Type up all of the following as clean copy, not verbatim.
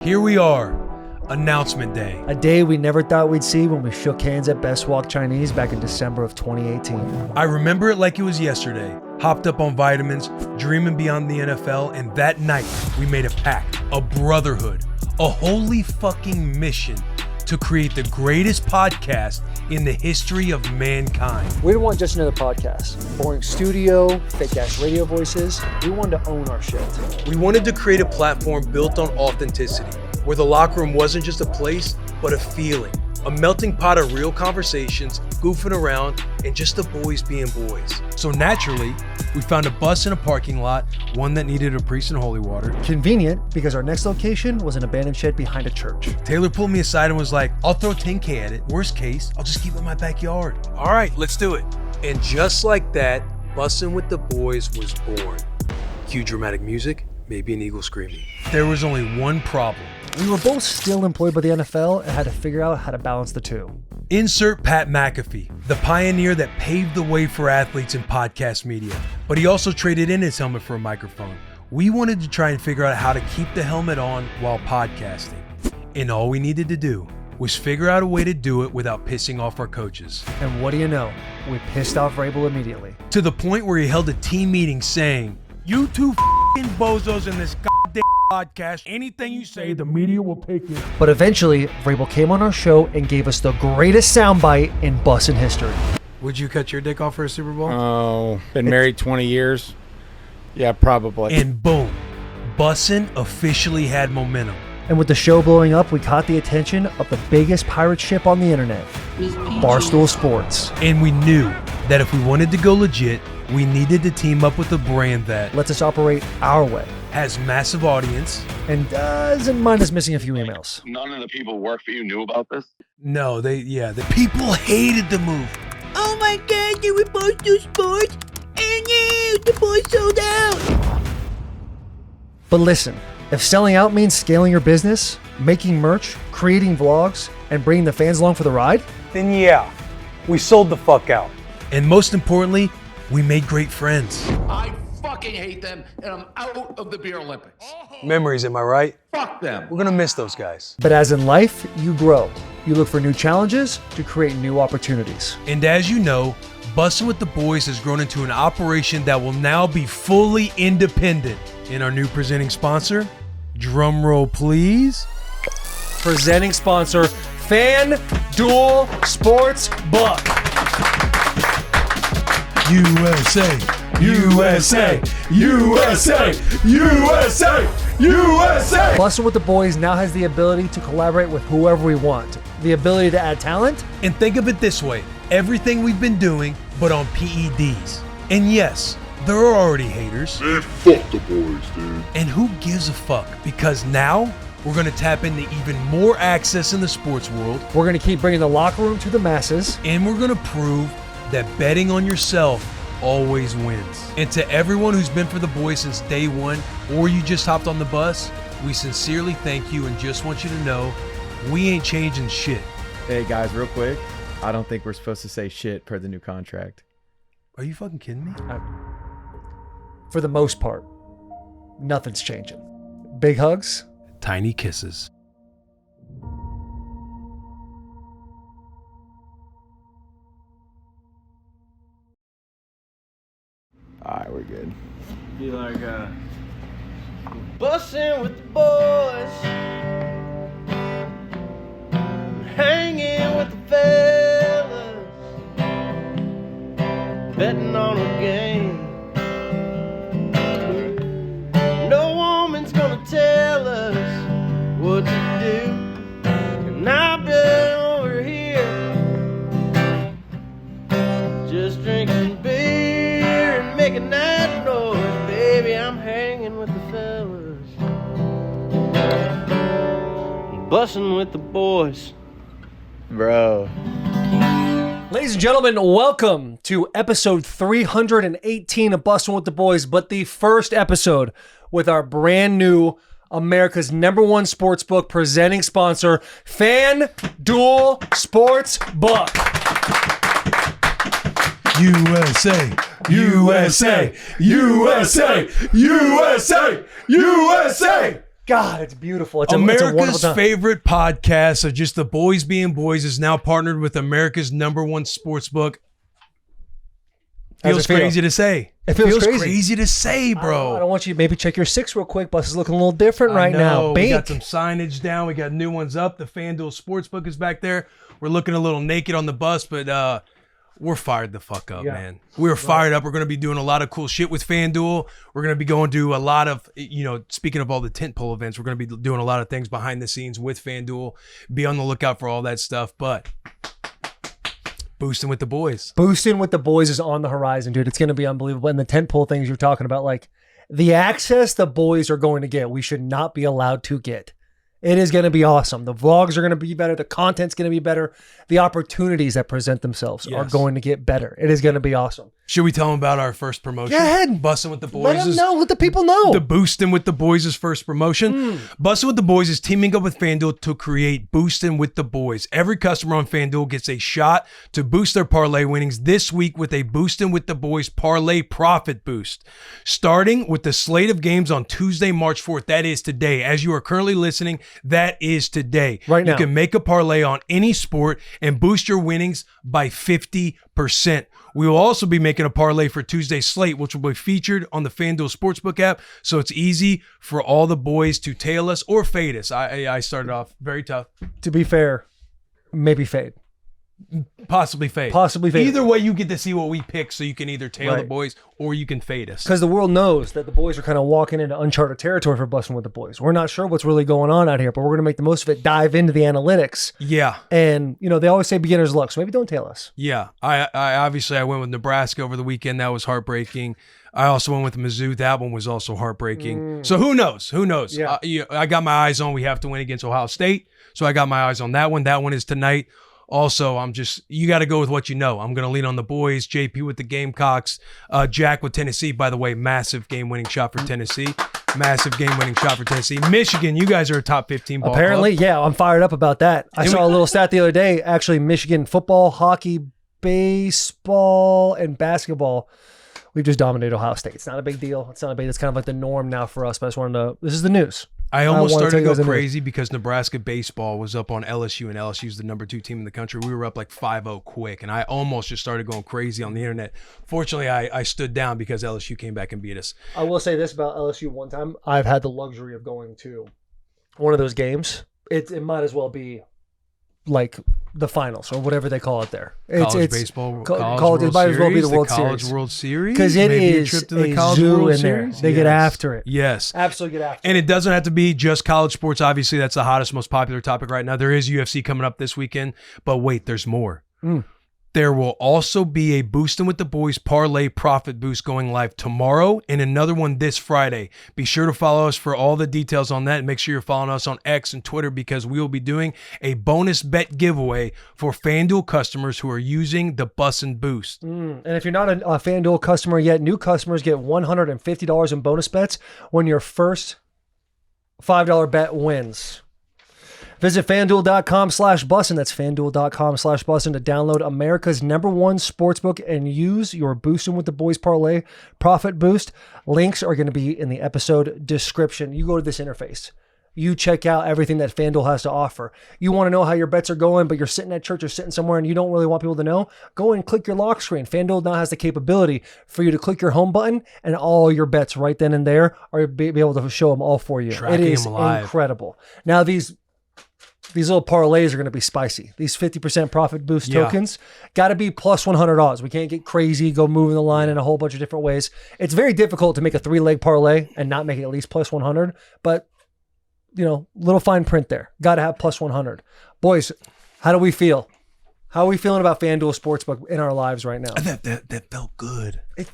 Here we are, announcement day. A day we never thought we'd see when we shook hands at Best Walk Chinese back in December of 2018. I remember it like it was yesterday. Hopped up on vitamins, dreaming beyond the NFL, and that night we made a pact, a brotherhood, a holy fucking mission to create the greatest podcast in the history of mankind. We didn't want just another podcast. Boring studio, fake-ass radio voices. We wanted to own our shit. We wanted to create a platform built on authenticity, where the locker room wasn't just a place, but a feeling. A melting pot of real conversations, goofing around, and just the boys being boys. So naturally, we found a bus in a parking lot, one that needed a priest and holy water. Convenient, because our next location was an abandoned shed behind a church. Taylor pulled me aside and was like, I'll throw 10K at it. Worst case, I'll just keep it in my backyard. All right, let's do it. And just like that, Bussin' with the Boys was born. Cue dramatic music, maybe an eagle screaming. There was only one problem. We were both still employed by the NFL and had to figure out how to balance the two. Insert Pat McAfee, the pioneer that paved the way for athletes in podcast media, but he also traded in his helmet for a microphone. We wanted to try and figure out how to keep the helmet on while podcasting. And all we needed to do was figure out a way to do it without pissing off our coaches. And what do you know? We pissed off Rabel immediately. To the point where he held a team meeting saying, "You two f***ing bozos in this goddamn podcast, anything you say, the media will take it." But eventually, Rabel came on our show and gave us the greatest soundbite in Bussin' history. Would you cut your dick off for a Super Bowl? Oh, been married 20 years. Yeah, probably. And boom, Bussin' officially had momentum. And with the show blowing up, we caught the attention of the biggest pirate ship on the internet, Barstool Sports. And we knew that if we wanted to go legit, we needed to team up with a brand that lets us operate our way, has massive audience, and doesn't mind us missing a few emails. None of the people who work for you knew about this? No, the people hated the move. Oh my God, they were Barstool Sports, and yeah, the boys sold out. But listen, if selling out means scaling your business, making merch, creating vlogs, and bringing the fans along for the ride, then yeah, we sold the fuck out. And most importantly, we made great friends. I fucking hate them, and I'm out of the Beer Olympics. Memories, am I right? Fuck them. We're gonna miss those guys. but as in life, you grow. You look for new challenges to create new opportunities. And as you know, Bussin' with the Boys has grown into an operation that will now be fully independent. And our new presenting sponsor, drum roll please. Presenting sponsor, FanDuel Sportsbook. USA, USA, USA, USA, USA. Bussin' with the Boys now has the ability to collaborate with whoever we want. The ability to add talent. And think of it this way, everything we've been doing, but on PEDs. And yes, there are already haters. Man, fuck the boys, dude. And who gives a fuck? Because now, we're gonna tap into even more access in the sports world. We're going to keep bringing the locker room to the masses. And we're gonna prove that betting on yourself always wins. And to everyone who's been for the boys since day one, or you just hopped on the bus, we sincerely thank you and just want you to know, we ain't changing shit. Hey guys, real quick, I don't think we're supposed to say shit per the new contract. Are you fucking kidding me? For the most part, nothing's changing. Big hugs. Tiny kisses. Alright, we're good. Be like, bussin' with the boys, hanging with the fellas, betting on a game. No woman's gonna tell us what to do, and I've been over here just drinking beer and making that noise. Baby, I'm hanging with the fellas, bussin' with the boys. Bro. Ladies and gentlemen, welcome to episode 318 of Bussin' with the Boys, but the first episode with our brand new America's #1 sportsbook presenting sponsor, FanDuel Sportsbook. USA, USA, USA, USA, USA. God, it's beautiful. It's a America's wonderful time. favorite podcast of just the boys being boys is now partnered with America's #1 sportsbook. How's Feels it feel? crazy to say. It feels crazy. crazy to say, bro. I don't want you to maybe check your 6 real quick. Bus is looking a little different right I now. know. Bake. We got some signage down. We got new ones up. The FanDuel Sportsbook is back there. We're looking a little naked on the bus, but we're fired the fuck up, man. We're fired up. We're going to be doing a lot of cool shit with FanDuel. We're going to be going to a lot of, speaking of all the tentpole events, we're going to be doing a lot of things behind the scenes with FanDuel. Be on the lookout for all that stuff, but boosting with the boys. Boosting with the boys is on the horizon, dude. It's going to be unbelievable. And the tentpole things you're talking about, like the access the boys are going to get, we should not be allowed to get. It is going to be awesome. The vlogs are going to be better. The content's going to be better. The opportunities that present themselves are going to get better. It is going to be awesome. Should we tell them about our first promotion? Go ahead. Bussin' with the boys. Let them know. Let the people know. The Boostin' with the Boys' first promotion. Bussin' with the Boys is teaming up with FanDuel to create Boostin' with the Boys. Every customer on FanDuel gets a shot to boost their parlay winnings this week with a Boostin' with the Boys parlay profit boost. Starting with the slate of games on Tuesday, March 4th. That is today. As you are currently listening, that is today. Right now. You can make a parlay on any sport and boost your winnings by 50%. We will also be making a parlay for Tuesday's slate, which will be featured on the FanDuel Sportsbook app. So it's easy for all the boys to tail us or fade us. I started off very tough. To be fair, maybe fade. Possibly fade. Possibly fade. Either way, you get to see what we pick, so you can either tail the Right. boys or you can fade us. Because the world knows that the boys are kind of walking into uncharted territory for Bussin' with the Boys. We're not sure what's really going on out here, but we're going to make the most of it, dive into the analytics. Yeah. And, they always say beginner's luck, so maybe don't tail us. Yeah. I obviously I went with Nebraska over the weekend. That was heartbreaking. I also went with Mizzou. That one was also heartbreaking. So who knows? Who knows? Yeah. I got my eyes on we have to win against Ohio State. So I got my eyes on that one. That one is tonight. Also, you got to go with what you know. I'm going to lean on the boys, JP with the Gamecocks, Jack with Tennessee. By the way, massive game-winning shot for Tennessee. Massive game-winning shot for Tennessee. Michigan, you guys are a top 15 ball Apparently, club. yeah, I'm fired up about that. I saw a little stat the other day. Actually, Michigan football, hockey, baseball, and basketball, we've just dominated Ohio State. It's not a big deal. It's kind of like the norm now for us, but I just wanted to, this is the news. I almost wanna started take to it as go a news. crazy because Nebraska baseball was up on LSU, and LSU's the #2 team in the country. We were up like 5-0 quick, and I almost just started going crazy on the internet. Fortunately, I stood down because LSU came back and beat us. I will say this about LSU one time. I've had the luxury of going to one of those games. It might as well be like the finals or whatever they call it there. College baseball, college It World might as well be Series, the World College Series. World Series, Because it maybe is a trip to the a College zoo World in there. Series. They get after it. Yes, Absolutely get after it. and it doesn't have to be just college sports. Obviously, that's the hottest, most popular topic right now. There is UFC coming up this weekend, but wait, there's more. There will also be a Boostin' with the Boys parlay profit boost going live tomorrow and another one this Friday. Be sure to follow us for all the details on that. And make sure you're following us on X and Twitter because we will be doing a bonus bet giveaway for FanDuel customers who are using the Bussin' Boost. And if you're not a FanDuel customer yet, new customers get $150 in bonus bets when your first $5 bet wins. Visit FanDuel.com/Bussin. That's FanDuel.com/Bussin to download America's #1 sportsbook and use your Boostin' with the Boys parlay profit boost. Links are going to be in the episode description. You go to this interface. You check out everything that FanDuel has to offer. You want to know how your bets are going, but you're sitting at church or sitting somewhere and you don't really want people to know? Go and click your lock screen. FanDuel now has the capability for you to click your home button and all your bets right then and there are be able to show them all for you. Tracking it is them live. incredible. Now these little parlays are going to be spicy. These 50% profit boost tokens got to be plus 100 odds. We can't get crazy, go moving the line in a whole bunch of different ways. It's very difficult to make a 3-leg parlay and not make it at least plus 100, but little fine print there. Got to have plus 100. Boys, how do we feel? How are we feeling about FanDuel Sportsbook in our lives right now? That felt good. It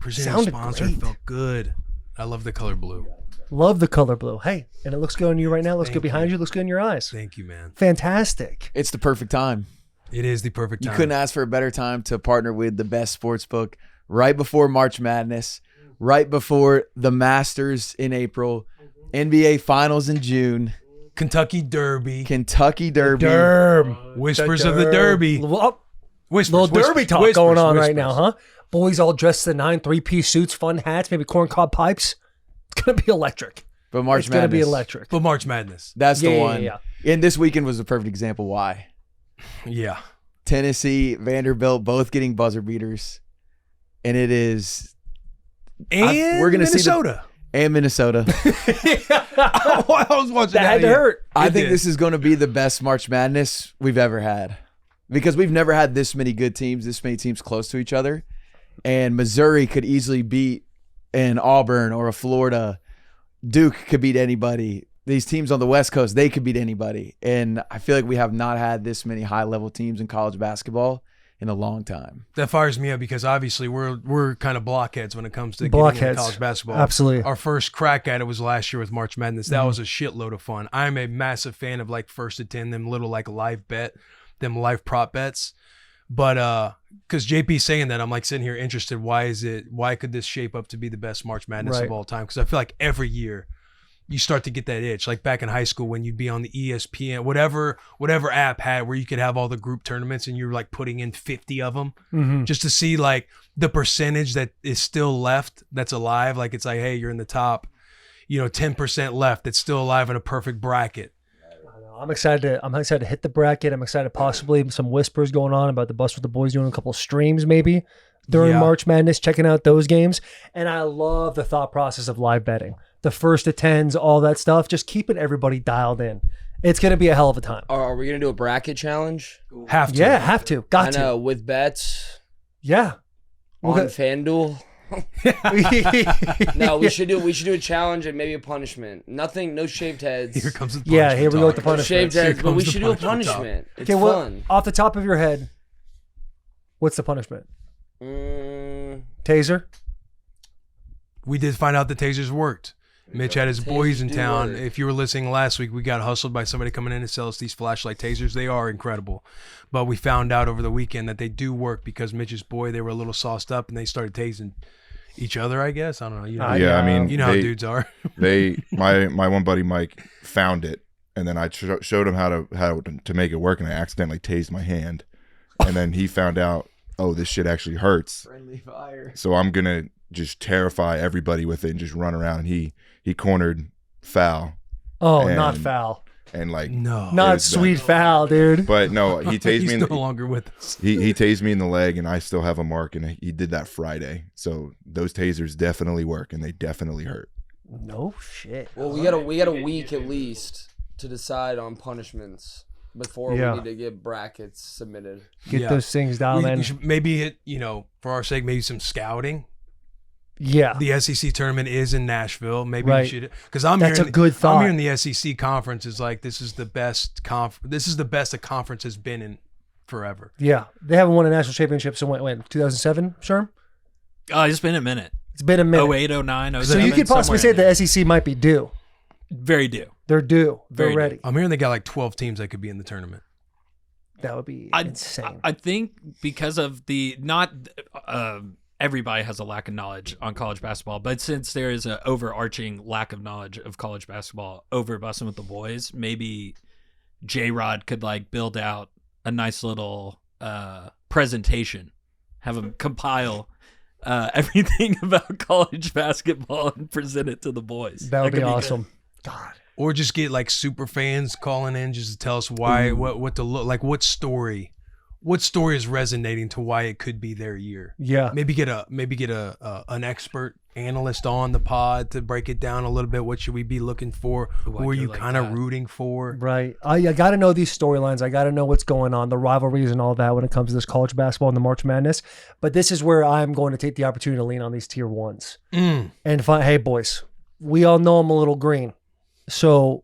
Presenting sounded sponsor great. felt good. I love the color blue. Love the color blue. Hey, and it looks good on you right now. Looks good behind you. Looks good in your eyes. Thank you, man. Fantastic. It's the perfect time. It is the perfect You time. couldn't ask for a better time to partner with the best sports book right before March Madness, right before the Masters in April, NBA Finals in June, Kentucky Derby. Kentucky Derby. Whispers of the Derby. Whispers, Little Derby talk whispers, going on whispers. right now, huh? Boys all dressed to the 9, 3-piece suits, fun hats, maybe corncob pipes. It's going to be electric. But March It's going to be Madness, electric. But March Madness. that's the Yeah, yeah, one. yeah. And this weekend was a perfect example why. Yeah. Tennessee, Vanderbilt, both getting buzzer beaters. And it is... And we're gonna see Minnesota. And Minnesota. I was watching That had to hurt. I It think did. this is going to be the best March Madness we've ever had. Because we've never had this many good teams, this many teams close to each other. And Missouri could easily beat an Auburn or a Florida. Duke could beat anybody. These teams on the West Coast, they could beat anybody. And I feel like we have not had this many high-level teams in college basketball in a long time. That fires me up because obviously we're kind of blockheads when it comes to getting Blockheads. into college basketball. Absolutely. Our first crack at it was last year with March Madness. That was a shitload of fun. I'm a massive fan of like first to 10, them little like live bet, them live prop bets. But because JP's saying that, I'm like sitting here interested. Why could this shape up to be the best March Madness Right. of all time? Because I feel like every year you start to get that itch. Like back in high school when you'd be on the ESPN, whatever app had where you could have all the group tournaments and you're like putting in 50 of them just to see like the percentage that is still left that's alive. Like it's like, hey, you're in the top, 10% left that's still alive in a perfect bracket. I'm excited to hit the bracket. I'm excited possibly some whispers going on about the Bus with the Boys doing a couple of streams maybe during Yeah. March Madness, checking out those games. And I love the thought process of live betting. The first to tens, all that stuff, just keeping everybody dialed in. It's going to be a hell of a time. Are we gonna do a bracket challenge? Have to. Yeah, have to. Got I to. know with bets Yeah. on Okay. FanDuel. No, we should do a challenge and maybe a punishment. Nothing, no shaved heads. Here comes the Yeah, here we go with the talk. No punishment. shaved heads, but we comes the should do a punishment talk. punishment. It's Okay, well, fun. off the top of your head, what's the punishment? Taser? We did find out the tasers worked. Mitch had his boys in do town. work. If you were listening last week, we got hustled by somebody coming in to sell us these flashlight tasers. They are incredible. But we found out over the weekend that they do work because Mitch's boy, they were a little sauced up and they started tasing each other, I guess. I don't know. Yeah, I mean, you know how they- dudes are. My one buddy Mike found it, and then I showed him how to make it work, and I accidentally tased my hand, and then he found out, oh, this shit actually hurts. Friendly fire. So I'm gonna just terrify everybody with it and just run around. And he cornered foul Oh, And- not foul. and like No. Not was sweet foul, dude. But no, he tased He's me. no longer with us. He tased me in the leg, and I still have a mark. And he did that Friday. So those tasers definitely work, and they definitely hurt. No shit. Well, we got a week at least to decide on punishments before Yeah. we need to get brackets submitted. Get Yeah. those things down, We man. should maybe hit, for our sake, maybe some scouting. Yeah. The SEC tournament is in Nashville. Maybe Right. we should, because I'm That's hearing a good thought. I'm hearing the SEC conference is like this is the best This is the best a conference has been in forever. Yeah. They haven't won a national championship since when 2007, Sherm? It's been a minute. It's been a minute. 08, 09, 07. So you could possibly say the SEC might be due. Very due. They're due. They're Very ready. I'm hearing they got like 12 teams that could be in the tournament. That would be insane. I think because of the everybody has a lack of knowledge on college basketball, but since there is an overarching lack of knowledge of college basketball over Bussin' with the Boys, maybe J-Rod could like build out a nice little presentation, have him compile everything about college basketball and present it to the boys. that would be could awesome. good. Or just get like super fans calling in just to tell us why, what to look like, what story is resonating to why it could be their year. Yeah. Maybe get an expert analyst on the pod to break it down a little bit. What should we be looking for? Who are you like kind of that. rooting for? Right. I got to know these storylines. I got to know what's going on, the rivalries and all that when it comes to this college basketball and the March Madness. But this is where I'm going to take the opportunity to lean on these tier ones and find, hey, boys, we all know I'm a little green. So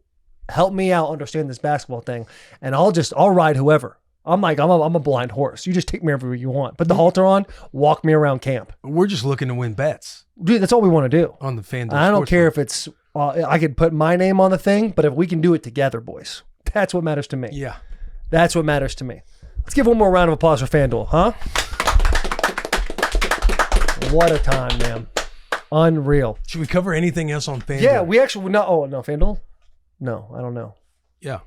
help me out understand this basketball thing. And I'll ride whoever. I'm a blind horse. You just take me everywhere you want. Put the halter on, walk me around camp. We're just looking to win bets Dude, that's all we want to do. on the FanDuel. I don't care Sportsbook. if it's, I could put my name on the thing, but if we can do it together, boys, that's what matters to me. Yeah. That's what matters to me. Let's give one more round of applause for FanDuel, huh? What a time, man. Unreal. Should we cover anything else on FanDuel? Yeah, we actually, no, FanDuel? No, I don't know. Yeah.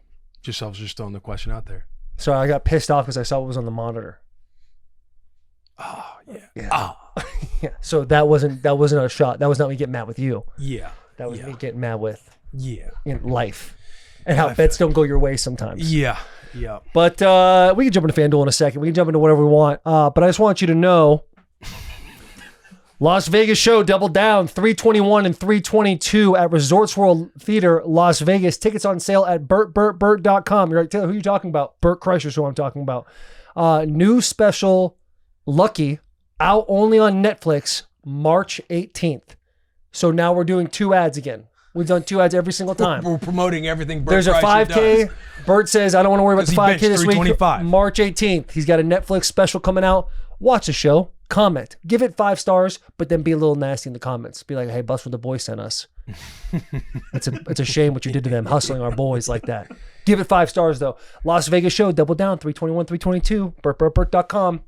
I was just throwing the question out there. Sorry, I got pissed off because I saw what was on the monitor. Oh, yeah. Yeah. Yeah. So that wasn't a shot. That was not me getting mad with you. Yeah. That was me getting mad with Yeah. in life. And how bets don't go your way sometimes. Yeah. Yeah. But we can jump into FanDuel in a second. We can jump into whatever we want. But I just want you to know, Las Vegas show doubled down 321 and 322 at Resorts World Theater, Las Vegas. Tickets on sale at BurtBurtBurt.com. You're like, Taylor, who are you talking about? Burt Kreischer's who I'm talking about. New special, Lucky, out only on Netflix, March 18th. So now we're doing 2 ads again. We've done 2 ads every single time. We're promoting everything Burt There's a Kreischer 5K. does. Burt says, I don't want to worry about the 'Cause he 5K this benched week. 325. March 18th. He's got a Netflix special coming out. Watch the show. Comment. Give it 5 stars, but then be a little nasty in the comments. Be like, hey, Bus with the Boys sent us. It's a shame what you did to them, hustling our boys like that. Give it 5 stars, though. Las Vegas show, double down, 321, 322, BurtBurtBurt.com.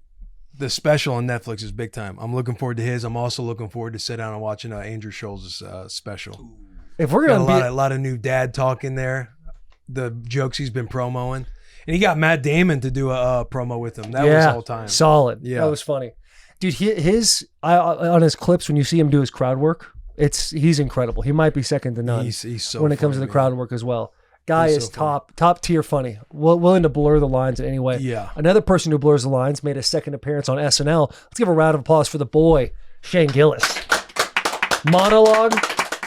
The special on Netflix is big time. I'm looking forward to his. I'm also looking forward to sit down and watching Andrew Schultz's special. If we're Got going to a lot of new dad talk in there. The jokes he's been promoing. And he got Matt Damon to do a promo with him. That was all time. Solid. Yeah. That was funny. Dude, on his clips, when you see him do his crowd work, he's incredible. He might be second to none. He's so when it comes to funny, the crowd work as well. Guy is top tier funny. Willing to blur the lines in any way. Yeah. Another person who blurs the lines made a second appearance on SNL. Let's give a round of applause for the boy, Shane Gillis. Monologue,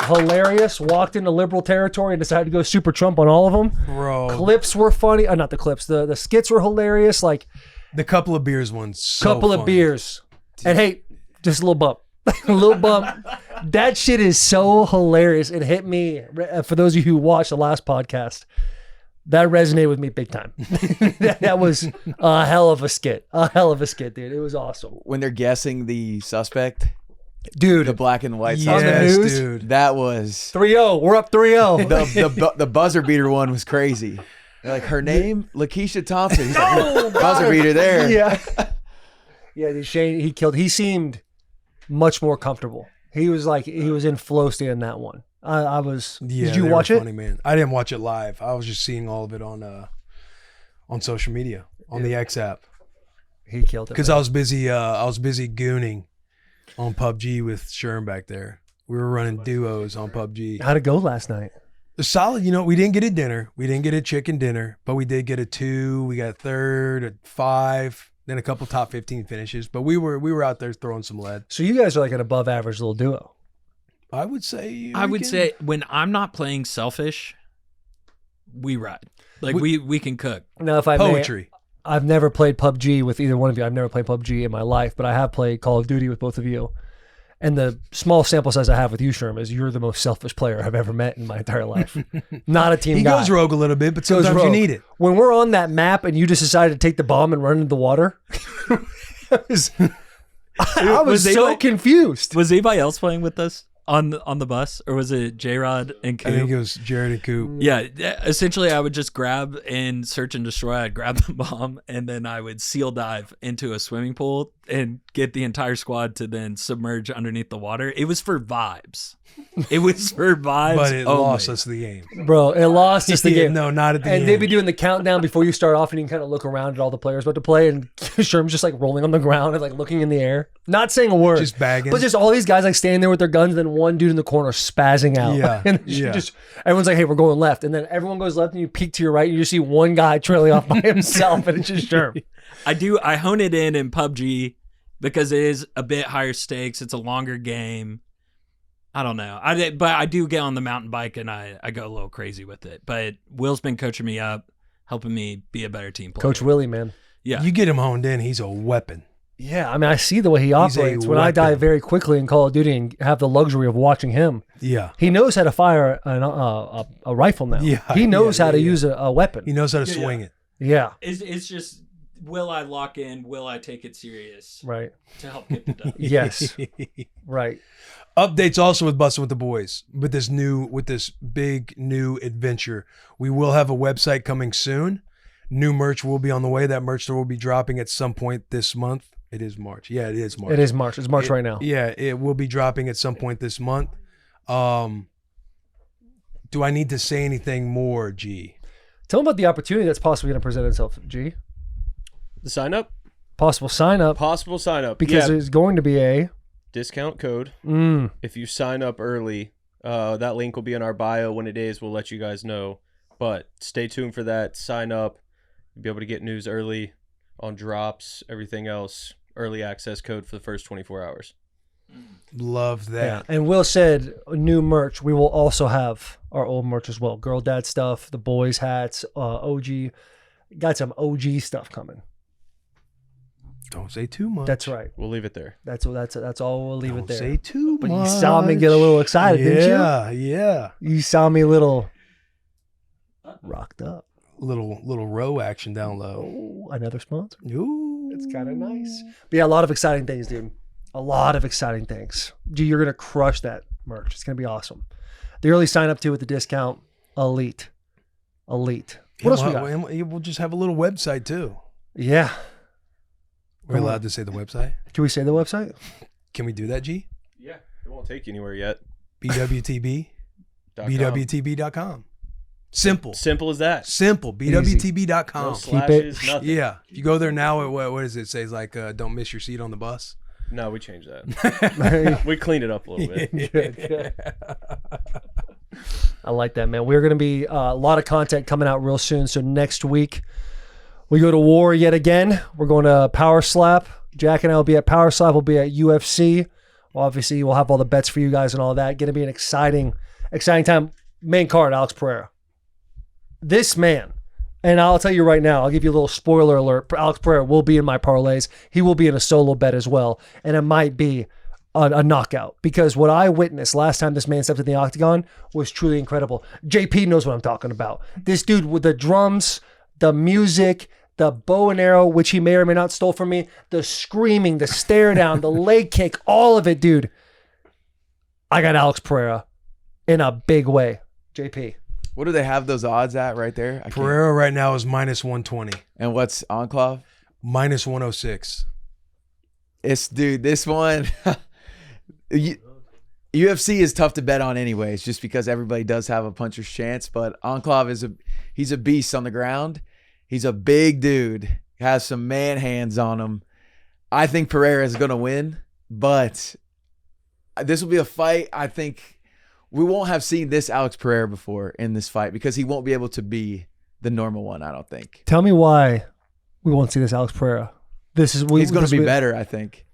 hilarious. Walked into liberal territory and decided to go super Trump on all of them. Bro. Clips were funny. Not the clips. The skits were hilarious. Like the couple of beers ones. So couple funny. of beers. And hey, just a little bump. A little bump. That shit is so hilarious. It hit me. For those of you who watched the last podcast, that resonated with me big time. that was a hell of a skit. A hell of a skit, dude. It was awesome. When they're guessing the suspect, dude, the black and white yes, suspect, dude. that was 3-0. We're up 3-0. the buzzer beater one was crazy. They're like, her name, Lakeisha Thompson. He's like, buzzer beater there. Yeah. Yeah, dude, Shane, he seemed much more comfortable. He was in flow state in that one. I was. Yeah, did you they watch were it? funny, man. I didn't watch it live. I was just seeing all of it on social media, on the X app. He killed it. Because I was busy gooning on PUBG with Sherm back there. We were running duos on PUBG. How'd it go last night? Solid. You know, we didn't get a dinner. We didn't get a chicken dinner, but we did get a 2. We got a 3rd, a 5. Then a couple top 15 finishes, but we were out there throwing some lead. So you guys are like an above average little duo. I would say. I would say when I'm not playing selfish, we ride. Like we can cook. Now, if I Poetry. I've never played PUBG with either one of you. I've never played PUBG in my life, but I have played Call of Duty with both of you. And the small sample size I have with you, Sherm, is you're the most selfish player I've ever met in my entire life. Not a team He guy. goes rogue a little bit, but Goes sometimes you rogue. need it. When we're on that map and you just decided to take the bomb and run into the water, I was so confused. Was anybody else playing with us on the bus, or was it J-Rod and Coop? I think it was Jared and Coop. Yeah, essentially I would just grab and search and destroy. I'd grab the bomb and then I would seal dive into a swimming pool and get the entire squad to then submerge underneath the water. It was for vibes. It was for vibes. But it only. lost us the game. Bro, it lost us the game. No, not at the And end. they'd be doing the countdown before you start off, and you can kind of look around at all the players about to play, and Sherm's just like rolling on the ground and like looking in the air, not saying a word, Just bagging. but just all these guys like standing there with their guns, and then one dude in the corner spazzing out. Yeah, and yeah. just everyone's like, "Hey, we're going left," and then everyone goes left, and you peek to your right, and you just see one guy trailing off by himself, and it's just Sherm. I hone it in PUBG because it is a bit higher stakes. It's a longer game. I don't know. But I do get on the mountain bike and I go a little crazy with it. But Will's been coaching me up, helping me be a better team player. Coach Willie, man. Yeah. You get him honed in, he's a weapon. Yeah, I mean, I see the way he operates. When I die very quickly in Call of Duty and have the luxury of watching him, Yeah. he knows how to fire a rifle now. Yeah, he knows how to use a weapon. He knows how to swing it. Yeah. It's just, will I lock in? Will I take it serious? Right. To help get the done. Yes. Right. Updates also with Bussin' with the Boys with this big new adventure. We will have a website coming soon. New merch will be on the way. That merch store will be dropping at some point this month. It is March. Yeah, it is March. It is March. It's March right now. Yeah, it will be dropping at some point this month. Do I need to say anything more, G? Tell them about the opportunity that's possibly going to present itself, G. The sign up? Possible sign up. Possible sign up. Because Yeah. there's going to be a Discount code. Mm. If you sign up early That link will be in our bio. When it is, we'll let you guys know. But stay tuned for that. Sign up. You'll be able to get news early on drops, everything else. Early access code for the first 24 hours. Love that. Yeah. And Will said new merch. We will also have our old merch as well. Girl Dad stuff, the boys hats, OG. Got some OG stuff coming. Don't say too much. That's right. We'll leave it there. That's all. We'll leave it there. Say too But much. you saw me get a little excited, didn't you? Yeah. You saw me a little rocked up. Little row action down low. Oh, another sponsor. Ooh. It's kind of nice. But yeah, a lot of exciting things, dude. A lot of exciting things. Dude, you're gonna crush that merch. It's gonna be awesome. The early sign up to with the discount, Elite. What else we got? We'll just have a little website too. Yeah. We're allowed to say the website? Can we say the website? Can we do that, G? Yeah, it won't take you anywhere yet. BWTB. BWTB.com. Simple. Simple as that. Simple. BWTB.com. No slashes, nothing. Yeah. If you go there now, what does it say? It's like, don't miss your seat on the bus. No, we changed that. We cleaned it up a little bit. Good. I like that, man. We're going to be a lot of content coming out real soon. So next week, we go to war yet again. We're going to Power Slap. Jack and I will be at Power Slap. We'll be at UFC. Well, obviously, we'll have all the bets for you guys and all that. Going to be an exciting time. Main card, Alex Pereira. This man, and I'll tell you right now, I'll give you a little spoiler alert. Alex Pereira will be in my parlays. He will be in a solo bet as well. And it might be a knockout, because what I witnessed last time this man stepped in the octagon was truly incredible. JP knows what I'm talking about. This dude with the drums, the music, the bow and arrow, which he may or may not stole from me, the screaming, the stare down, the leg kick, all of it, dude. I got Alex Pereira in a big way. JP. What do they have those odds at right there? Pereira right now is minus 120. And what's Enclave? Minus 106. This one, UFC is tough to bet on anyways, just because everybody does have a puncher's chance. But Enclave he's a beast on the ground. He's a big dude, has some man hands on him. I think Pereira is going to win, but this will be a fight. I think we won't have seen this Alex Pereira before in this fight, because he won't be able to be the normal one, I don't think. Tell me why we won't see this Alex Pereira. He's going to be better, I think,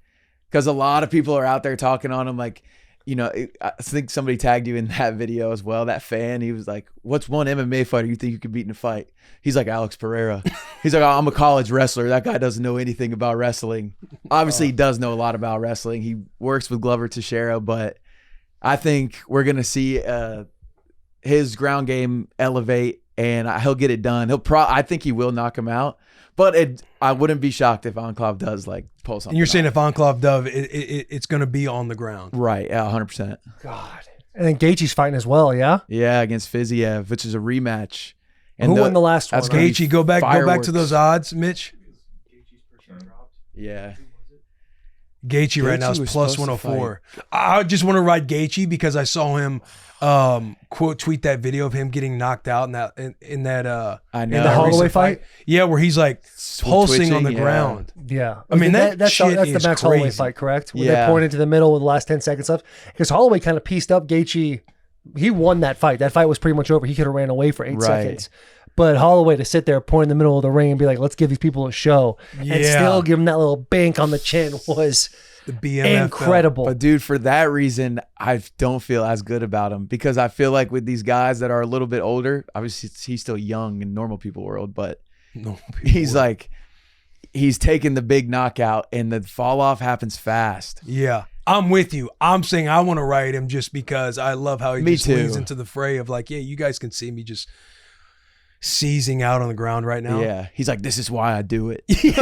because a lot of people are out there talking on him. Like, I think somebody tagged you in that video as well. That fan, he was like, "What's one MMA fighter you think you could beat in a fight?" He's like, Alex Pereira. He's like, "I'm a college wrestler. That guy doesn't know anything about wrestling." Obviously, he does know a lot about wrestling. He works with Glover Teixeira, but I think we're gonna see his ground game elevate, and he'll get it done. I think he will knock him out, but I wouldn't be shocked if Enclave does pull something. And you're saying off. if Enclave does, it's going to be on the ground, right? Yeah, 100%. God. And then Gaethje's fighting as well, yeah. Yeah, against Fiziev, which is a rematch. And who won the last one? Gaethje. Go back to those odds, Mitch. Yeah. Gaethje right now is plus 104. I just want to ride Gaethje because I saw him tweet that video of him getting knocked out in the Holloway fight. Yeah, where he's like pulsing on the ground. Yeah, I mean that's the Max Holloway fight, correct? Where they poured into the middle with the last 10 seconds left, because Holloway kind of pieced up Gaethje. He won that fight. That fight was pretty much over. He could have ran away for 8 seconds. But Holloway to sit there, point in the middle of the ring and be like, "Let's give these people a show," and still give him that little bank on the chin was the BMF incredible. But dude, for that reason, I don't feel as good about him, because I feel like with these guys that are a little bit older, obviously he's still young in normal people world, but he's taking the big knockout and the fall off happens fast. Yeah. I'm with you. I'm saying I want to ride him just because I love how he leans into the fray of like, yeah, you guys can see me just seizing out on the ground right now. Yeah. He's like, this is why I do it. This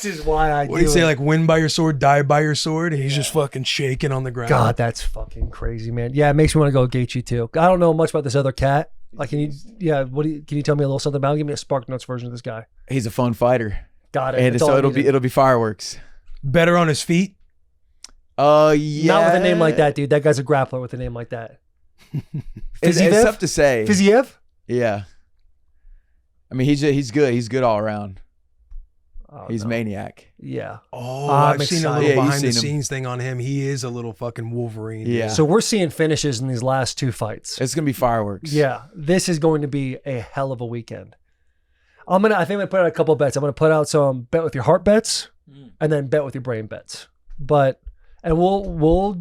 is why I do it. What do you say, like, win by your sword, die by your sword? And he's just fucking shaking on the ground. God, that's fucking crazy, man. Yeah, it makes me want to go Gaethje too. I don't know much about this other cat. Like, can you tell me a little something about him? Give me a Spark Notes version of this guy. He's a fun fighter. Got it. And so it'll be fireworks. Better on his feet? Yeah. Not with a name like that, dude. That guy's a grappler with a name like that. It's tough to say. Fiziev? Yeah. I mean, he's good. He's good all around. He's maniac. Yeah. Oh, I'm I've seen a excited. little Yeah, you've behind the seen him. scenes thing on him. He is a little fucking Wolverine. Yeah. So we're seeing finishes in these last 2 fights. It's gonna be fireworks. Yeah, this is going to be a hell of a weekend. I think I'm gonna put out a couple bets. I'm gonna put out some bet with your heart bets, and then bet with your brain bets. And we'll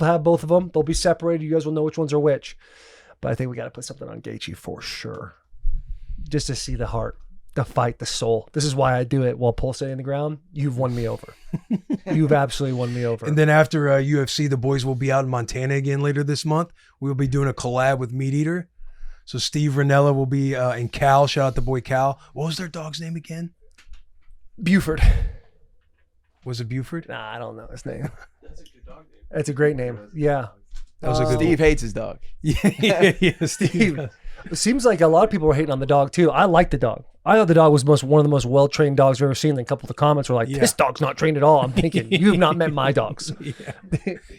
have both of them. They'll be separated. You guys will know which ones are which. But I think we got to put something on Gaethje for sure, just to see the heart, the fight, the soul. This is why I do it while pulsating the ground. You've won me over. You've absolutely won me over. And then after UFC, the boys will be out in Montana again later this month. We'll be doing a collab with Meat Eater. So Steve Ranella will be in Cal. Shout out to boy Cal. What was their dog's name again? Buford. Was it Buford? Nah, I don't know his name. That's a good dog name. That's a great name. Yeah. That was a good Steve hates his dog. yeah, Steve. It seems like a lot of people were hating on the dog too. I like the dog. I thought the dog was one of the most well-trained dogs I've ever seen. Then a couple of the comments were like, this dog's not trained at all. I'm thinking, you've not met my dogs.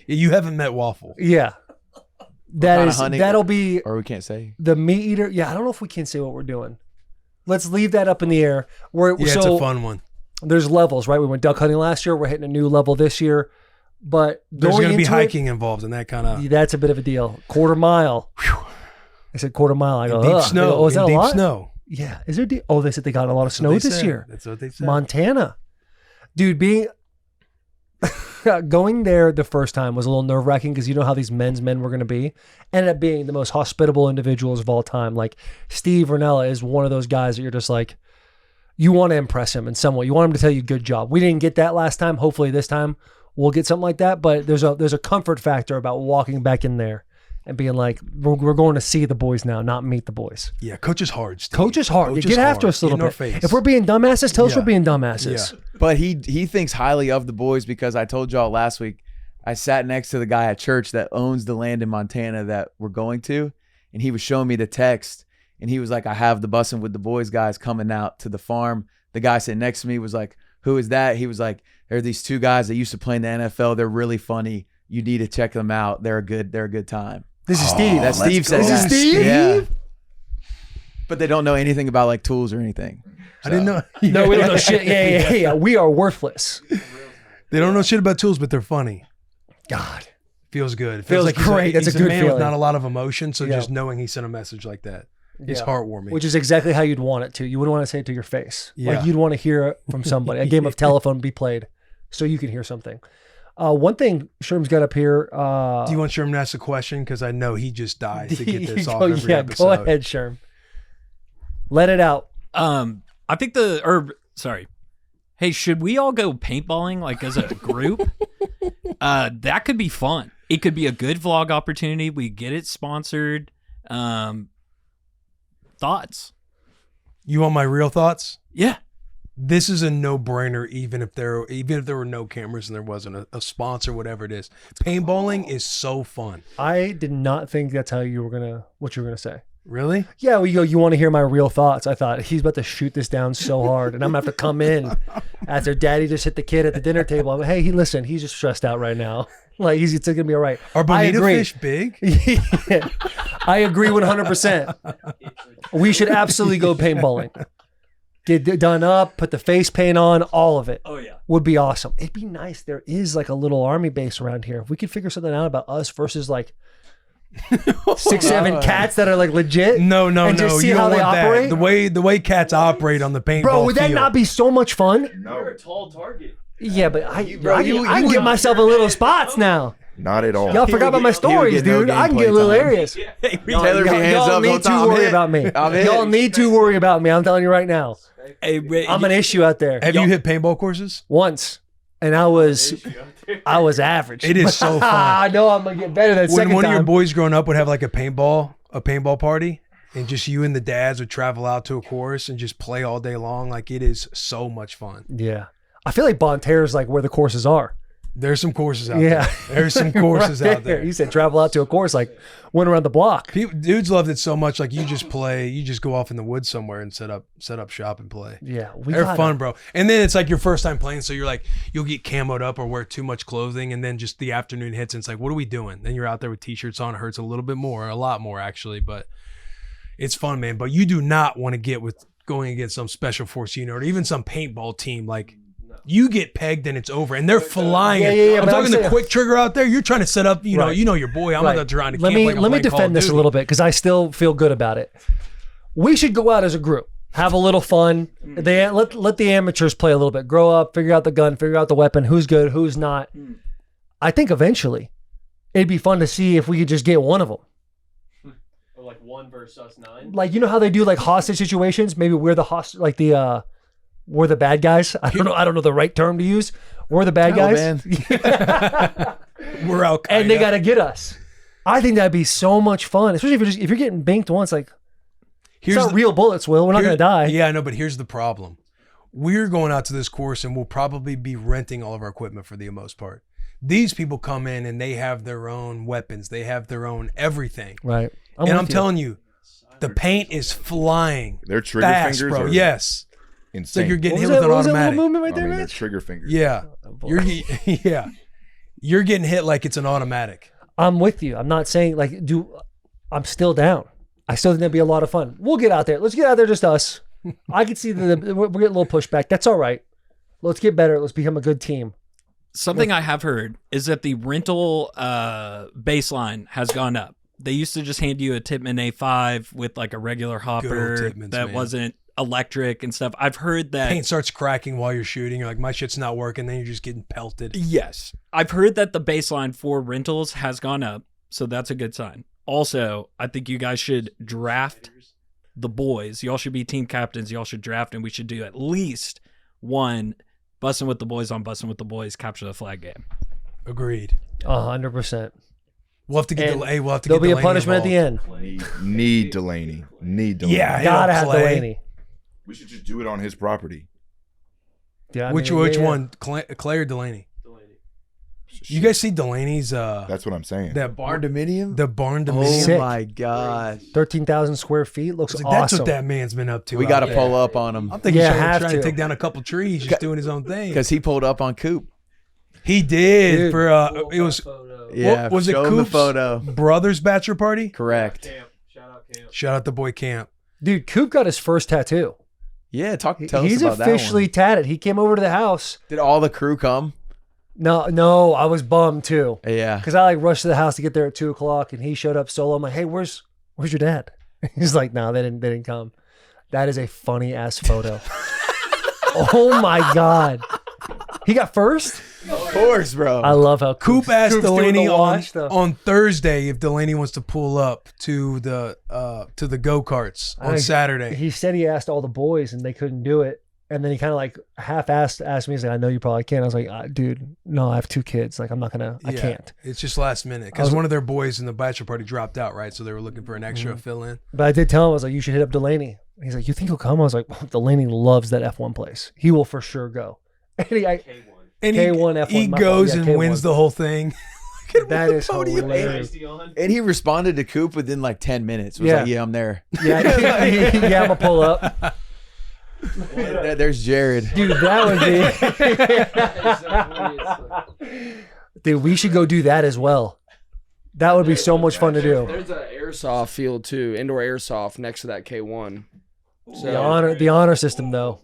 You haven't met Waffle. Yeah. That'll be, or we can't say. The Meat Eater. Yeah, I don't know if we can say what we're doing. Let's leave that up in the air. It's a fun one. There's levels, right? We went duck hunting last year. We're hitting a new level this year. But there's going to be hiking involved in that kind of. That's a bit of a deal. Quarter mile. I said quarter mile. I go, deep snow. Oh, is that a lot? Snow. Yeah. Is there deep? Oh, they said they got a lot of snow this year. That's what they said. Montana. Dude, going there the first time was a little nerve-wracking because you know how these men were going to be. Ended up being the most hospitable individuals of all time. Like Steve Ranella is one of those guys that you're just like, you want to impress him in some way. You want him to tell you good job. We didn't get that last time. Hopefully this time we'll get something like that. But there's a comfort factor about walking back in there and being like, we're going to see the boys now, not meet the boys. Yeah, coach is hard, Steve. Coach is hard. Coach Get after us a little bit. Face. If we're being dumbasses, tell us we're being dumbasses. Yeah. But he thinks highly of the boys because I told y'all last week, I sat next to the guy at church that owns the land in Montana that we're going to, and he was showing me the text, and he was like, I have the Bussin' with the boys guys coming out to the farm. The guy sitting next to me was like, who is that? He was like, there are these 2 guys that used to play in the NFL. They're really funny. You need to check them out. They're a good time. This is Steve. That Steve said. This is Steve? Yeah. But they don't know anything about like tools or anything. I didn't know. No, we don't know shit. Yeah. We are worthless. They don't know shit about tools, but they're funny. God. Feels good. It Feels like great. That's he's a good man feeling. with not a lot of emotion, so just knowing he sent a message like that is heartwarming. Which is exactly how you'd want it to. You wouldn't want to say it to your face. Yeah. Like you'd want to hear it from somebody. A game of telephone be played so you can hear something. One thing Sherm's got up here. Do you want Sherm to ask a question? Because I know he just dies to get this off every yeah, episode. go ahead, Sherm. Let it out. I think hey, should we all go paintballing like as a group? That could be fun. It could be a good vlog opportunity. We get it sponsored. Thoughts? You want my real thoughts? Yeah. This is a no-brainer, even if there were no cameras and there wasn't a sponsor, whatever it is. Paintballing is so fun. I did not think that's what you were gonna say. Really? Yeah, well, you want to hear my real thoughts. I thought he's about to shoot this down so hard, and I'm going to have to come in after daddy just hit the kid at the dinner table. I'm like, hey, listen, he's just stressed out right now. Like, it's going to be all right. Are bonita fish big? Yeah. I agree 100%. We should absolutely go paintballing. Get it done up, put the face paint on, all of it. Oh, yeah. Would be awesome. It'd be nice. There is like a little army base around here. If we could figure something out about us versus like 6-7 cats that are like legit. No. And just see you how don't they want operate. that. The way cats operate on the paintball Bro, would that field. not be so much fun? You're a tall target. Yeah, but I can get myself in little spots now. Not at all. Y'all forgot about my stories, dude. I can get little areas. Taylor, Y'all need to worry about me. Y'all need to worry about me. I'm telling you right now. Hey, I'm an issue out there. Have you hit paintball courses? Once. And I was average. It is so fun. I know I'm gonna get better that second When one time. of your boys growing up would have like a paintball party, and just you and the dads would travel out to a course and just play all day long. Like, it is so much fun. Yeah. I feel like Bonne Terre is like where the courses are. There's some courses out there. There's some courses Right out there. You said travel out to a course, like went around the block. Dudes loved it so much. Like, you just go off in the woods somewhere and set up shop and play. Yeah, they're fun, bro. And then it's like your first time playing, so you're like, you'll get camoed up or wear too much clothing, and then just the afternoon hits and it's like, what are we doing? Then you're out there with t-shirts on. It hurts a little bit more, a lot more actually, but it's fun, man. But you do not want to going against some special force unit or even some paintball team. Like, you get pegged and it's over, and they're flying. Yeah, I'm talking the quick trigger out there. You're trying to set up, you know your boy. I'm not trying to. Let me defend this a little bit because I still feel good about it. We should go out as a group, have a little fun. Let the amateurs play a little bit, grow up, figure out the gun, figure out the weapon, who's good, who's not. I think eventually it'd be fun to see if we could just get one of them. Or like 1 versus us 9. Like, you know how they do like hostage situations? Maybe we're the hostage, like we're the bad guys. I don't know the right term to use. We're the bad guys. We're out, and they got to get us. I think that'd be so much fun, especially if you're getting banked once. Like, it's not real bullets, Will. We're not going to die. Yeah, I know, but here's the problem. We're going out to this course, and we'll probably be renting all of our equipment for the most part. These people come in, and they have their own weapons. They have their own everything. Right. I'm telling you, the paint is flying. Their trigger fast, fingers bro. are Yes. insane. So you're getting hit with an automatic. Movement right there, their Mitch? trigger fingers. Yeah. You're getting hit like it's an automatic. I'm with you. I'm not saying I'm still down. I still think that'd be a lot of fun. We'll get out there. Let's get out there, just us. I can see we're getting a little pushback. That's all right. Let's get better. Let's become a good team. Something I have heard is that the rental baseline has gone up. They used to just hand you a Tippmann A5 with like a regular hopper that wasn't electric and stuff. I've heard that paint starts cracking while you're shooting. You're like, my shit's not working. Then you're just getting pelted. Yes. I've heard that the baseline for rentals has gone up. So that's a good sign. Also, I think you guys should draft the boys. Y'all should be team captains. Y'all should draft, and we should do at least one Bussin' with the Boys on Bussin' with the Boys capture the flag game. Agreed. 100%. We'll have to get Delaney. We'll have to there'll get be Delaney a punishment involved. at the end. Need Delaney. Yeah, gotta have Delaney. We should just do it on his property. Yeah. Which one? Clay or Delaney? You guys see Delaney's? That's what I'm saying. That Barn Dominium? The Barn Dominium. Sick. My God. 13,000 square feet. Looks Like, awesome. that's what that man's been up to. We got to pull up on him. I'm thinking he's have trying to to take down a couple trees, just doing his own thing. Because he pulled up on Coop. He did. Dude. For it was Yeah, what was it show him the Coop's photo. brother's bachelor party? Correct. Shout out the boy Camp. Dude, Coop got his first tattoo. Yeah, tell us He's about officially that one. tatted. He came over to the house. Did all the crew come? No, I was bummed too. Yeah. Because I rushed to the house to get there at 2:00, and he showed up solo. I'm like, hey, where's your dad? He's like, no, they didn't come. That is a funny ass photo. Oh my God. He got first? Of course, bro. I love how Coop asked Coop's doing Delaney the wash stuff. on Thursday if Delaney wants to pull up to the go-karts on Saturday. He said he asked all the boys and they couldn't do it. And then he kind of like half-assed asked me, he's like, I know you probably can. I was like, dude, no, I have 2 kids. Like, I'm not going to, I can't. It's just last minute because one of their boys in the bachelor party dropped out, right? So they were looking for an extra fill-in. But I did tell him, I was like, you should hit up Delaney. And he's like, you think he'll come? I was like, well, Delaney loves that F1 place. He will for sure go. And K1 F1. He goes and wins the whole thing. That is hilarious. And he responded to Coop within like 10 minutes. Was like, yeah, I'm there. Yeah, I'm going to pull up. There's Jared. Dude, that would be... Dude, we should go do that as well. That would be so much fun to do. There's an airsoft field too, indoor airsoft next to that K1. So, the honor system though.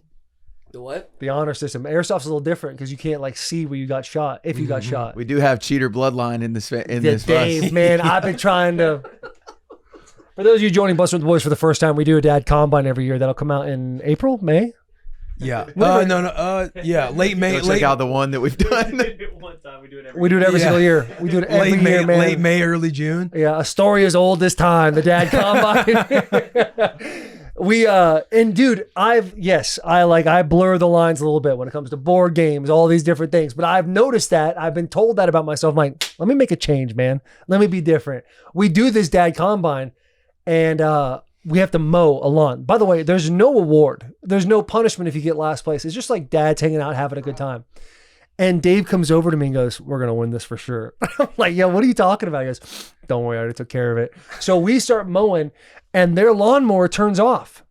The what? The honor system. Airsoft's a little different because you can't like see where you got shot if you got shot. We do have cheater bloodline in this bus. Dave, man, I've been trying to. For those of you joining Bussin' with the Boys for the first time, we do a dad combine every year that'll come out in April, May. Yeah. Late May. Check out the one that we've done. We do it every single year. We do it every year, man. Late May, early June. Yeah, a story as old as time. The dad combine. And dude, I blur the lines a little bit when it comes to board games, all these different things. But I've noticed that. I've been told that about myself. I'm like, let me make a change, man. Let me be different. We do this dad combine, and we have to mow a lawn. By the way, there's no award. There's no punishment if you get last place. It's just like dads hanging out, having a good time. And Dave comes over to me and goes, we're going to win this for sure. I'm like, yeah, what are you talking about? He goes, don't worry, I already took care of it. So we start mowing and their lawnmower turns off.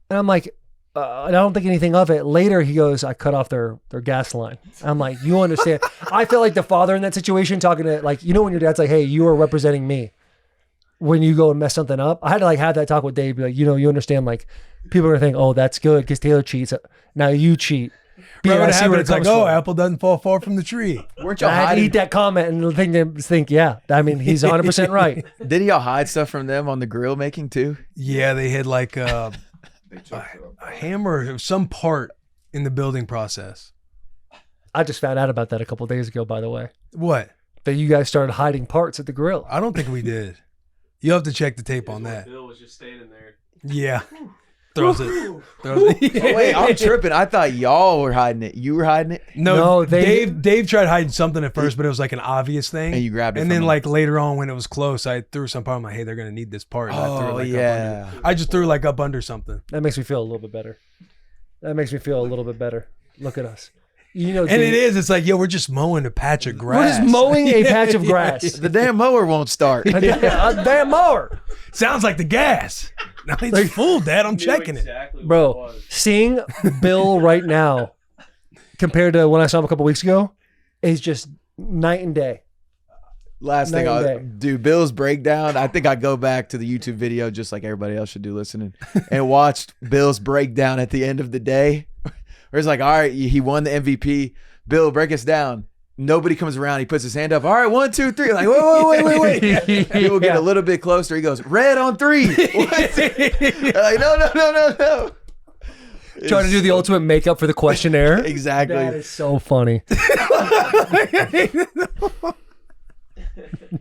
And I'm like, I don't think anything of it. Later, he goes, I cut off their gas line. I'm like, you understand? I feel like the father in that situation talking to, like, you know when your dad's like, hey, you are representing me. when you go and mess something up. I had to like have that talk with Dave. Be like, you understand, like people are gonna think, oh, that's good because Taylor cheats. Now you cheat. Right, I what see happened, where it it's like, comes oh, from. apple doesn't fall far from the tree. Weren't y'all I had to hiding? eat that comment and think, yeah. I mean, he's 100% right. Didn't y'all hide stuff from them on the grill making too? Yeah, they had like a hammer, some part in the building process. I just found out about that a couple days ago, by the way. What? That you guys started hiding parts at the grill. I don't think we did. You'll have to check the tape on that. Bill was just standing there. Yeah. Throws it. Wait, I'm tripping. I thought y'all were hiding it. You were hiding it? No, Dave tried hiding something at first, but it was like an obvious thing. And you grabbed it And from then him. like later on when it was close, I threw some part. I'm like, hey, they're gonna need this part. And I threw it, Oh, like, yeah. up under. I just threw it like up under something. That makes me feel a little bit better. Look at us. And it is. It's like, yo, we're just mowing a patch of grass. We're just mowing a patch of grass. The damn mower won't start. A damn mower. Sounds like the gas. No, it's full, Dad. I'm checking it. Bro, seeing Bill right now compared to when I saw him a couple weeks ago is just night and day. Last thing Night and I'll day. do, Bill's breakdown. I think I go back to the YouTube video just like everybody else should do listening and watched Bill's breakdown at the end of the day. Where it's like, all right, he won the MVP. Bill, break us down. Nobody comes around. He puts his hand up. All right, 1, 2, 3. Like, wait. People get a little bit closer. He goes, red on 3. What? Like, no. Trying to do the ultimate makeup for the questionnaire. Exactly. That is so funny.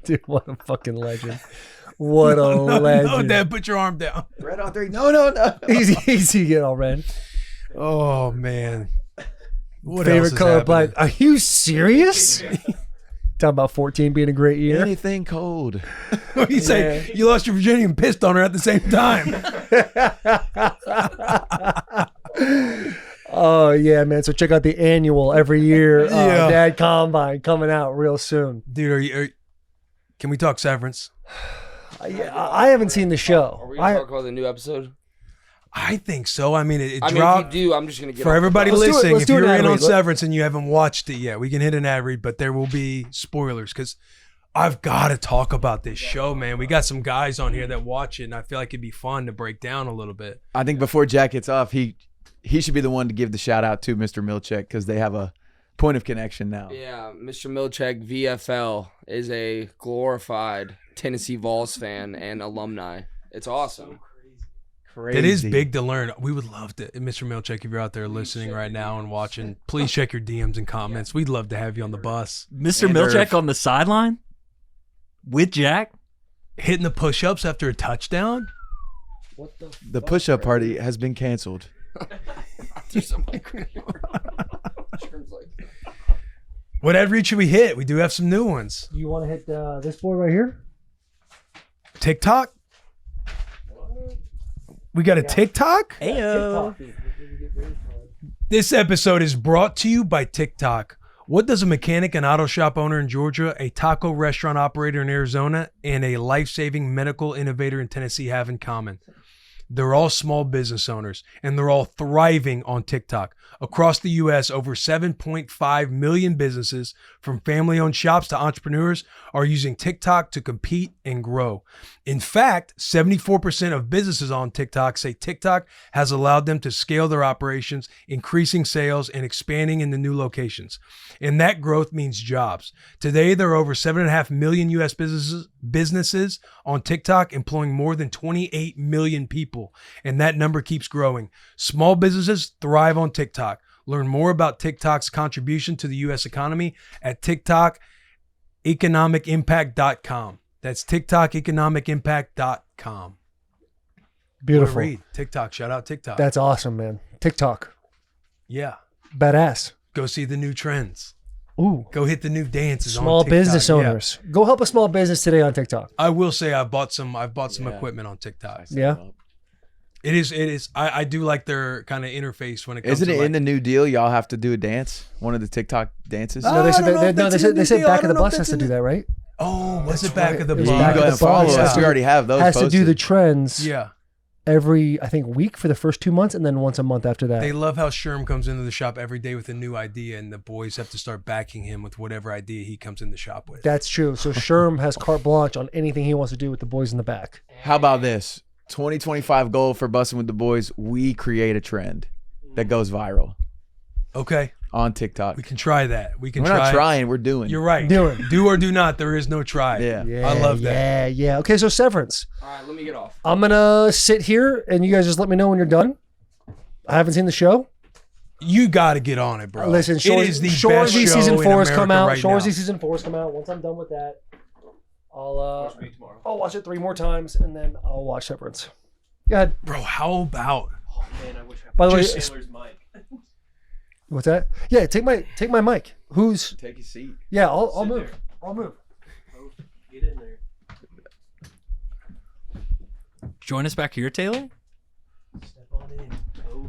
Dude, what a fucking legend. What a legend. No, Dad, put your arm down. Red on 3. No. Easy, get all red. Oh, man. What Favorite else is color happening? black. Are you serious? Talking about 14 being a great year. Anything cold. You say you lost your virginity and pissed on her at the same time. Oh yeah, man. So check out the annual every year Yeah. Dad Combine coming out real soon. Dude, can we talk Severance? I haven't seen the show. Are we gonna talk about the new episode? I think so. I mean, it I mean, dropped. if you do, I'm just gonna get For off everybody the bus. listening, let's if do an you're ad in on read. Severance and you haven't watched it yet, we can hit an ad read, but there will be spoilers because I've got to talk about this show, man. We got some guys on here that watch it, and I feel like it'd be fun to break down a little bit. I think before Jack gets off, he should be the one to give the shout out to Mr. Milchek because they have a point of connection now. Yeah, Mr. Milchek, VFL, is a glorified Tennessee Vols fan and alumni. It's awesome. Crazy. It is big to learn. We would love to, Mr. Milchek, if you're out there listening right now and watching, please check your DMs and comments. We'd love to have you on the bus. Mr. And Milchek Irv. on the sideline with Jack. Hitting the push-ups after a touchdown? The push-up party has been canceled. What ad read should we hit? We do have some new ones. You want to hit this board right here? TikTok? We got a TikTok? Heyo. This episode is brought to you by TikTok. What does a mechanic and auto shop owner in Georgia, a taco restaurant operator in Arizona, and a life-saving medical innovator in Tennessee have in common? They're all small business owners, and they're all thriving on TikTok. Across the U.S., over 7.5 million businesses, from family-owned shops to entrepreneurs, are using TikTok to compete and grow. In fact, 74% of businesses on TikTok say TikTok has allowed them to scale their operations, increasing sales and expanding into new locations. And that growth means jobs. Today, there are over 7.5 million U.S. businesses on TikTok, employing more than 28 million people. And that number keeps growing. Small businesses thrive on TikTok. Learn more about TikTok's contribution to the U.S. economy at TikTokeconomicimpact.com. That's TikTokeconomicimpact.com. Beautiful. What a read. TikTok. Shout out TikTok. That's awesome, man. TikTok. Yeah. Badass. Go see the new trends. Ooh. Go hit the new dances on Small TikTok. business owners. Yeah. Go help a small business today on TikTok. I will say I've bought some equipment on TikTok. Yeah. It is. I do like their kind of interface when it comes Isn't to it in the new deal? Y'all have to do a dance, one of the TikTok dances. No, they I don't know if that's in the they said deal. I back of don't the know if bus has that's to in do the- that, right? Oh, was it That's back right. of the It was bus? You back can go of and the follow bus. us. We already have those Has posted. to do the trends. Yeah. every, I think, week for the first 2 months, and then once a month after that. They love how Sherm comes into the shop every day with a new idea, and the boys have to start backing him with whatever idea he comes in the shop with. That's true. So Sherm has carte blanche on anything he wants to do with the boys in the back. How about this? 2025 goal for Bussin' with the Boys. We create a trend that goes viral Okay. on TikTok. We can try that. We're not trying. We're doing. You're right. Doing. Do or do not. There is no try. Yeah. I love that. Yeah. Okay, so Severance. All right, let me get off. I'm going to sit here, and you guys just let me know when you're done. I haven't seen the show. You got to get on it, bro. Listen, it is the best show season in 4 has come America out. right now. Shorzy season 4 has come out. Once I'm done with that, I'll watch it 3 more times, and then I'll watch Severance. Go ahead. Bro, how about? Oh man, I wish I By the way, Taylor's mic. what's that? Yeah, take my mic. Who's? Take a seat. Yeah, I'll Sit move. there. I'll move. Get in there. Join us back here, Taylor. Step on in. Oh.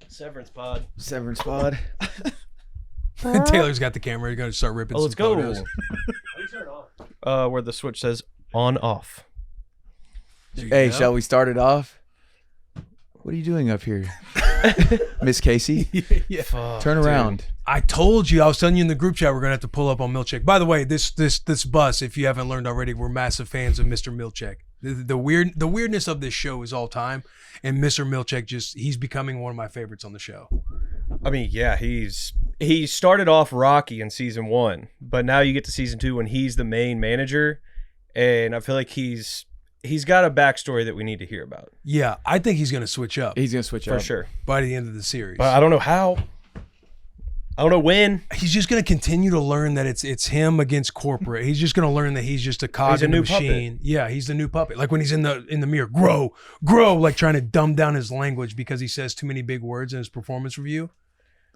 Severance pod. Severance pod. Taylor's got the camera. You're going to start ripping Oh, let's some go. photos. How do you turn it on? Where the switch says on off. Hey, shall we start it off? What are you doing up here, Miss Casey? Yeah. Turn around. I told you. I was telling you in the group chat we're going to have to pull up on Milkshake. By the way, this bus, if you haven't learned already, we're massive fans of Mr. Milkshake. The weirdness of this show is all time, and Mr. Milkshake he's becoming one of my favorites on the show. I mean, yeah, he started off rocky in season 1, but now you get to season 2 when he's the main manager, and I feel like he's got a backstory that we need to hear about. Yeah, I think he's going to switch up. He's gonna switch up For sure. By the end of the series. But I don't know how. I don't know when. He's just going to continue to learn that it's him against corporate. He's just going to learn that he's just a cog He's a in the new machine. puppet. Yeah, he's the new puppet. Like when he's in the mirror, grow, like trying to dumb down his language because he says too many big words in his performance review.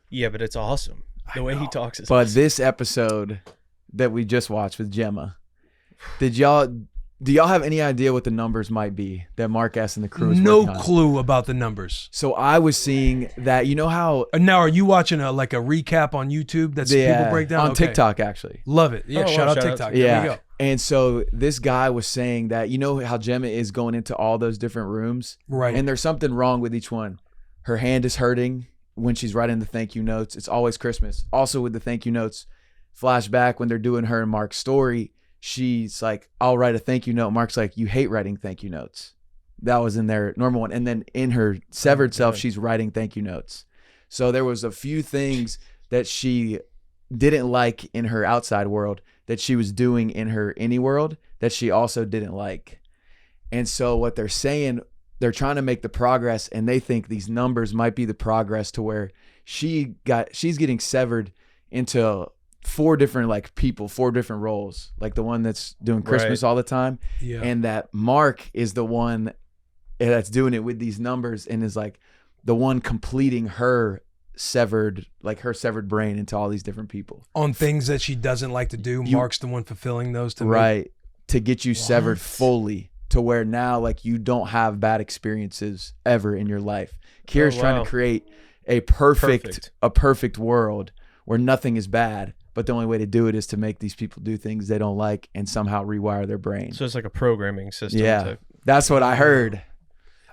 Yeah, but it's awesome. The way he talks is But awesome. this episode that we just watched with Gemma, do y'all have any idea what the numbers might be that Mark S. and the crew is No working on? clue about the numbers. So I was seeing that, you know how Now, are you watching a recap on YouTube that's people break down? on Okay. TikTok actually. Love it. Yeah, Oh, shout wow, out shout out. TikTok. Yeah. There we go. And so this guy was saying that, you know how Gemma is going into all those different rooms? Right. And there's something wrong with each one. Her hand is hurting when she's writing the thank you notes. It's always Christmas. Also with the thank you notes, flashback when they're doing her and Mark's story, she's like, I'll write a thank you note. Mark's like, you hate writing thank you notes. That was in their normal one. And then in her severed self, she's writing thank you notes. So there was a few things that she didn't like in her outside world that she was doing in her any world that she also didn't like. And so what they're saying, they're trying to make the progress, and they think these numbers might be the progress to where she's getting severed into 4 different people, 4 different roles, like the one that's doing Christmas all the time. Yeah. And that Mark is the one that's doing it with these numbers and is like the one completing her severed brain into all these different people. On things that she doesn't like to do, Mark's the one fulfilling those to me. Right. To get you severed fully to where now you don't have bad experiences ever in your life. Kira's trying to create a perfect world where nothing is bad. But the only way to do it is to make these people do things they don't like and somehow rewire their brain. So it's like a programming system. Yeah, that's what I heard.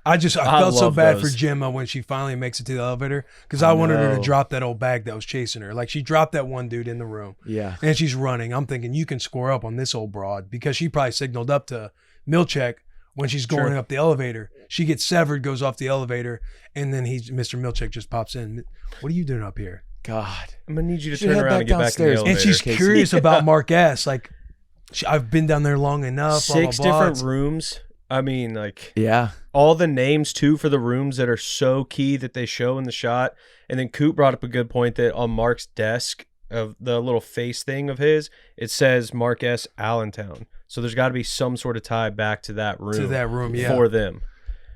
I felt so love bad those. for Gemma when she finally makes it to the elevator because I wanted her to drop that old bag that was chasing her. Like she dropped that one dude in the room. Yeah. And she's running. I'm thinking you can score up on this old broad because she probably signaled up to Milkshake when she's going up the elevator. She gets severed, goes off the elevator, and then Mr. Milkshake just pops in. What are you doing up here? God, I'm gonna need you to Should turn head around back and get back in the downstairs. elevator. And she's curious about Mark S. Like, I've been down there long enough. 6 blah, blah, blah. different rooms. I mean, yeah, all the names too for the rooms that are so key that they show in the shot. And then Coop brought up a good point that on Mark's desk of the little face thing of his, it says Mark S. Allentown. So there's got to be some sort of tie back to that room. For them.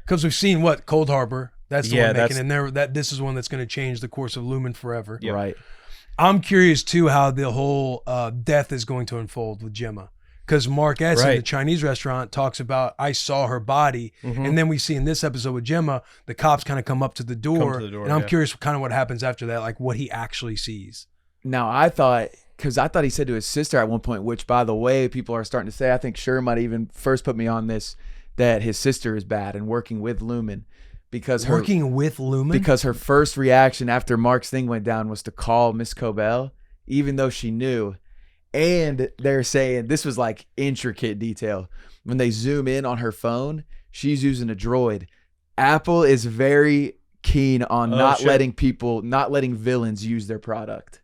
Because we've seen Cold Harbor. That's the one making, that's- and this is one that's going to change the course of Lumen forever. Yeah. right. I'm curious too how the whole death is going to unfold with Gemma. Because Mark S. in the Chinese restaurant talks about, I saw her body. And then we see in this episode with Gemma, the cops kind of come up to the door. And I'm curious kind of what happens after that, like what he actually sees. Now I thought he said to his sister at one point, which by the way, people are starting to say, I think Sher might even first put me on this, that his sister is bad and working with Lumen because her first reaction after Mark's thing went down was to call Miss Cobell, even though she knew. And they're saying this was like intricate detail. When they zoom in on her phone, she's using a Droid. Apple is very keen on not letting villains use their product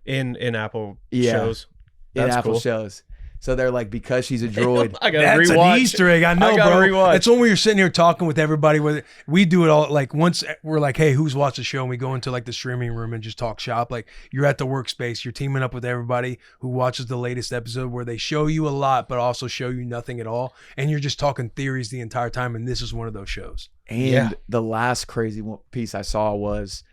in Apple shows. That's Apple shows. So they're like, because she's a droid. I gotta That's rewatch. an Easter egg. I know, bro. Rewatch. It's when we were sitting here talking with everybody. Where we do it all. Like once we're like, hey, who's watched the show? And we go into like the streaming room and just talk shop. Like you're at the workspace. You're teaming up with everybody who watches the latest episode where they show you a lot, but also show you nothing at all. And you're just talking theories the entire time. And this is one of those shows. And the last crazy piece I saw was,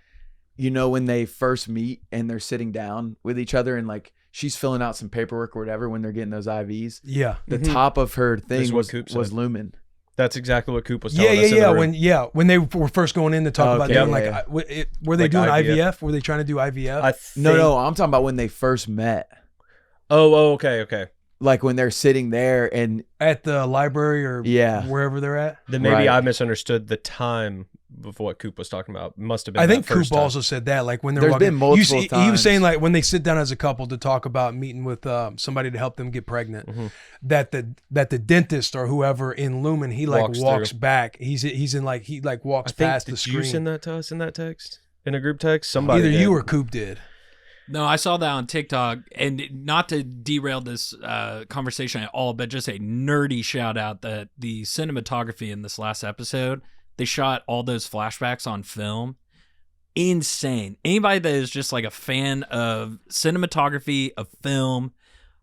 when they first meet and they're sitting down with each other and like, she's filling out some paperwork or whatever when they're getting those IVs. Yeah. The top of her thing was Lumen. That's exactly what Coop was telling us. When they were first going in to talk about doing were they doing IVF? Were they trying to do IVF? No, I'm talking about when they first met. Oh, okay. Like when they're sitting there and at the library or wherever they're at. Then maybe I misunderstood the time of what Coop was talking about. Must have been. I think Coop also said that, like when they're There's been multiple times. He was saying like when they sit down as a couple to talk about meeting with somebody to help them get pregnant, that the dentist or whoever in Lumen, he like walks back. He's in like he like walks past the screen. Did you send that to us in that text, in a group text? Somebody either did. You or Coop did. No, I saw that on TikTok, and not to derail this conversation at all, but just a nerdy shout out that the cinematography in this last episode, they shot all those flashbacks on film. Insane. Anybody that is just like a fan of cinematography, of film,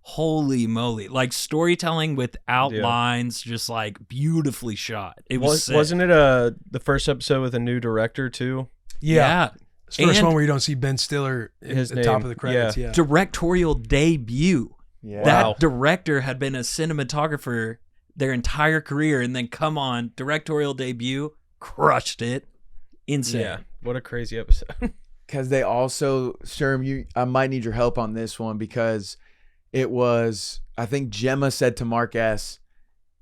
holy moly. Like storytelling without lines, just like beautifully shot. It was sick. Wasn't it the first episode with a new director too? Yeah. It's the first one where you don't see Ben Stiller at the top of the credits. Yeah. Directorial debut. Yeah. That director had been a cinematographer their entire career, and then come on, directorial debut, crushed it. Insane. Yeah. What a crazy episode. Because they also, Sherm, I might need your help on this one because it was, I think Gemma said to Mark S.,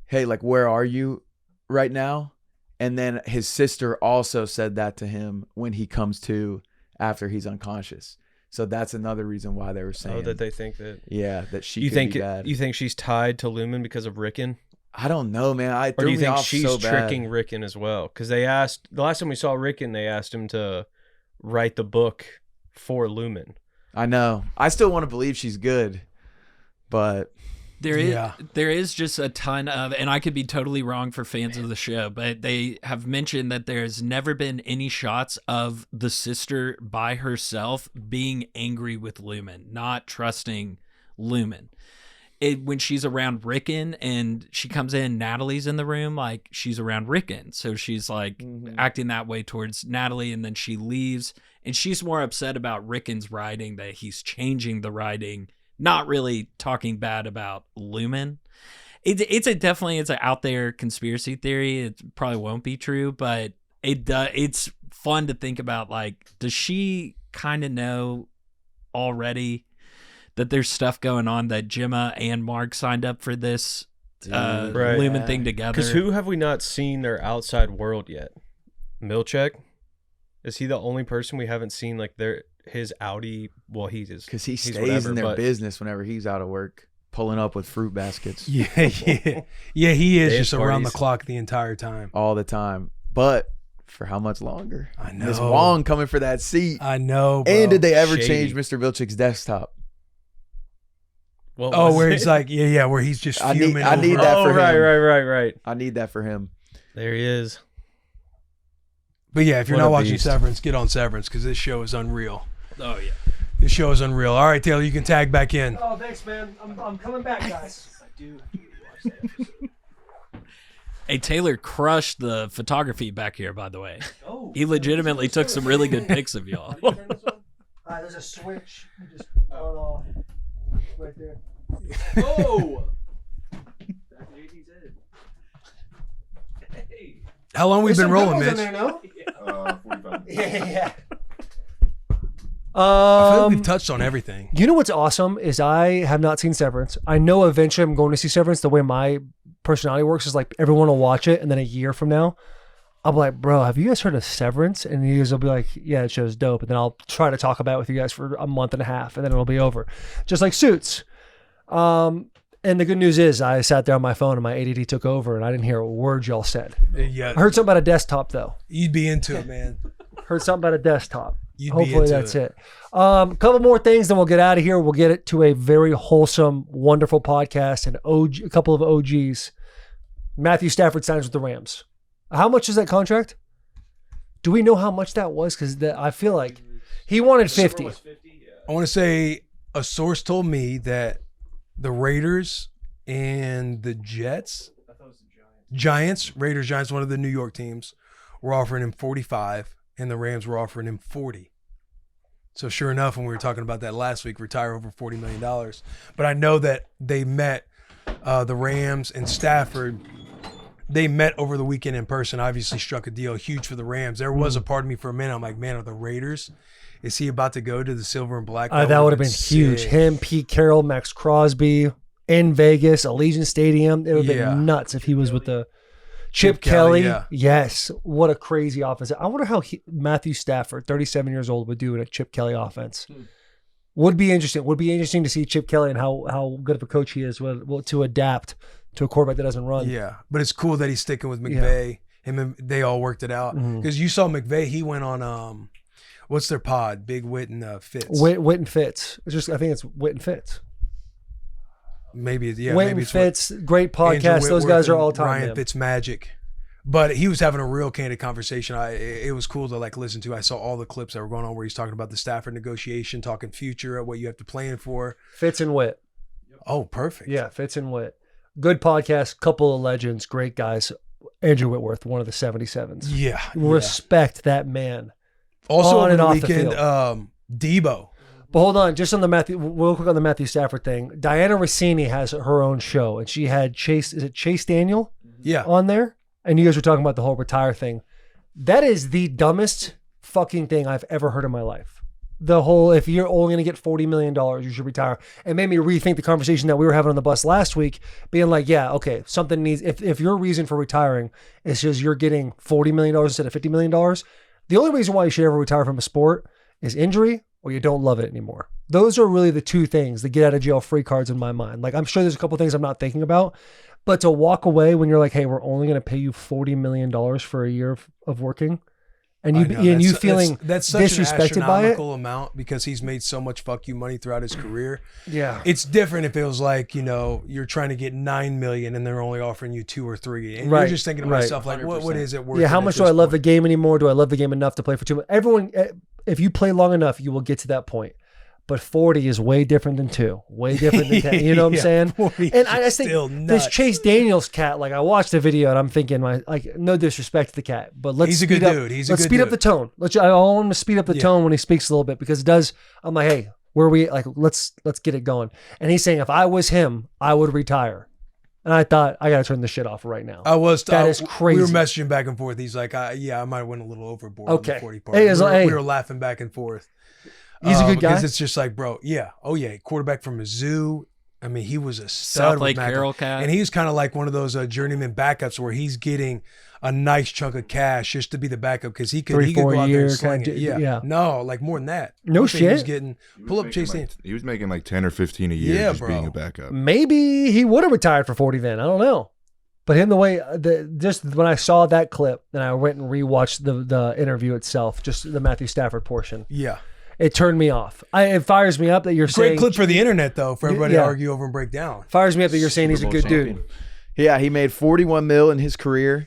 hey, like, where are you right now? And then his sister also said that to him when he comes to after he's unconscious. So that's another reason why they were saying that they think that. Yeah, that she could be bad. You think she's tied to Lumen because of Rickon? I don't know, man. Or do you think she's tricking Rickon as well? Because they asked, the last time we saw Rickon, they asked him to write the book for Lumen. I know. I still want to believe she's good, but there is just a ton of, and I could be totally wrong for fans of the show, but they have mentioned that there's never been any shots of the sister by herself being angry with Lumen, not trusting Lumen. When she's around Rickon and she comes in, Natalie's in the room, like she's around Rickon. So she's like acting that way towards Natalie, and then she leaves and she's more upset about Rickon's writing, that he's changing the writing, not really talking bad about Lumen. It's an out there conspiracy theory. It probably won't be true, but it's fun to think about. Like, does she kind of know already that there's stuff going on, that Gemma and Mark signed up for this Lumen thing together? Because who have we not seen their outside world yet? Milchek? Is he the only person we haven't seen like his Audi? Well, he is, because he stays in their business whenever he's out of work, pulling up with fruit baskets. Yeah, he is just around the clock the entire time, all the time. But for how much longer? I know. Miss Wong coming for that seat. I know, bro. And did they ever change Mr. Vilchik's desktop? Where he's like, where he's just fuming. I need that for him. Right. I need that for him. There he is. But yeah, if you're not watching Severance, get on Severance, because this show is unreal. Oh yeah, this show is unreal. All right, Taylor, you can tag back in. Oh, thanks, man. I'm coming back, guys. I do watch that episode. Hey, Taylor crushed the photography back here, by the way. Oh, he legitimately took some really good pics of y'all. There's a switch. You just turn it off right there. Oh! How long we been rolling, Mitch? There, no? 45. Yeah. I feel like we've touched on everything. You know what's awesome is I have not seen Severance. I know eventually I'm going to see Severance the way my personality works is like everyone will watch it, and then a year from now, I'll be like, bro, have you guys heard of Severance? And you guys will be like, yeah, it show's dope. And then I'll try to talk about it with you guys for a month and a half, and then it'll be over. Just like Suits. And the good news is I sat there on my phone and my ADD took over and I didn't hear a word y'all said. Yeah. I heard something about a desktop though. You'd be into it, man. Heard something about a desktop. You'd be Hopefully into that's it. Couple more things, then we'll get out of here. We'll get it to a very wholesome, wonderful podcast and a couple of OGs. Matthew Stafford signs with the Rams. How much is that contract? Do we know how much that was? Because I feel like he wanted 50. I want to say a source told me that the Raiders and the Jets, Giants, one of the New York teams, were offering him 45, and the Rams were offering him 40. So sure enough, when we were talking about that last week, retire over $40 million. But I know that they met the Rams and Stafford. They met over the weekend in person, obviously struck a deal huge for the Rams. There was a part of me for a minute, I'm like, man, are the Raiders? Is he about to go to the silver and black? That would have been huge. Him, Pete Carroll, Max Crosby in Vegas, Allegiant Stadium. It would have been nuts if he was with the Chip Kelly. Yeah. Yes. What a crazy offense. I wonder how Matthew Stafford, 37 years old, would do in a Chip Kelly offense. Would be interesting. Would be interesting to see Chip Kelly and how good of a coach he is to adapt to a quarterback that doesn't run. Yeah, but it's cool that he's sticking with McVay. Him and they all worked it out. Because you saw McVay, he went on what's their pod? Big Wit and Fitz. Wit and Fitz. I think it's Wit and Fitz. Maybe, yeah. Wit maybe and it's Fitz, great podcast. Those guys are all time. Ryan Fitzmagic. But he was having a real candid conversation. It was cool to like listen to. I saw all the clips that were going on where he's talking about the Stafford negotiation, talking future, what you have to plan for. Fitz and Wit. Oh, perfect. Yeah, Fitz and Wit. Good podcast, couple of legends, great guys. Andrew Whitworth, one of the 77s. Yeah. Respect that man. Also on on and the off weekend, the field. Debo. But hold on, just on the real quick on the Matthew Stafford thing. Diana Rossini has her own show, and she had Chase Daniel on there? And you guys were talking about the whole retire thing. That is the dumbest fucking thing I've ever heard in my life. The whole, if you're only going to get $40 million, you should retire. It made me rethink the conversation that we were having on the bus last week, being like, yeah, okay, something needs, if your reason for retiring is just you're getting $40 million instead of $50 million, the only reason why you should ever retire from a sport is injury or you don't love it anymore. Those are really the two things, the get out of jail free cards in my mind. Like, I'm sure there's a couple things I'm not thinking about, but to walk away when you're like, hey, we're only going to pay you $40 million for a year of working, and you feeling that's such disrespected an by it. astronomical amount because he's made so much fuck you money throughout his career. Yeah, it's different if it was like, you're trying to get $9 million and they're only offering you 2 or 3, and you're just thinking to myself like, what is it worth? Yeah, how much do I love the game anymore? Do I love the game enough to play for 2 months? Everyone, if you play long enough, you will get to that point. But 40 is way different than 2. Way different than 10. You know what I'm saying? And I just think this Chase Daniels cat, like I watched the video and I'm thinking, no disrespect to the cat, but let's he's a good dude. Let's speed up the tone. I want him to speed up the tone when he speaks a little bit because it does. I'm like, hey, where are we? Like, let's get it going. And he's saying, if I was him, I would retire. And I thought, I got to turn this shit off right now. That is crazy. We were messaging back and forth. He's like, I might have went a little overboard on the 40 part. We were laughing back and forth. He's a good guy. Because it's just like, bro, quarterback from Mizzou. I mean, he was a stud. South Lake Carroll cat. And he's kind of like one of those journeyman backups where he's getting a nice chunk of cash just to be the backup because he could go out there and sling it. Yeah. No, like more than that. No shit. He was getting pull up Chase Daniels. He was making like 10 or 15 a year just being a backup. Maybe he would have retired for 40 then. I don't know. But him, just when I saw that clip, then I went and rewatched the interview itself, just the Matthew Stafford portion. Yeah. It turned me off. It fires me up that you're saying. Great clip for the internet, though, for everybody to argue over and break down. Fires me up that you're saying he's a good dude. Yeah, he made $41 million in his career.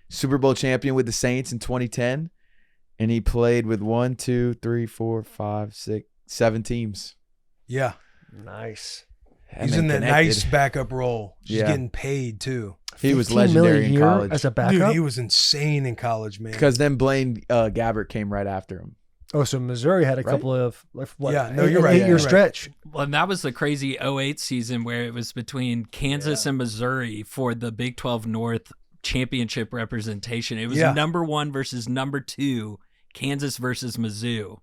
Super Bowl champion with the Saints in 2010. And he played with 1, 2, 3, 4, 5, 6, 7 teams. Yeah. Nice. He's in that nice backup role. Just getting paid, too. He was legendary in college. As a backup? Dude, he was insane in college, man. Because then Blaine Gabbert came right after him. Oh, so Missouri had a couple of you're right. 8-year stretch. Well, and that was the crazy 08 season where it was between Kansas and Missouri for the Big 12 North championship representation. It was number 1 versus number 2, Kansas versus Mizzou.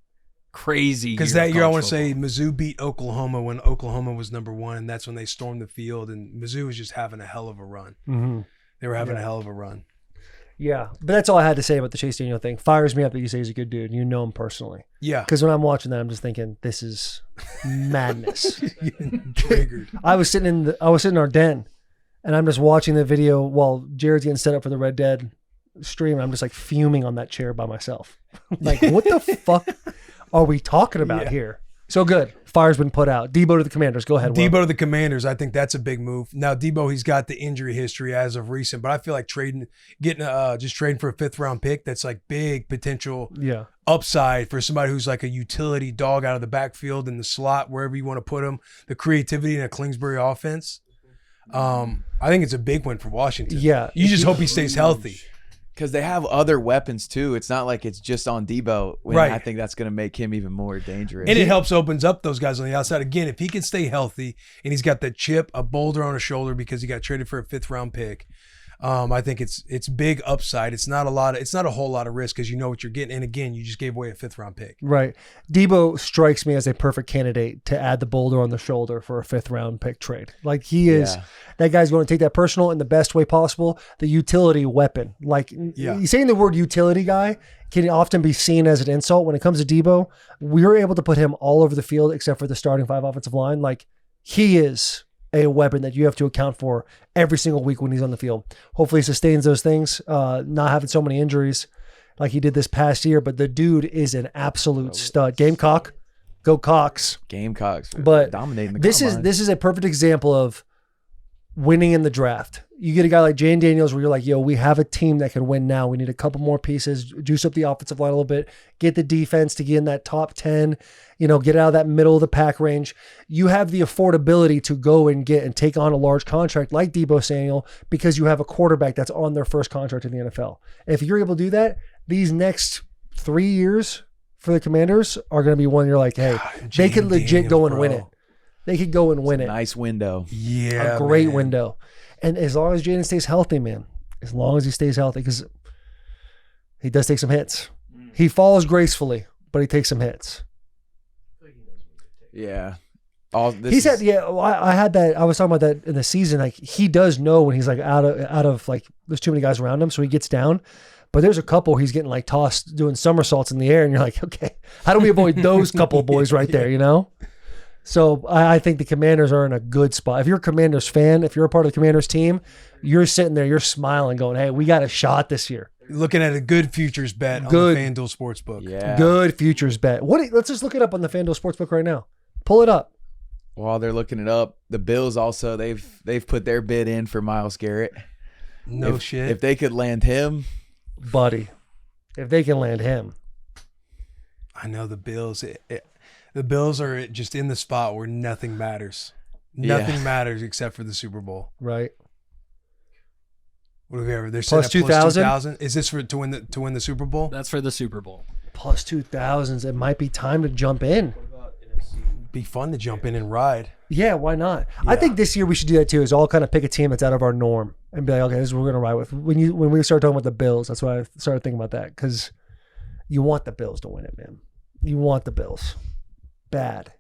crazy. Because year that of year, I college want to say football. Mizzou beat Oklahoma when Oklahoma was number 1, and that's when they stormed the field. And Mizzou was just having a hell of a run. Mm-hmm. They were having a hell of a run. Yeah, but that's all I had to say about the Chase Daniel thing. Fires me up that you say he's a good dude. You know him personally. Yeah. Because when I'm watching that, I'm just thinking, this is madness. Triggered. I was sitting in our den, and I'm just watching the video while Jared's getting set up for the Red Dead stream. And I'm just like fuming on that chair by myself. Like, what the fuck are we talking about here? So good. Fire's been put out. Debo to the Commanders. Go ahead, Will. Debo to the Commanders. I think that's a big move. Now, Debo, he's got the injury history as of recent, but I feel like trading for a 5th round pick, that's like big potential upside for somebody who's like a utility dog out of the backfield in the slot, wherever you want to put him, the creativity in a Kingsbury offense. I think it's a big win for Washington. Yeah. You just hope he stays healthy. Because they have other weapons too. It's not like it's just on Debo. Right. I think that's going to make him even more dangerous. And it opens up those guys on the outside. Again, if he can stay healthy and he's got that chip, a boulder on his shoulder because he got traded for a 5th round pick, I think it's big upside. It's not a whole lot of risk because you know what you're getting. And again, you just gave away a 5th round pick. Right. Debo strikes me as a perfect candidate to add the boulder on the shoulder for a 5th round pick trade. Like he is, that guy's going to take that personal in the best way possible. The utility weapon. Like saying the word utility guy can often be seen as an insult. When it comes to Debo, we were able to put him all over the field except for the starting 5 offensive line. Like he is a weapon that you have to account for every single week when he's on the field. Hopefully he sustains those things, not having so many injuries like he did this past year, but the dude is an absolute stud. Gamecock, go Cox. Gamecocks, but dominating the this combine. is a perfect example of winning in the draft. You get a guy like Jane Daniels where you're like, yo, we have a team that can win now. We need a couple more pieces, juice up the offensive line a little bit, get the defense to get in that top 10, get out of that middle of the pack range. You have the affordability to go and get and take on a large contract like Debo Samuel because you have a quarterback that's on their first contract in the NFL. If you're able to do that, these next 3 years for the Commanders are going to be one you're like, hey, they could legit go and win it. They could go and win it. Nice window. Yeah. A great window. And as long as Jaden stays healthy, man, as long as he stays healthy, because he does take some hits. He falls gracefully, but he takes some hits. Yeah. I had that. I was talking about that in the season. Like he does know when he's like out of like there's too many guys around him, so he gets down. But there's a couple he's getting like tossed, doing somersaults in the air, and you're like, okay, how do we avoid those couple boys right there? So I think the Commanders are in a good spot. If you're a Commanders fan, if you're a part of the Commanders team, you're sitting there, you're smiling, going, hey, we got a shot this year. Looking at a good futures bet on the FanDuel Sportsbook. Yeah. Good futures bet. Let's just look it up on the FanDuel Sportsbook right now. Pull it up. While they're looking it up, the Bills also, they've put their bid in for Myles Garrett. No shit. If they could land him. Buddy, if they can land him. I know the Bills. The Bills are just in the spot where nothing matters. Nothing matters except for the Super Bowl. Right. What have we ever? They're plus 2,000. Is this to win the Super Bowl? That's for the Super Bowl. Plus 2,000s. It might be time to jump in. Be fun to jump in and ride. Yeah, why not? Yeah. I think this year we should do that too. Is all kind of pick a team that's out of our norm and be like, okay, this is what we're gonna ride with. When we start talking about the Bills, that's why I started thinking about that because you want the Bills to win it, man. You want the Bills. Bad.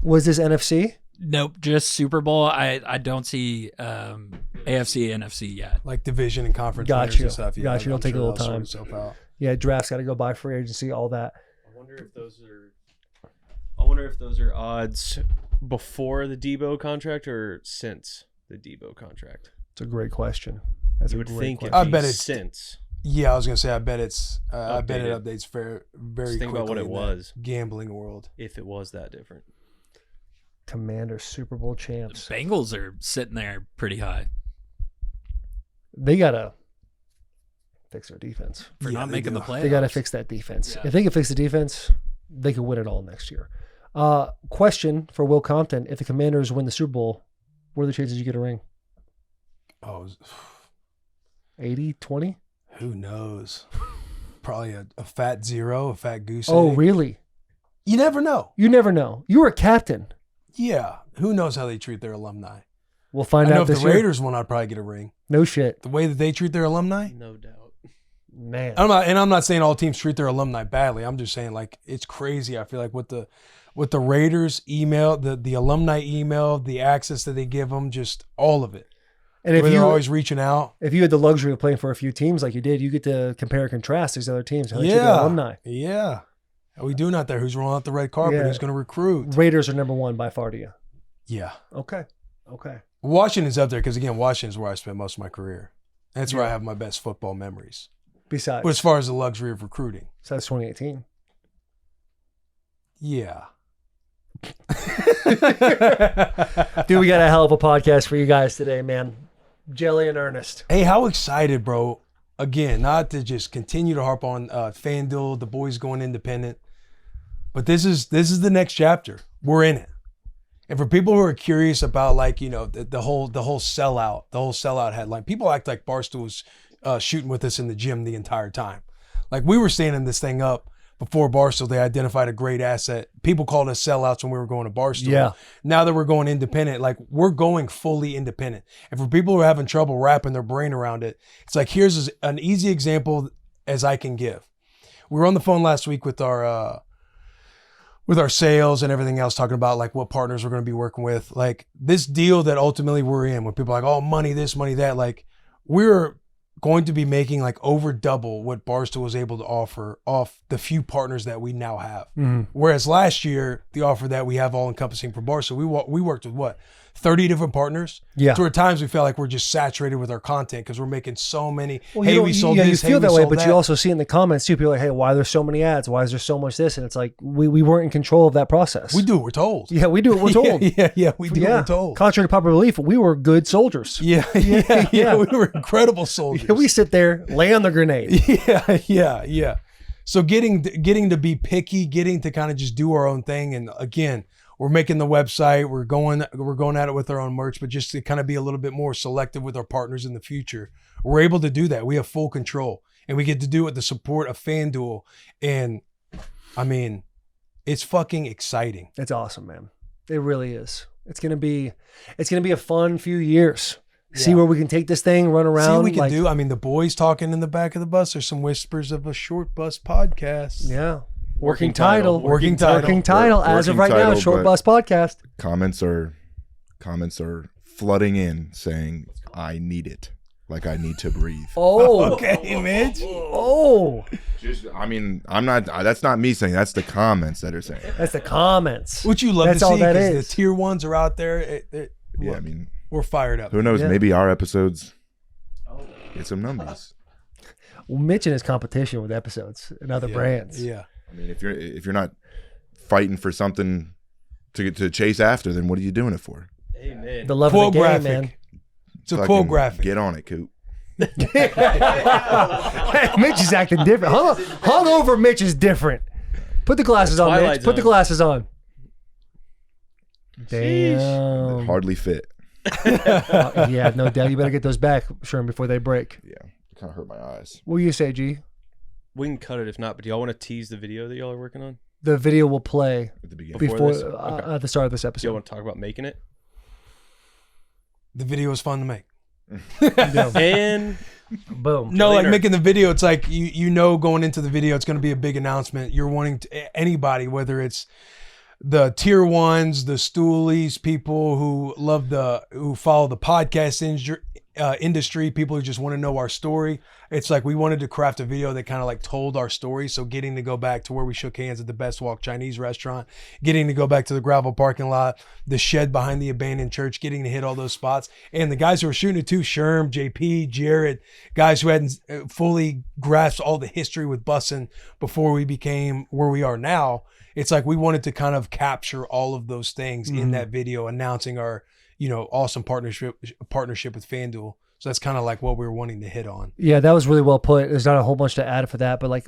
Was this NFC? Nope, just Super Bowl. I don't see AFC, NFC yet. Like division and conference. Got you. And stuff. Yeah, Got you. It'll take a little time. Out. Yeah, drafts got to go by free agency, all that. I wonder if those are odds before the Debo contract or since the Debo contract. It's a great question. That's you would think question. I bet it's since. Yeah, I was gonna say. I bet it's. I bet it updates very Just think quickly. about what it was. Gambling world. If it was that different. Commanders Super Bowl champs. The Bengals are sitting there pretty high. They gotta fix their defense for not making the playoffs. They gotta fix that defense. Yeah. If they can fix the defense, they could win it all next year. Question for Will Compton: if the Commanders win the Super Bowl, what are the chances you get a ring? 80, 20? Who knows? Probably a fat 0, a fat goose. Oh, egg. really? You never know. You never know. You were a captain. Yeah. Who knows how they treat their alumni? We'll find I know out if this the year. Raiders won, I'd probably get a ring. No shit. The way that they treat their alumni? No doubt. Man. I'm not saying all teams treat their alumni badly. I'm just saying like it's crazy. I feel like with the Raiders email, the alumni email, the access that they give them, just all of it. And if they're always reaching out. If you had the luxury of playing for a few teams like you did, you get to compare and contrast these other teams. How they treat their alumni. Yeah. We doing out there. Who's rolling out the red carpet? Who's going to recruit? Raiders are number one by far to you. Yeah. Okay. Washington's up there because, again, Washington's where I spent most of my career. That's where I have my best football memories. Besides. But as far as the luxury of recruiting. So that's 2018. Yeah. Dude, we got a hell of a podcast for you guys today, man. Jelly and Ernest. Hey, how excited, bro. Again, not to just continue to harp on FanDuel, the boys going independent. But this is the next chapter. We're in it. And for people who are curious about like, you know, the whole sellout headline, people act like Barstool was shooting with us in the gym the entire time. Like we were standing this thing up before Barstool. They identified a great asset. People called us sellouts when we were going to Barstool. Yeah. Now that we're going independent, like we're going fully independent. And for people who are having trouble wrapping their brain around it, it's like here's an easy example as I can give. We were on the phone last week with our sales and everything else, talking about like what partners we're going to be working with. Like this deal that ultimately we're in, when people are like, oh, money this, money that, like we're going to be making like over double what Barstool was able to offer off the few partners that we now have. Mm-hmm. Whereas last year, the offer that we have all encompassing for Barstool, we worked with what? 30 different partners. Yeah. So at times we felt like we're just saturated with our content because we're making so many. Well, hey, we sold this. You feel that way, but that. you also see in the comments too, people are like, hey, why are there so many ads? Why is there so much this? And it's like, we weren't in control of that process. We do what we're told. Yeah, we do what we're told. Yeah, we do what we're told. Contrary to popular belief, we were good soldiers. Yeah, we were incredible soldiers. Yeah, we sit there, lay on the grenade. Yeah. So getting to be picky, getting to kind of just do our own thing, and again, we're making the website, we're going at it with our own merch, but just to kind of be a little bit more selective with our partners in the future, we're able to do that. We have full control, and we get to do it with the support of FanDuel, and I mean, it's fucking exciting. It's awesome, man. It really is. It's gonna be a fun few years. See where we can take this thing, run around. See what we can do. I mean, the boys talking in the back of the bus. There's some whispers of a short bus podcast. Yeah. Working title. As of right now, Short Bus Podcast. Comments are flooding in saying, I need it. Like I need to breathe. Oh. Okay, Mitch. Oh. I mean, I'm not, that's not me saying, that's the comments that are saying. That's the comments. Which you love That's to all see that because is. the tier ones are out there. Yeah, I mean, we're fired up. who knows? Yeah. Maybe our episodes get some numbers. Well, Mitch in his competition with episodes and other brands. Yeah. I mean, if you're not fighting for something to chase after, then what are you doing it for? Amen. The love Quote of the game, graphic. man. It's a Fucking quote graphic. Get on it, Coop. Hey, Mitch is acting different. Hungover Mitch is different. Put the glasses on, Mitch. Twilight Put the Zone. glasses on. It Damn. hardly fit. Yeah, no doubt. You better get those back, Sherm, before they break. Yeah, it kind of hurt my eyes. What do you say, G? We can cut it if not, but do y'all want to tease the video that y'all are working on? The video will play At the beginning. before this? Okay. at the start of this Do y'all episode. want to talk about making it? The video is fun to make. And Boom. No, like Later. making the video, it's like you know going into the video, it's going to be a big announcement. You're wanting anybody, whether it's the tier ones, the stoolies, people who who follow the podcast industry, people who just want to know our story. It's like we wanted to craft a video that kind of like told our story. So getting to go back to where we shook hands at the Best Walk Chinese restaurant, getting to go back to the gravel parking lot, the shed behind the abandoned church, getting to hit all those spots. And the guys who were shooting it too, Sherm, JP, Jared, guys who hadn't fully grasped all the history with Bussin before we became where we are now. It's like we wanted to kind of capture all of those things in that video, announcing our, awesome partnership with FanDuel. So that's kind of like what we were wanting to hit on. Yeah, that was really well put. There's not a whole bunch to add for that, but like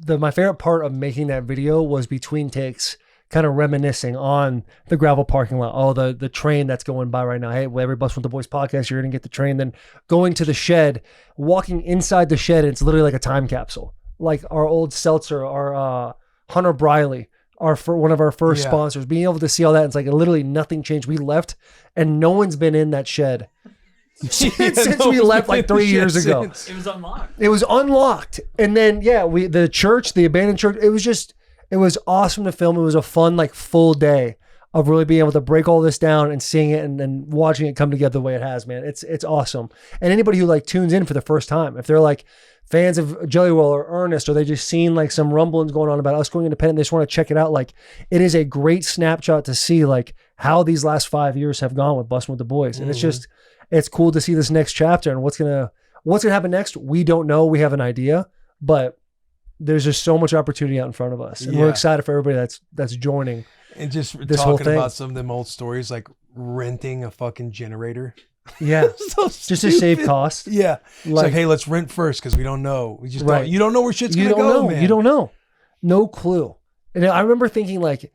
my favorite part of making that video was between takes, kind of reminiscing on the gravel parking lot. Oh, the train that's going by right now. Hey, every Bus with the Boys podcast, you're gonna get the train. Then going to the shed, walking inside the shed, and it's literally like a time capsule. Like our old seltzer, our Hunter Briley, one of our first sponsors, being able to see all that. It's like literally nothing changed. We left, and no one's been in that shed since we left like 3 years ago. It was unlocked. It was unlocked. And then, yeah, the church, the abandoned church, it was awesome to film. It was a fun, like, full day of really being able to break all this down and seeing it and watching it come together the way it has, man. It's awesome. And anybody who like tunes in for the first time, if they're like fans of Jelly Roll or Ernest, or they just seen like some rumblings going on about us going independent, they just want to check it out. Like, it is a great snapshot to see like how these last 5 years have gone with Bussin' with the Boys. And it's cool to see this next chapter and what's gonna happen next. We don't know. We have an idea, but there's just so much opportunity out in front of us, and we're excited for everybody that's joining. And just this whole talking thing. about some of them old stories, like renting a fucking generator. Yeah, So just to save costs. Yeah, it's like, hey, let's rent first because we don't know. We just don't. You don't know where shit's gonna go, man. You don't know. No clue. And I remember thinking like,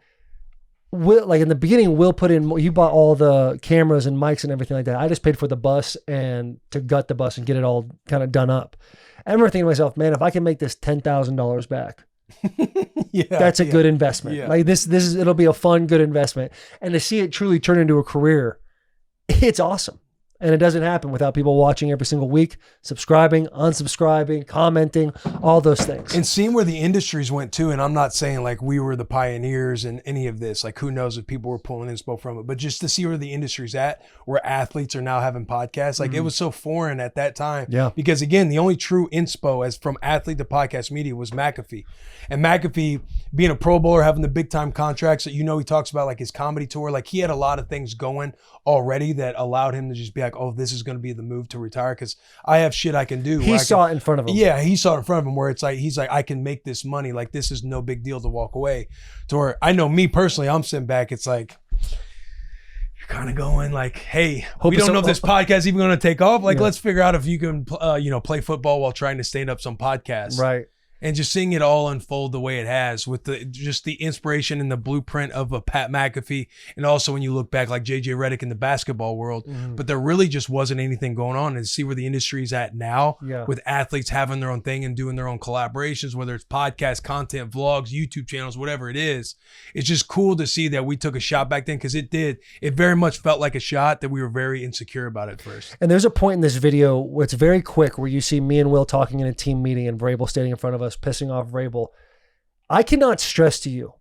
like in the beginning, Will put in. You bought all the cameras and mics and everything like that. I just paid for the bus and to gut the bus and get it all kind of done up. I remember thinking to myself, man, if I can make this $10,000 back, that's a good investment. Yeah. Like it'll be a fun, good investment. And to see it truly turn into a career, it's awesome. And it doesn't happen without people watching every single week, subscribing, unsubscribing, commenting, all those things. And seeing where the industries went too, and I'm not saying like we were the pioneers in any of this, like who knows if people were pulling inspo from it, but just to see where the industry's at, where athletes are now having podcasts, like it was so foreign at that time. Yeah. Because again, the only true inspo as from athlete to podcast media was McAfee. And McAfee being a Pro Bowler, having the big time contracts that, he talks about like his comedy tour, like he had a lot of things going already that allowed him to just be like, oh, this is going to be the move to retire because I have shit I can do. He saw it in front of him. Yeah, he saw it in front of him where it's like, he's like, I can make this money. Like, this is no big deal to walk away. To where I know me personally, I'm sitting back, it's like, you're kind of going like, hey, we don't know if this podcast is even going to take off. Like, let's figure out if you can, play football while trying to stand up some podcasts. Right. And just seeing it all unfold the way it has with just the inspiration and the blueprint of a Pat McAfee. And also when you look back like JJ Redick in the basketball world, but there really just wasn't anything going on. And see where the industry's at now with athletes having their own thing and doing their own collaborations, whether it's podcast content, vlogs, YouTube channels, whatever it is. It's just cool to see that we took a shot back then because it very much felt like a shot that we were very insecure about at first. And there's a point in this video where it's very quick where you see me and Will talking in a team meeting and Vrabel standing in front of us, pissing off Vrabel. I cannot stress to you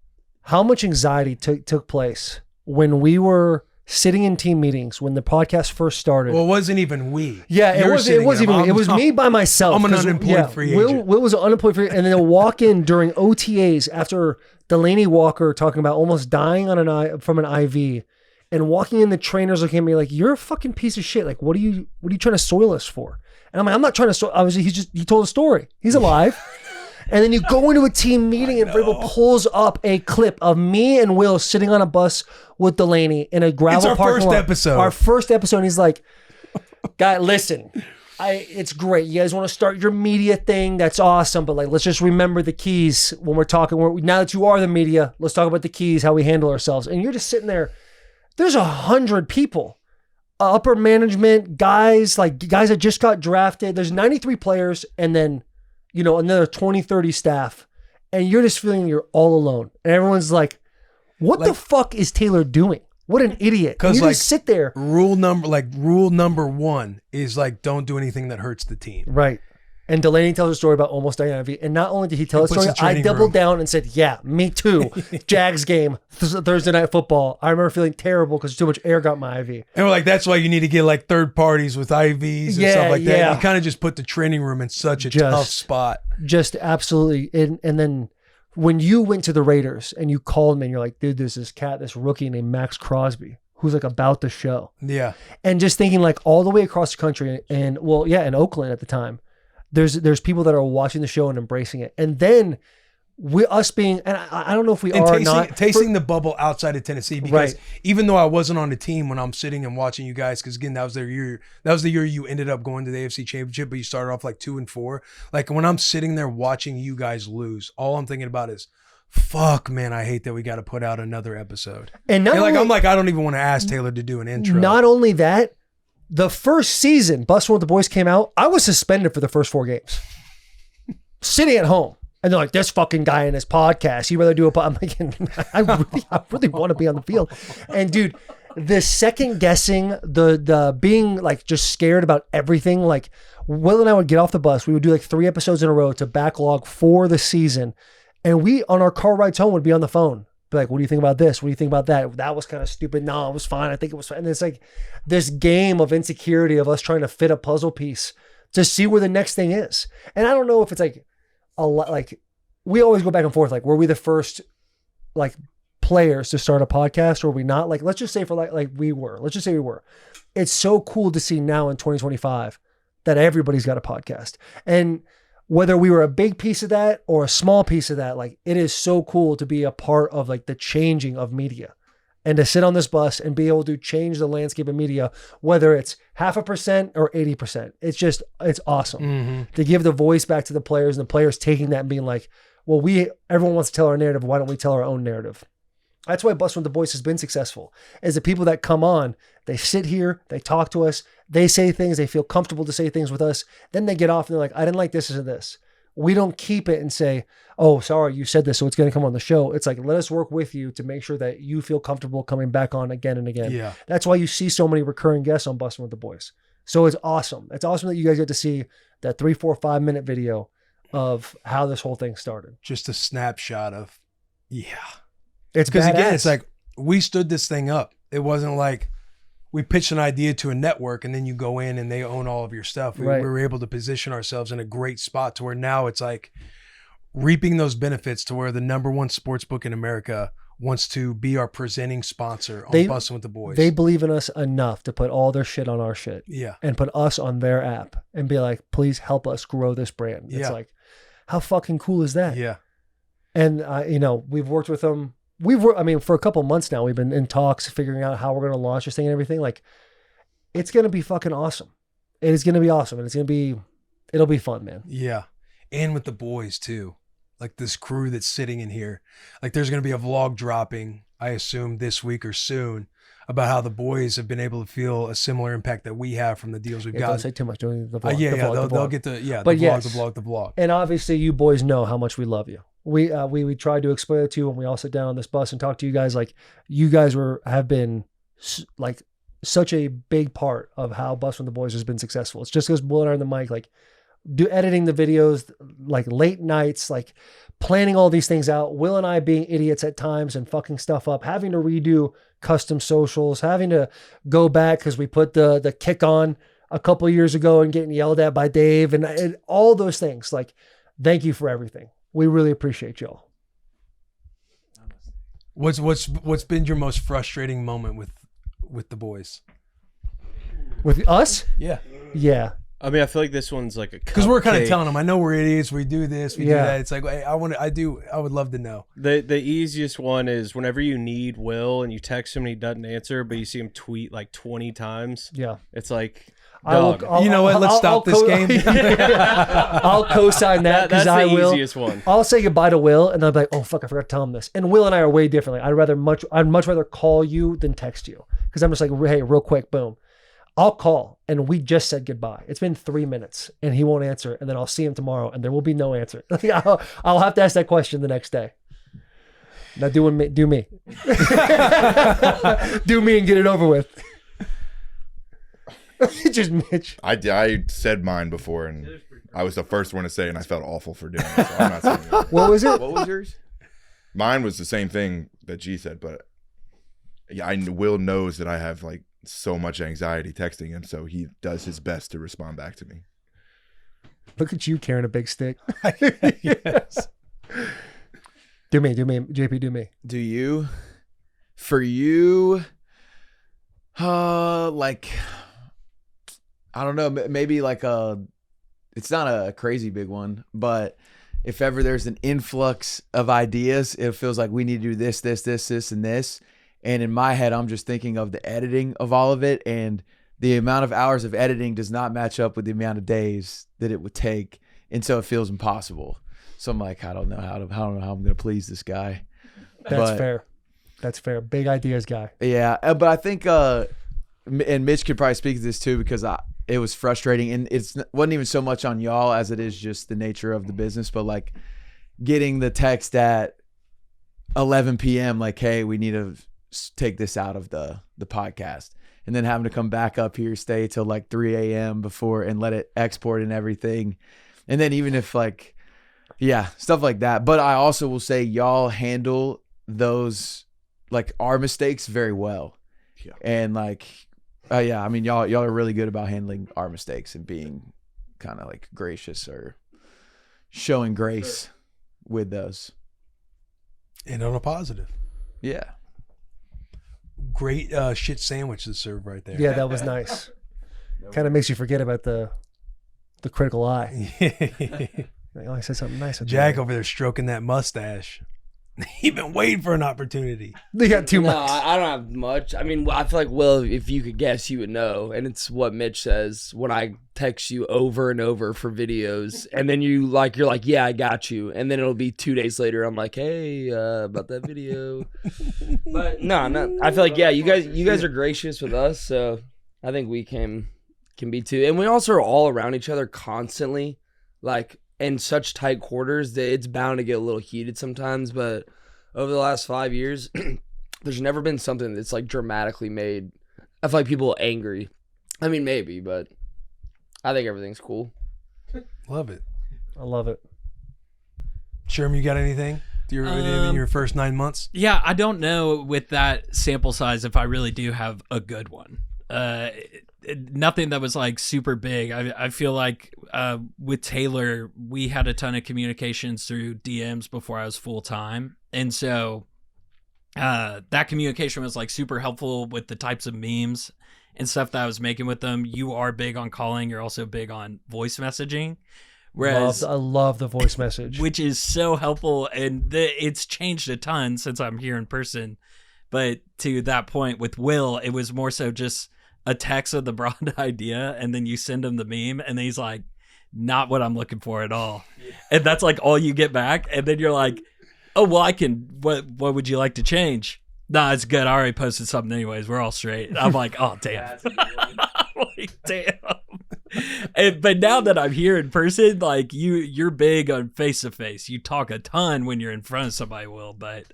how much anxiety took place when we were sitting in team meetings when the podcast first started. Well, it wasn't even we. Yeah, it was me by myself. I'm an unemployed free agent. Will was an unemployed free agent. And then they'll walk in during OTAs after Delanie Walker talking about almost dying on from an IV and walking in, the trainers looking at me like, you're a fucking piece of shit. Like, what are you trying to soil us for? And I'm like, I'm not trying to soil. Obviously, he told a story. He's alive. And then you go into a team meeting and Vrabel pulls up a clip of me and Will sitting on a bus with Delanie in a gravel parking lot. Our first episode. And he's like, guy, listen, it's great. You guys want to start your media thing. That's awesome. But like, let's just remember the keys when we're talking. Now that you are the media, let's talk about the keys, how we handle ourselves. And you're just sitting there. There's 100 people, upper management, guys that just got drafted. There's 93 players. And then another 20, 30 staff, and you're just feeling you're all alone. And everyone's like, what the fuck is Taylor doing? What an idiot. Because you just sit there. Rule number one is like, don't do anything that hurts the team. Right. And Delanie tells a story about almost dying on IV. And not only did he tell a story, I doubled down and said, yeah, me too. Jags game, Thursday Night Football. I remember feeling terrible because too much air got my IV. And we're like, that's why you need to get like third parties with IVs and stuff like that. You kind of just put the training room in such a tough spot. Just absolutely. And then when you went to the Raiders and you called me and you're like, dude, there's this rookie named Max Crosby who's like about to show. Yeah. And just thinking like all the way across the country and in Oakland at the time, there's people that are watching the show and embracing it. And then us being, and I don't know if we are tasting the bubble outside of Tennessee, because even though I wasn't on the team when I'm sitting and watching you guys, because again, that was the year you ended up going to the AFC Championship, but you started off like 2-4. Like when I'm sitting there watching you guys lose, all I'm thinking about is, fuck, man, I hate that we got to put out another episode. And I don't even want to ask Taylor to do an intro. Not only that, the first season Bussin' with the Boys came out, I was suspended for the first 4 games. Sitting at home. And they're like, this fucking guy in his podcast, he'd rather do a podcast. I'm like, I really want to be on the field. And dude, the second guessing, the being like just scared about everything. Like Will and I would get off the bus. We would do like 3 episodes in a row to backlog for the season. And we, on our car rides home, would be on the phone. Be like, what do you think about this? What do you think about that? That was kind of stupid. No, it was fine. I think it was fine. And it's like this game of insecurity of us trying to fit a puzzle piece to see where the next thing is. And I don't know if it's like a lot, like we always go back and forth. Like, were we the first like players to start a podcast or were we not? Like, let's just say for like we were. Let's just say we were. It's so cool to see now in 2025 that everybody's got a podcast. And whether we were a big piece of that or a small piece of that, like it is so cool to be a part of like the changing of media and to sit on this bus and be able to change the landscape of media, whether it's 0.5% or 80%. It's awesome to give the voice back to the players and the players taking that and being like, well, everyone wants to tell our narrative. Why don't we tell our own narrative? That's why Bussin with the Boys has been successful, is the people that come on, they sit here, they talk to us, they say things, they feel comfortable to say things with us. Then they get off and they're like, I didn't like this or this. We don't keep it and say, oh, sorry, you said this, so it's going to come on the show. It's like, let us work with you to make sure that you feel comfortable coming back on again and again. Yeah. That's why you see so many recurring guests on Bussin with the Boys. So it's awesome. It's awesome that you guys get to see that 3, 4, 5 minute video of how this whole thing started. Just a snapshot of, It's because badass. again, it's like we stood this thing up. It wasn't like we pitched an idea to a network and then you go in and they own all of your stuff. We were able to position ourselves in a great spot to where now it's like reaping those benefits to where the #1 sports book in America wants to be our presenting sponsor on Bussin with the Boys. They believe in us enough to put all their shit on our shit. Yeah. And put us on their app and be like, please help us grow this brand. It's like, how fucking cool is that? Yeah. And, we've worked with them. For a couple months now, we've been in talks, figuring out how we're going to launch this thing and everything. Like, it's going to be fucking awesome. It is going to be awesome. And it'll be fun, man. Yeah. And with the boys too. Like this crew that's sitting in here. Like there's going to be a vlog dropping, I assume this week or soon, about how the boys have been able to feel a similar impact that we have from the deals we've got. Don't say too much during the vlog. They'll get the But the vlog. And obviously you boys know how much we love you. We tried to explain it to you when we all sit down on this bus and talk to you guys. Like you guys have been like such a big part of how Bussin with the Boys has been successful. It's just because Will and I are on the mic, like editing the videos, like late nights, like planning all these things out. Will and I being idiots at times and fucking stuff up, having to redo custom socials, having to go back because we put the kick on a couple of years ago and getting yelled at by Dave and all those things. Like, thank you for everything. We really appreciate y'all. What's been your most frustrating moment with the boys? With us? Yeah. Yeah. I mean, I feel like this one's like a because we're kind of cupcake. telling them, I know we're idiots. We do this, we do that. It's like I would love to know. The easiest one is whenever you need Will and you text him and he doesn't answer, but you see him tweet like 20 times. Yeah, it's like. You know what? Let's stop this game. I'll co-sign that because I will. That's the easiest one. I'll say goodbye to Will, and I'll be like, "Oh fuck, I forgot to tell him this." And Will and I are way differently. I'd much rather call you than text you because I'm just like, "Hey, real quick, boom." I'll call, and we just said goodbye. It's been 3 minutes, and he won't answer, and then I'll see him tomorrow, and there will be no answer. I'll have to ask that question the next day. Now do me, do me and get it over with. Just Mitch. I said mine before, and I was the first one to say it, and I felt awful for doing it. So I'm not saying it. What was it? What was yours? Mine was the same thing that G said, but yeah, Will knows that I have like so much anxiety texting him, so he does his best to respond back to me. Look at you carrying a big stick. Yes. Do me, JP, do me. Do you? For you, like, I don't know, maybe like it's not a crazy big one, but if ever there's an influx of ideas, it feels like we need to do this, and this. And in my head, I'm just thinking of the editing of all of it, and the amount of hours of editing does not match up with the amount of days that it would take, and so it feels impossible. So I'm like, I don't know how I'm going to please this guy. That's fair. Big ideas guy. Yeah, but I think, and Mitch could probably speak to this too, because it was frustrating, and wasn't even so much on y'all as it is just the nature of the business, but like getting the text at 11 p.m. like, hey, we need to take this out of the podcast. And then having to come back up here, stay till like 3 a.m. before and let it export and everything. And then even if like, yeah, stuff like that. But I also will say y'all handle those, like our mistakes very well. Yeah. And like, yeah, I mean, y'all are really good about handling our mistakes and being kind of like gracious or showing grace with those. And on a positive. Yeah. Great shit sandwich to serve right there. Yeah, that was nice. Kind of makes you forget about the critical eye. I said something nice. Jack over there stroking that mustache. He been waiting for an opportunity. They got too much. I don't have much. I mean, I feel like, Will, if you could guess, you would know. And it's what Mitch says when I text you over and over for videos. And then you're like, yeah, I got you. And then it'll be 2 days later. I'm like, hey, about that video. But no, I feel like, yeah, you guys are gracious with us. So I think we can be too. And we also are all around each other constantly. Like, in such tight quarters that it's bound to get a little heated sometimes. But over the last 5 years, there's never been something that's like dramatically made, I feel like, people angry. I mean, maybe, but I think everything's cool. Love it. I love it. Sherm, you got anything? In your first 9 months? Yeah, I don't know with that sample size if I really do have a good one. Nothing that was like super big. I feel like with Taylor, we had a ton of communications through DMs before I was full time, and so that communication was like super helpful with the types of memes and stuff that I was making with them. You are big on calling. You're also big on voice messaging. Whereas I love the voice message, which is so helpful, and it's changed a ton since I'm here in person. But to that point with Will, it was more so just a text of the broad idea, and then you send him the meme, and then he's like, not what I'm looking for at all. Yeah. And that's like all you get back. And then you're like, oh, well, what would you like to change? Nah, it's good. I already posted something anyways. We're all straight. And I'm like, oh, damn. I'm like, damn. But now that I'm here in person, like you're big on face-to-face. You talk a ton when you're in front of somebody, Will, but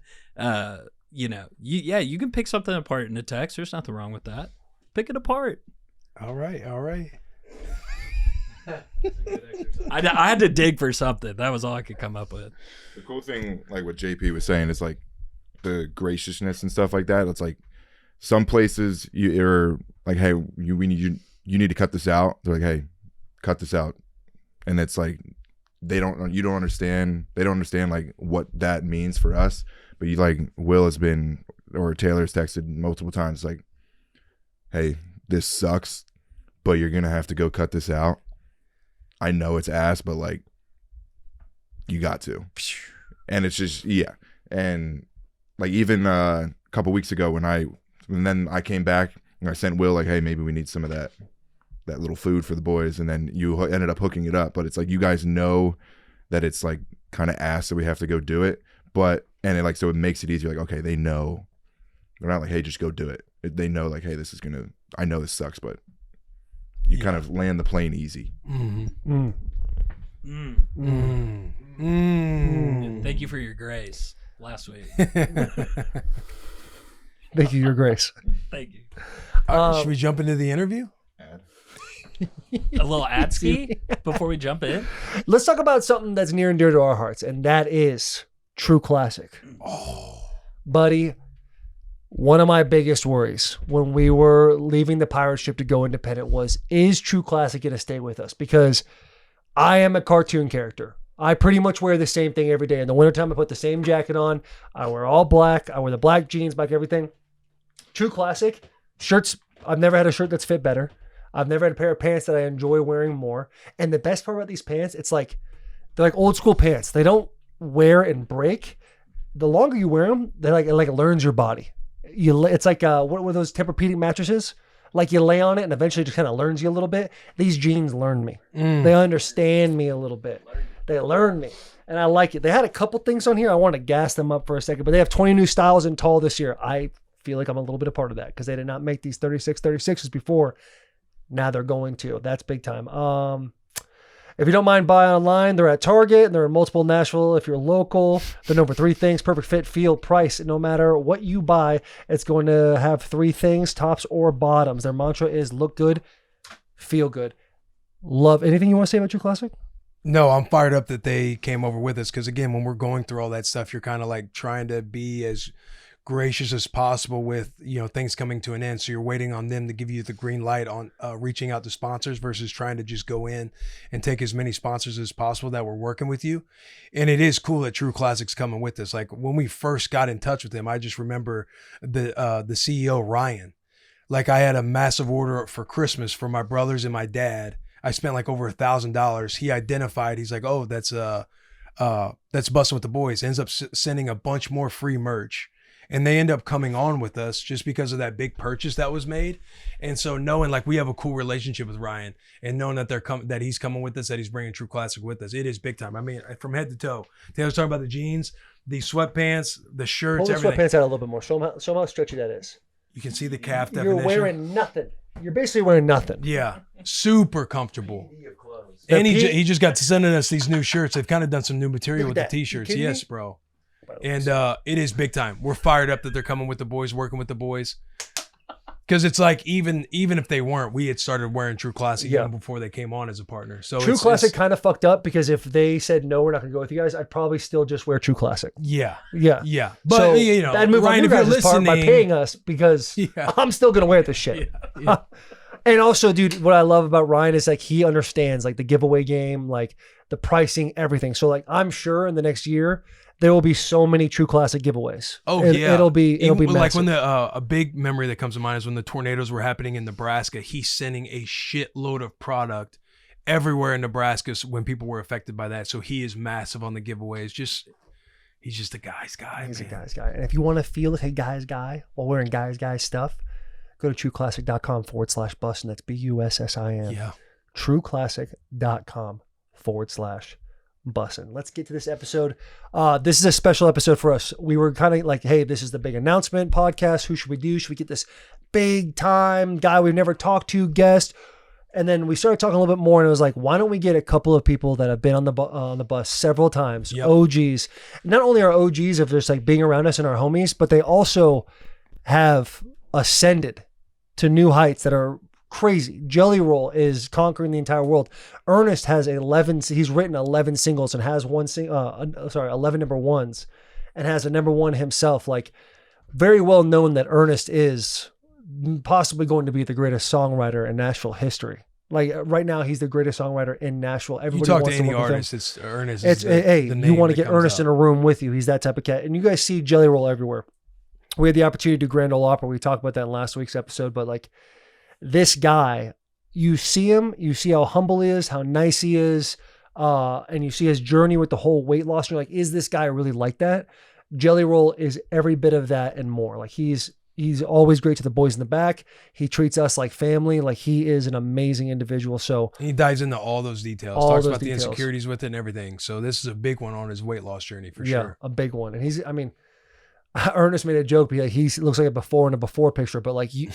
you can pick something apart in a text. There's nothing wrong with that. Pick it apart. All right. I had to dig for something. That was all I could come up with. The cool thing, like what JP was saying, is like the graciousness and stuff like that. It's like some places you're like, hey, you need to cut this out. They're like, hey, cut this out, and it's like you don't understand. They don't understand like what that means for us. But you like Will has been, or Taylor's texted multiple times like, hey, this sucks, but you're going to have to go cut this out. I know it's ass, but like, you got to. And it's just, yeah. And like, even a couple weeks ago and then I came back and I sent Will like, hey, maybe we need some of that little food for the boys. And then you ended up hooking it up. But it's like, you guys know that it's like kind of ass that we have to go do it. And it like, so it makes it easier. Like, okay, they know. They're not like, hey, just go do it. They know like, hey, I know this sucks, but you kind of land the plane easy. Mm-hmm. Thank you for your grace last week. Thank you, your grace. Thank you. Should we jump into the interview? A little ad ski before we jump in. Let's talk about something that's near and dear to our hearts, and that is True Classic. Oh, buddy. One of my biggest worries when we were leaving the pirate ship to go independent was, is True Classic going to stay with us? Because I am a cartoon character. I pretty much wear the same thing every day. In the wintertime, I put the same jacket on. I wear all black. I wear the black jeans, black everything. True Classic. Shirts, I've never had a shirt that's fit better. I've never had a pair of pants that I enjoy wearing more. And the best part about these pants, they're like old school pants. They don't wear and break. The longer you wear them, it learns your body. It's like what were those Tempur-Pedic mattresses? Like you lay on it and eventually just kind of learns you a little bit. These jeans learn me. They understand me a little bit. They learn me, and I like it. They had a couple things on here. I want to gas them up for a second, but they have 20 new styles in tall this year. I feel like I'm a little bit a part of that because they did not make these 36s before. Now they're going to. That's big time. If you don't mind buying online, they're at Target and they're in multiple Nashville. If you're local, the number 3 things: perfect fit, feel, price. No matter what you buy, it's going to have 3 things: tops or bottoms. Their mantra is look good, feel good. Love. Anything you want to say about True Classic? No, I'm fired up that they came over with us because, again, when we're going through all that stuff, you're kind of like trying to be as gracious as possible with, you know, things coming to an end. So you're waiting on them to give you the green light on reaching out to sponsors versus trying to just go in and take as many sponsors as possible that were working with you. And it is cool that True Classic's coming with us. Like when we first got in touch with them, I just remember the CEO, Ryan. Like I had a massive order for Christmas for my brothers and my dad. I spent like over $1,000. He identified, he's like, oh, that's Bussin' with the Boys. Ends up sending a bunch more free merch. And they end up coming on with us just because of that big purchase that was made. And so knowing like we have a cool relationship with Ryan and knowing that that he's coming with us, that he's bringing True Classic with us, it is big time. I mean, from head to toe. Taylor's talking about the jeans, the sweatpants, the shirts, Pull the everything. sweatpants out a little bit more. Show them how stretchy that is. You can see the calf You're definition. wearing nothing. You're basically wearing nothing. Yeah, super comfortable. And he just got to sending us these new shirts. They've kind of done some new material with the t-shirts. Yes, bro. And it is big time. We're fired up that they're coming with the boys, working with the boys. Because it's like even if they weren't, we had started wearing True Classic even before they came on as a partner. So True Classic kind of fucked up because if they said no, we're not going to go with you guys, I'd probably still just wear True Classic. Yeah. Yeah. But so you know, I'd move Ryan, on if you you're guys' part by listening, paying us because I'm still going to wear this shit. Yeah. And also, dude, what I love about Ryan is like he understands like the giveaway game, like the pricing, everything. So like I'm sure in the next year there will be so many True Classic giveaways. Oh yeah, it'll be like massive. when a big memory that comes to mind is when the tornadoes were happening in Nebraska. He's sending a shitload of product everywhere in Nebraska when people were affected by that. So he is massive on the giveaways. He's just a guy's guy. He's a guy's guy. And if you want to feel like a guy's guy while wearing guy's stuff, go to trueclassic.com/Bussin. That's BUSSIN. Yeah. trueclassic.com/Bussin. Let's get to this episode. This is a special episode for us. We were kind of like, hey, this is the big announcement podcast. Who should we do? Should we get this big time guy we've never talked to, guest? And then we started talking a little bit more, and it was like, why don't we get a couple of people that have been on the bus several times, OGs. Not only are OGs of just like being around us and our homies, but they also have ascended to new heights that are crazy. Jelly Roll is conquering the entire world. Ernest has he's written 11 singles and has 11 number ones and has a number one himself. Like very well known that Ernest is possibly going to be the greatest songwriter in Nashville history. Like right now, he's the greatest songwriter in Nashville. Everybody you talk wants to any to work with artist, him. it's Ernest. You want to get Ernest in a room with you. He's that type of cat. And you guys see Jelly Roll everywhere. We had the opportunity to do Grand Ole Opry. We talked about that in last week's episode, but like this guy, you see him, you see how humble he is, how nice he is, and you see his journey with the whole weight loss. And you're like, is this guy really like that? Jelly Roll is every bit of that and more. Like he's always great to the boys in the back. He treats us like family. Like he is an amazing individual. So he dives into all those details, talks about the insecurities with it and everything. So this is a big one on his weight loss journey for sure. Yeah, a big one. And Ernest made a joke because he looks like a before and a before picture, but he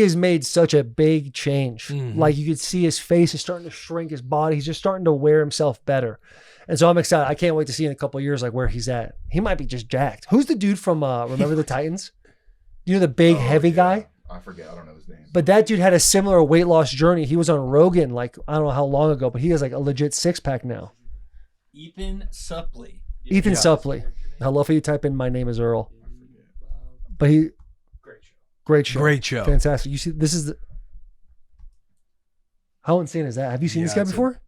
has made such a big change. Mm-hmm. Like you could see his face is starting to shrink, his body, he's just starting to wear himself better. And so I'm excited. I can't wait to see in a couple of years like where he's at. He might be just jacked. Who's the dude from Remember the Titans? You know the big heavy guy? I forget. I don't know his name. But that dude had a similar weight loss journey. He was on Rogan like I don't know how long ago, but he has like a legit 6-pack now. Ethan Suplee. Ethan Suplee. I'd love for you to type in my name is Earl. But great show. Fantastic. You see, this is how insane is that? Have you seen this guy before?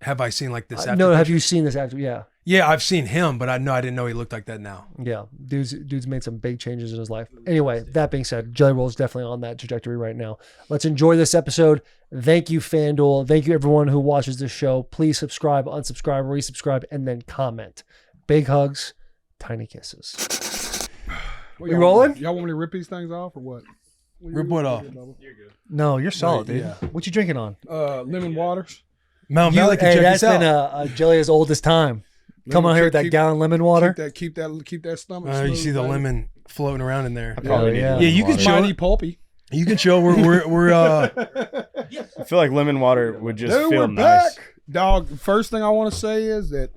Have I seen like this? No, have you seen this actor? Yeah. Yeah, I've seen him, but I didn't know he looked like that now. Yeah, dude's made some big changes in his life. Anyway, that being said, Jelly Roll is definitely on that trajectory right now. Let's enjoy this episode. Thank you, FanDuel. Thank you, everyone who watches this show. Please subscribe, unsubscribe, resubscribe, and then comment. Big hugs, tiny kisses. You rolling? Y'all want me to rip these things off or what? Rip what off? You're good. No, you're solid, dude. Yeah. What you drinking on? Lemon waters. Mount Valley can check that's this been out. Jelly as old as time. Come on here with that gallon lemon water. Keep that stomach. You smooth, see the baby. lemon floating around in there. I probably need yeah. lemon You can water. show Mighty pulpy. You can show we're I feel like lemon water would just Dude, feel we're nice. back. Dog, first thing I want to say is that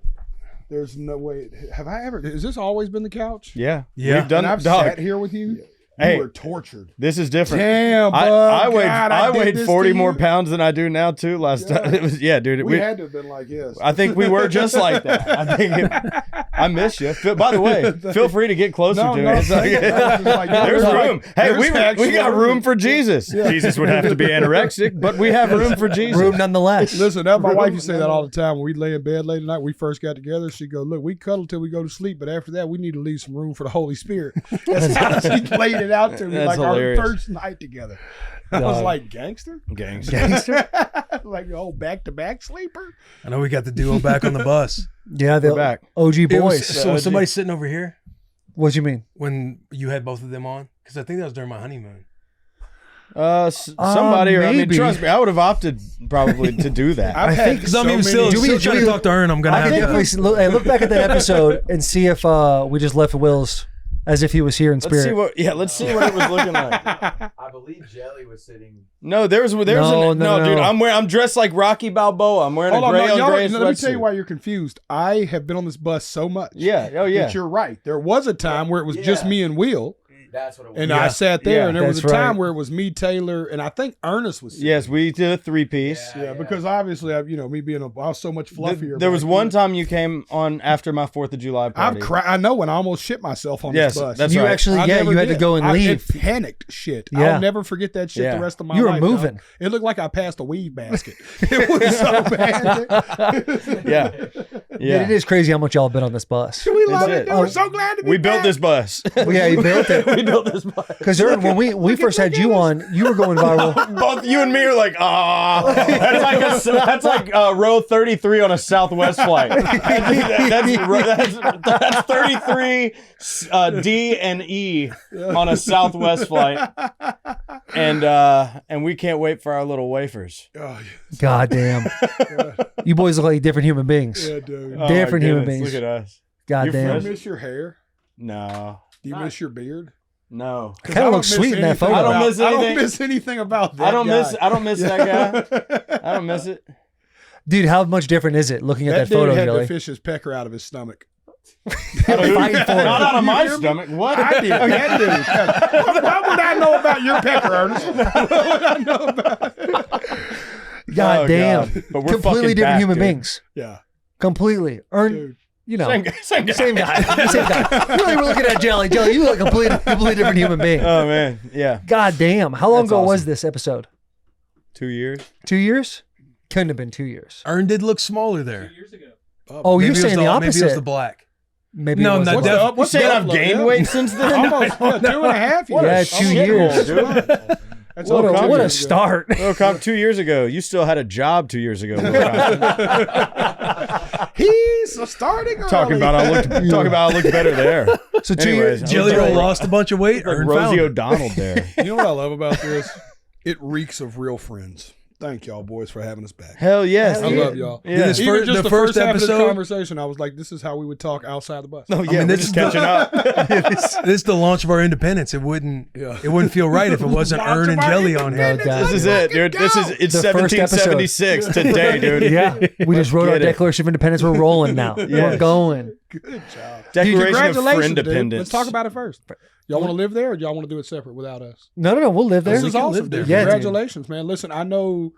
there's no way. Has this always been the couch? Yeah. Yeah. We've done And I've dog. sat here with you. Hey. You were tortured. This is different. Damn, I bud. weighed God, I did weighed this 40 to more you. pounds than I do now too last time. It was dude. We had to have been like this. I think we were just like that. I think I miss you. By the way, feel free to get closer to me. It's like, there's room. Hey, we got room for Jesus. Yeah. Jesus would have to be anorexic, but we have room for Jesus. Room nonetheless. Listen, that my wife used to say that all the time. When we lay in bed late at night, we first got together. She'd go, look, we cuddle till we go to sleep, but after that, we need to leave some room for the Holy Spirit. That's how she laid it out to me, That's like hilarious. our first night together. I was like, gangster? Gangster. Like, oh, back-to-back sleeper? I know we got the duo back on the bus. Yeah, the back. OG It was, boys. so was somebody sitting over here What you mean? when you had both of them on? Because I think that was during my honeymoon. Somebody, or I mean, maybe. trust me, I would have opted probably to do that. I've I had think because I'm so even many- still trying to talk to Ern. I'm gonna I have think to. we look back at that episode and see if we just left Will's as if he was here in Let's spirit. see what. Yeah, let's see what it was looking like. I believe Jelly was sitting. No, there's No, dude. no. I'm dressed like Rocky Balboa. I'm wearing Hold a on, gray no, on y'all, gray let me tell you sweatsuit. why you're confused. I have been on this bus so much. Yeah, oh yeah. That you're right. There was a time where it was just me and Will. That's what it was. And Yeah. I sat there, Yeah, and there was a that's time right. where it was me, Taylor, and I think Ernest was sitting. Yes, we did a 3-piece. Yeah, because obviously, me being I was so much fluffier. There was back one then. time you came on after my 4th of July party. I know when I almost shit myself on Yes, this bus. that's You right. actually, I yeah, never you had to did. go and leave. I panicked shit. Yeah. I'll never forget that shit Yeah. the rest of my You were life. moving. dog. It looked like I passed a weed basket. It was so bad. Yeah, Dude, yeah. it is crazy how much y'all have been on this bus. We love it. it. We're so glad to be We built back. this bus. Well, yeah, you built it. We built this bus. Because when we first had you on, you were going viral. Both you and me are like, that's like row 33 on a Southwest flight. that's 33 D and E on a Southwest flight, and we can't wait for our little wafers. Oh, God damn. You boys look like different human beings. yeah, dude. Oh, my Different human goodness, beings. Look at us. God You're Do damn. you fresh. miss your hair? No, Do you miss your beard? no. Kinda I don't looks miss sweet in that anything photo. I don't about- miss I anything. don't miss anything about that. I don't miss. guy. I don't miss that guy. I don't miss it. Dude, how much different is it looking at That that dude photo, had Jelly? to fish his pecker out of his stomach. Fighting for it. Not out of You my hear me? stomach. What? I did. That dude. What would I know about your pecker, Ernest? What would I know about it? God Oh, damn. God. But we're Completely fucking different back, human dude. beings. Yeah. Completely. Ern, Dude. you know. Same guy. Same guy. Same guy. You ain't looking at Jelly. Jelly, you look a completely different human being. Oh man, yeah. God damn. How long That's ago was awesome. this episode? 2 years. 2 years? Couldn't have been 2 years. Ern did look smaller there. Oh, Maybe you're it was saying the Maybe it opposite. was the black. Maybe No, it was no, the- def- You saying I've gained weight since then? Almost 2.5 years. Yeah, 2 years. That's What all a, it what a is. start. Little Cop, 2 years ago. You still had a job 2 years ago. Little Cop. He's starting early. Talking about I looked better there. So 2 Anyways, years. I Jelly looked Roll like- lost a bunch of weight. like Ern Rosie found it. O'Donnell there. You know what I love about this? It reeks of real friends. Thank y'all boys for having us back. Hell yes. I dude. love y'all. Yeah. This Even fir- just the the first first half of episode- this conversation, I was like, this is how we would talk outside the bus. Oh yeah, mean, we're this just is catching up. this is the launch of our independence. It wouldn't feel right if it wasn't Launch Ern of and our Jelly on here. independence. This is it, dude. It's The first episode. 1776 today, dude. Yeah. We just wrote our Get it. Declaration of Independence. We're rolling now. We're Yes. going. Good job. Declaration of Congratulations, dude. Independence. Let's talk about it first. Y'all want to live there, or do y'all want to do it separate without us? No, we'll live there. This is awesome, dude. Yeah, dude. Congratulations, man. Listen, I know,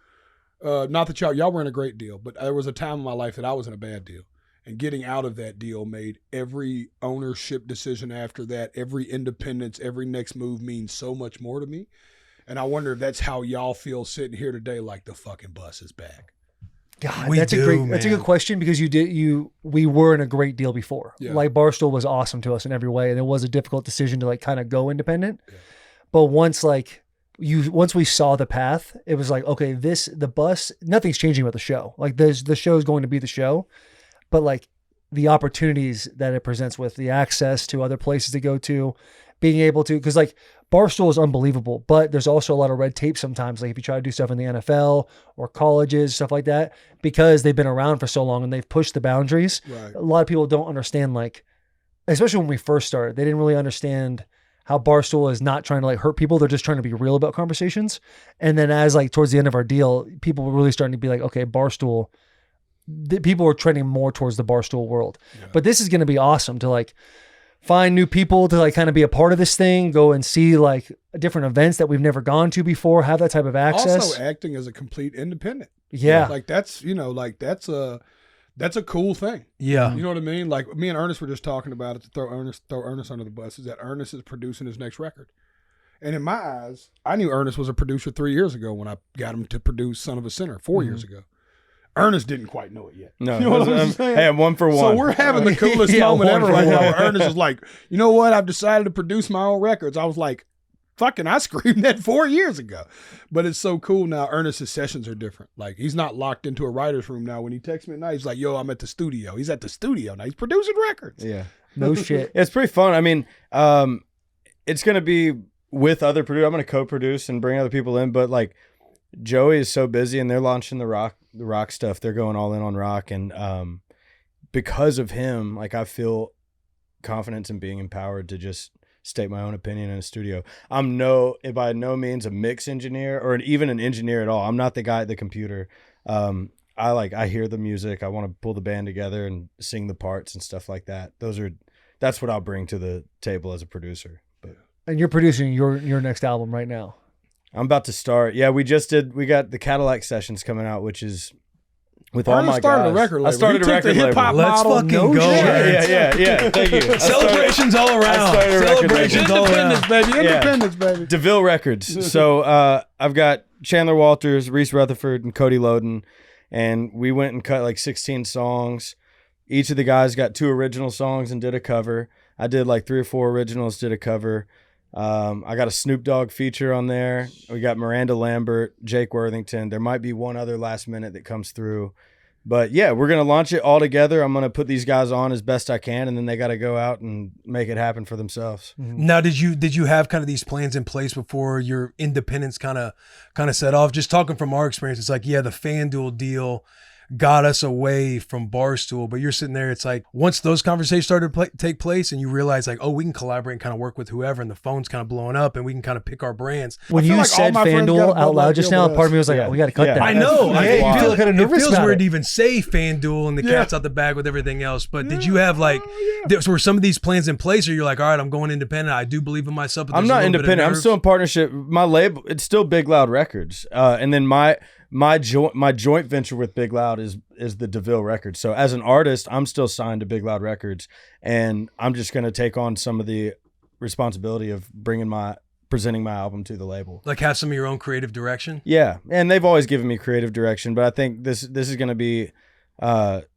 not that y'all were in a great deal, but there was a time in my life that I was in a bad deal. And getting out of that deal made every ownership decision after that, every independence, every next move means so much more to me. And I wonder if that's how y'all feel sitting here today, like the fucking bus is back. God, We that's a do, that's a man. good question because we were in a great deal before. Yeah. Like Barstool was awesome to us in every way, and it was a difficult decision to like kind of go independent. Yeah. But once we saw the path, it was like, okay, the bus, nothing's changing about the show. Like the show is going to be the show, but like the opportunities that it presents with the access to other places to go to, being able to, because like Barstool is unbelievable, but there's also a lot of red tape sometimes. Like if you try to do stuff in the NFL or colleges, stuff like that, because they've been around for so long and they've pushed the boundaries. Right. A lot of people don't understand, like, especially when we first started, they didn't really understand how Barstool is not trying to like hurt people. They're just trying to be real about conversations. And then as like towards the end of our deal, people were really starting to be like, okay, Barstool, people are trending more towards the Barstool world. Yeah. But this is going to be awesome to like find new people to like kind of be a part of this thing, go and see like different events that we've never gone to before, have that type of access. Also acting as a complete independent. Yeah. Like that's, you know, like that's a cool thing. Yeah. You know what I mean? Like me and Ernest were just talking about it to throw Ernest under the bus, is that Ernest is producing his next record. And in my eyes, I knew Ernest was a producer 3 years ago when I got him to produce Son of a Sinner 4 years ago. Ernest didn't quite know it yet. No, you know what I'm saying? Hey, I'm 1 for 1. So we're having the coolest moment ever right now where Ernest is like, you know what? I've decided to produce my own records. I was like, fucking, I screamed that 4 years ago. But it's so cool now. Ernest's sessions are different. Like, he's not locked into a writer's room now. When he texts me at night, he's like, yo, I'm at the studio. He's at the studio now. He's producing records. Yeah. No shit. It's pretty fun. I mean, it's going to be with other producers. I'm going to co-produce and bring other people in. But, like, Joey is so busy and they're launching the rock stuff. They're going all in on rock. And because of him, like, I feel confidence in being empowered to just state my own opinion in a studio. I'm by no means a mix engineer or even an engineer at all. I'm not the guy at the computer. I hear the music. I want to pull the band together and sing the parts and stuff like that. That's what I'll bring to the table as a producer. And you're producing your next album right now. I'm about to start. Yeah, we got the Cadillac Sessions coming out, which is with all my guys. I started a record label. Let's fucking go. Yeah. Thank you. Celebrations all around. Celebrations all around. Independence, baby. DeVille Records. So I've got Chandler Walters, Reese Rutherford, and Cody Loden, and we went and cut like 16 songs. Each of the guys got 2 original songs and did a cover. I did like 3 or 4 originals, did a cover. I got a Snoop Dogg feature on there. We got Miranda Lambert, Jake Worthington. There might be one other last minute that comes through. But yeah, we're going to launch it all together. I'm going to put these guys on as best I can, and then they got to go out and make it happen for themselves. Now, did you have kind of these plans in place before your independence kind of set off? Just talking from our experience, it's like, yeah, the FanDuel deal got us away from Barstool, but you're sitting there, it's like once those conversations started to take place and you realize like, oh, we can collaborate and kind of work with whoever, and the phone's kind of blowing up and we can kind of pick our brands. When you like said FanDuel out loud just now, part of me was like, oh, we got to cut that. I know. I feel kind of nervous. It feels weird to even say FanDuel and the cat's out the bag with everything else. But did you have like, were some of these plans in place, or you're like, all right, I'm going independent. I do believe in myself. But I'm not independent. I'm still in partnership. My label, it's still Big Loud Records. And then my joint venture with Big Loud is the DeVille Records. So as an artist, I'm still signed to Big Loud Records, and I'm just going to take on some of the responsibility of presenting my album to the label. Like have some of your own creative direction? Yeah, and they've always given me creative direction, but I think this is going to be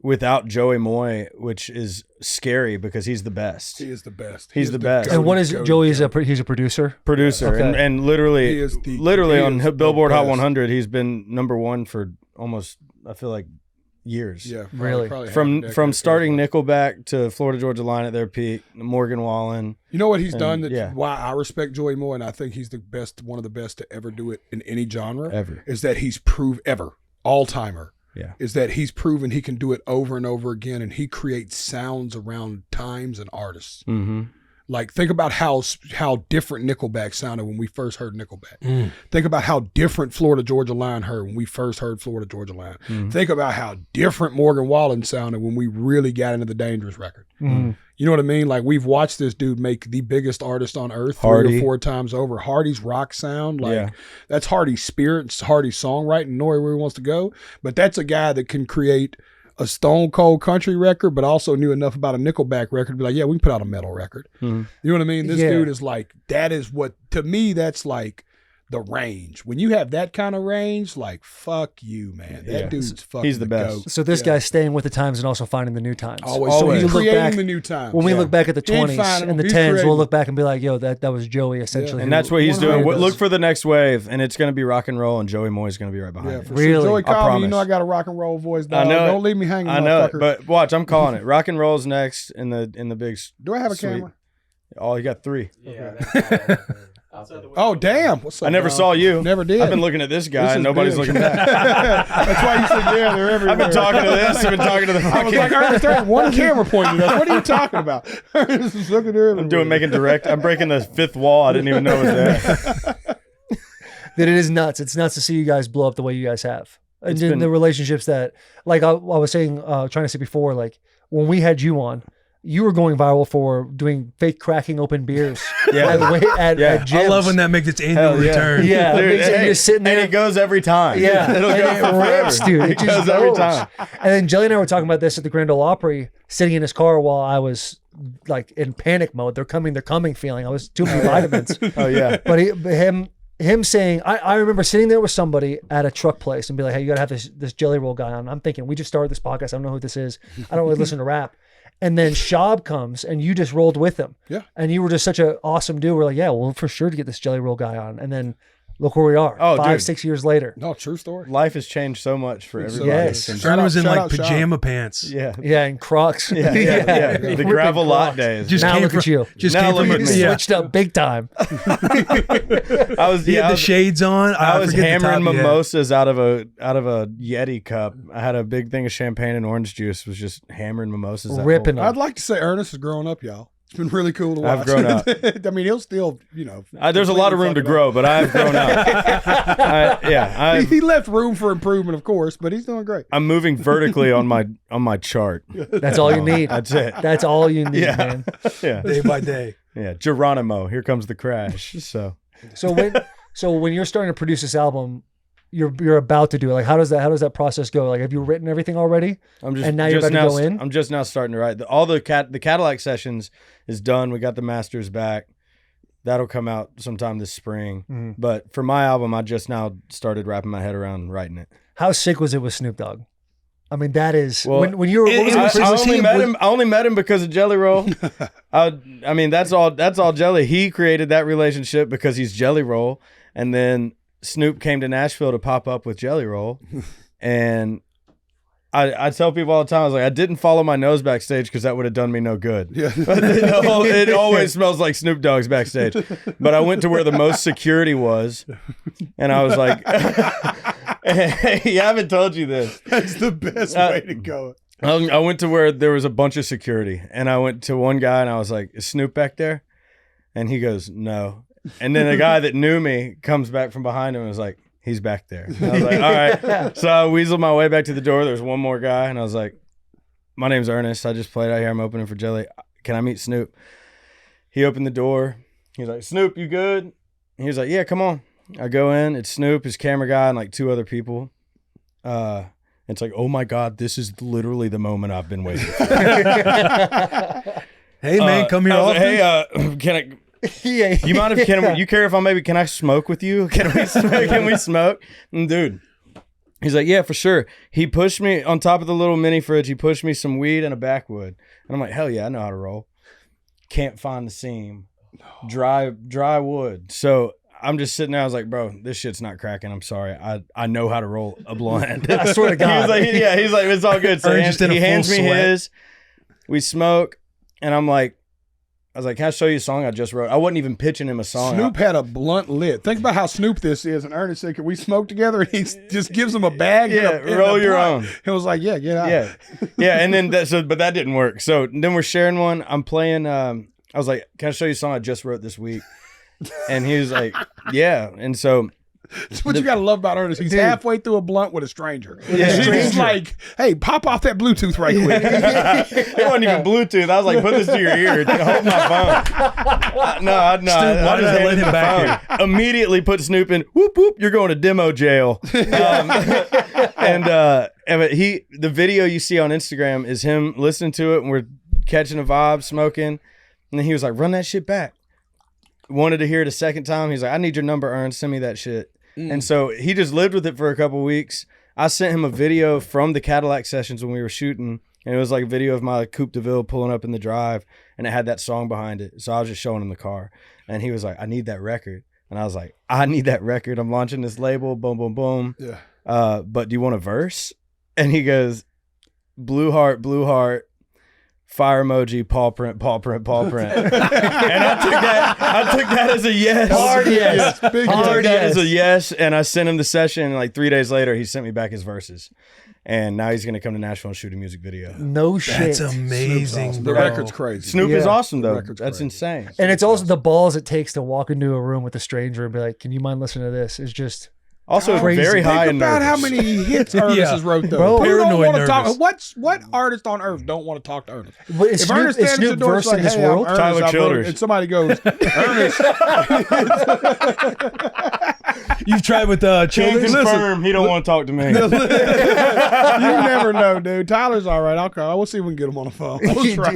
without Joey Moy, which is scary because he's the best. He is the best. He's the best. And what is Joey's? He's a producer. Okay. and literally on Billboard Hot 100, he's been #1 for almost, I feel like, years. Yeah, really. From starting Nickelback to Florida Georgia Line at their peak, Morgan Wallen. You know what he's done? Why I respect Joey Moy, and I think he's the best, one of the best to ever do it in any genre ever. Is that he's proved all timer. Yeah. Is that he's proven he can do it over and over again, and he creates sounds around times and artists. Mm-hmm. Like, think about how different Nickelback sounded when we first heard Nickelback. Think about how different Florida Georgia Line heard when we first heard Florida Georgia Line. Think about how different Morgan Wallen sounded when we really got into the Dangerous record. You know what I mean? Like, we've watched this dude make the biggest artist on earth Hardy. 3 or 4 times over. Hardy's rock sound, that's Hardy's spirit, it's Hardy's songwriting, know where he wants to go. But that's a guy that can create a Stone Cold country record, but also knew enough about a Nickelback record to be like, yeah, we can put out a metal record. You know what I mean? This dude is like, that is what, to me, that's like the range. When you have that kind of range, like, fuck you, man. That dude's fucking He's the best. GOAT. So this guy's staying with the times and also finding the new times. Always. So when you look creating back, the new times. when we look back at the He ain't 20s finding them, and the he's 10s, creating we'll look back and be like, yo, that was Joey essentially. And that's what he's doing. 100%. Look for the next wave, and it's going to be rock and roll, and Joey Moy's going to be right behind Yeah, it. for Really? sure. Joey, I call me. promise. You know I got a rock and roll voice, dog. I know Don't leave me hanging, I know it, motherfucker. but watch, I'm calling it. Rock and roll's next in the big. Do I have a suite. camera? Oh, you got 3. Yeah. Oh, damn. What's up, I never bro? saw you. Never did. I've been looking at this guy, This and is nobody's big. looking back. That's why you said, yeah, they're everywhere. I've been talking to this. I've been talking to the I was fucking. like, Ernest, there's one camera pointing at us. What are you talking about? Ernest is looking everywhere. making direct. I'm breaking the fifth wall. I didn't even know it was there. That it is nuts. It's nuts to see you guys blow up the way you guys have. And It's then been- the relationships that, like I was saying, trying to say before, like when we had you on, you were going viral for doing fake cracking open beers at gyms. I love when that makes its annual return. Yeah, Dude, it makes it- hey, you're sitting there. and it goes every time. Yeah, it'll and go it forever. rips, dude. It It just goes every goes. time. And then Jelly and I were talking about this at the Grand Ole Opry, sitting in his car while I was like in panic mode. They're coming feeling. I was too many vitamins. Oh yeah. But him saying, I remember sitting there with somebody at a truck place and be like, hey, you gotta have this Jelly Roll guy on. I'm thinking, we just started this podcast. I don't know who this is. I don't really listen to rap. And then Shab comes and you just rolled with him. Yeah. And you were just such an awesome dude. We're like, yeah, well, for sure to get this Jelly Roll guy on. And then look where we are. Oh, 5-6 years later. No, true story. Life has changed so much for everybody. Yes. since- Ern was in shout like out, shout pajama pants. Yeah. Yeah, and Crocs. Yeah. The Ripping gravel lot Crocs. days. Just Now came look from, at you. Just Now came look from at You me. yeah. switched up big time. I was He had the shades on. I was forget the hammering top, yeah. mimosas out of a Yeti cup. I had a big thing of champagne and orange juice. Was just hammering mimosas. that Ripping whole- I'd like to say Ernest is growing up, y'all. It's been really cool to watch. I've grown up. I mean, he'll still, There's a lot of room to grow, but I've grown up. He left room for improvement, of course, but he's doing great. I'm moving vertically on my chart. That's all you need. That's it. That's all you need, Yeah. man. Yeah. Day by day. Yeah. Geronimo. Here comes the crash. So So when you're starting to produce this album, you're about to do it. Like how does that process go? Like have you written everything already? I'm just and now you're about to go in. I'm just now starting to write. All the Cadillac sessions is done. We got the masters back. That'll come out sometime this spring. Mm-hmm. But for my album, I just now started wrapping my head around writing it. How sick was it with Snoop Dogg? I mean, that is Well, when you were. What was I it? only met him because of Jelly Roll. I mean, that's all Jelly. He created that relationship because he's Jelly Roll, and then Snoop came to Nashville to pop up with Jelly Roll, and I tell people all the time, I was like, I didn't follow my nose backstage because that would have done me no good. Yeah. It always smells like Snoop Dogg's backstage. But I went to where the most security was, and I was like, hey, I haven't told you this. That's the best way to go. I went to where there was a bunch of security, and I went to one guy, and I was like, is Snoop back there? And he goes, no. And then a guy that knew me comes back from behind him and was like, he's back there. And I was like, all right. So I weaseled my way back to the door. There's one more guy, and I was like, my name's Ernest. I just played out here. I'm opening for Jelly. Can I meet Snoop? He opened the door. He's like, Snoop, you good? And he was like, yeah, come on. I go in. It's Snoop, his camera guy, and like two other people. It's like, oh my God, this is literally the moment I've been waiting for. Hey man, come here I was often. like, hey, can I? Yeah. You mind if you care if can I smoke with you? Can we smoke? And dude, he's like, yeah, for sure. He pushed me on top of the little mini fridge. He pushed me some weed and a backwood, and I'm like, hell yeah, I know how to roll. Can't find the seam, dry wood. So I'm just sitting there. I was like, bro, this shit's not cracking. I'm sorry. I know how to roll a blunt. I swear to God. He's like, it's all good. So Ern's just in a he full hands me sweat. his. We smoke, and I was like, can I show you a song I just wrote? I wasn't even pitching him a song. Snoop had a blunt lit. Think about how Snoop this is. And Ernest said, can we smoke together? And he just gives him a bag. Yeah, and a roll your blunt. own. It was like, yeah, get out. Yeah. Yeah. And then but that didn't work. So then we're sharing one. I'm playing, I was like, can I show you a song I just wrote this week? And he was like, yeah. And so That's what you got to love about Ernest. He's halfway through a blunt with a stranger. Yeah. He's like, hey, pop off that Bluetooth right quick. it wasn't even Bluetooth. I was like, put this to your ear. Hold my phone. No. Why did I let him back here? Immediately put Snoop in. Whoop, whoop. You're going to demo jail. And the video you see on Instagram is him listening to it, and we're catching a vibe, smoking. And then he was like, run that shit back. Wanted to hear it a second time. He's like, I need your number, Ern. Send me that shit. And so he just lived with it for a couple weeks. I sent him a video from the Cadillac sessions when we were shooting, and it was like a video of my Coupe de Ville pulling up in the drive, and it had that song behind it. So I was just showing him the car, and he was like, I need that record. And I was like, I need that record. I'm launching this label, boom, boom, boom. Yeah. But do you want a verse? And he goes, blue heart, fire emoji, paw print, paw print, paw print. And I took that as a yes. Hard yes. I took that as a yes, and I sent him the session, and like 3 days later, he sent me back his verses. And now he's going to come to Nashville and shoot a music video. No shit. That's amazing, Awesome. bro. The record's crazy. Snoop is awesome, though. Record's That's crazy. insane. And it's also the balls it takes to walk into a room with a stranger and be like, can you mind listening to this? It's just Also crazy. very high Think and about nervous. how many hits Ernest has wrote, though. Bro, Who don't paranoid want to talk? nervous. What artist on earth don't want to talk to Ernest? But is If Snoop, Ernest is stands at Snoop the door, it's versed in like, this hey, I'm world? Ernest, Tyler I wrote it, Childers. and somebody goes, Ernest. You've tried with Can't Childers? confirm he don't want to talk to me. You never know, dude. Tyler's all right. I'll call. We'll see if we can get him on the phone. We'll try.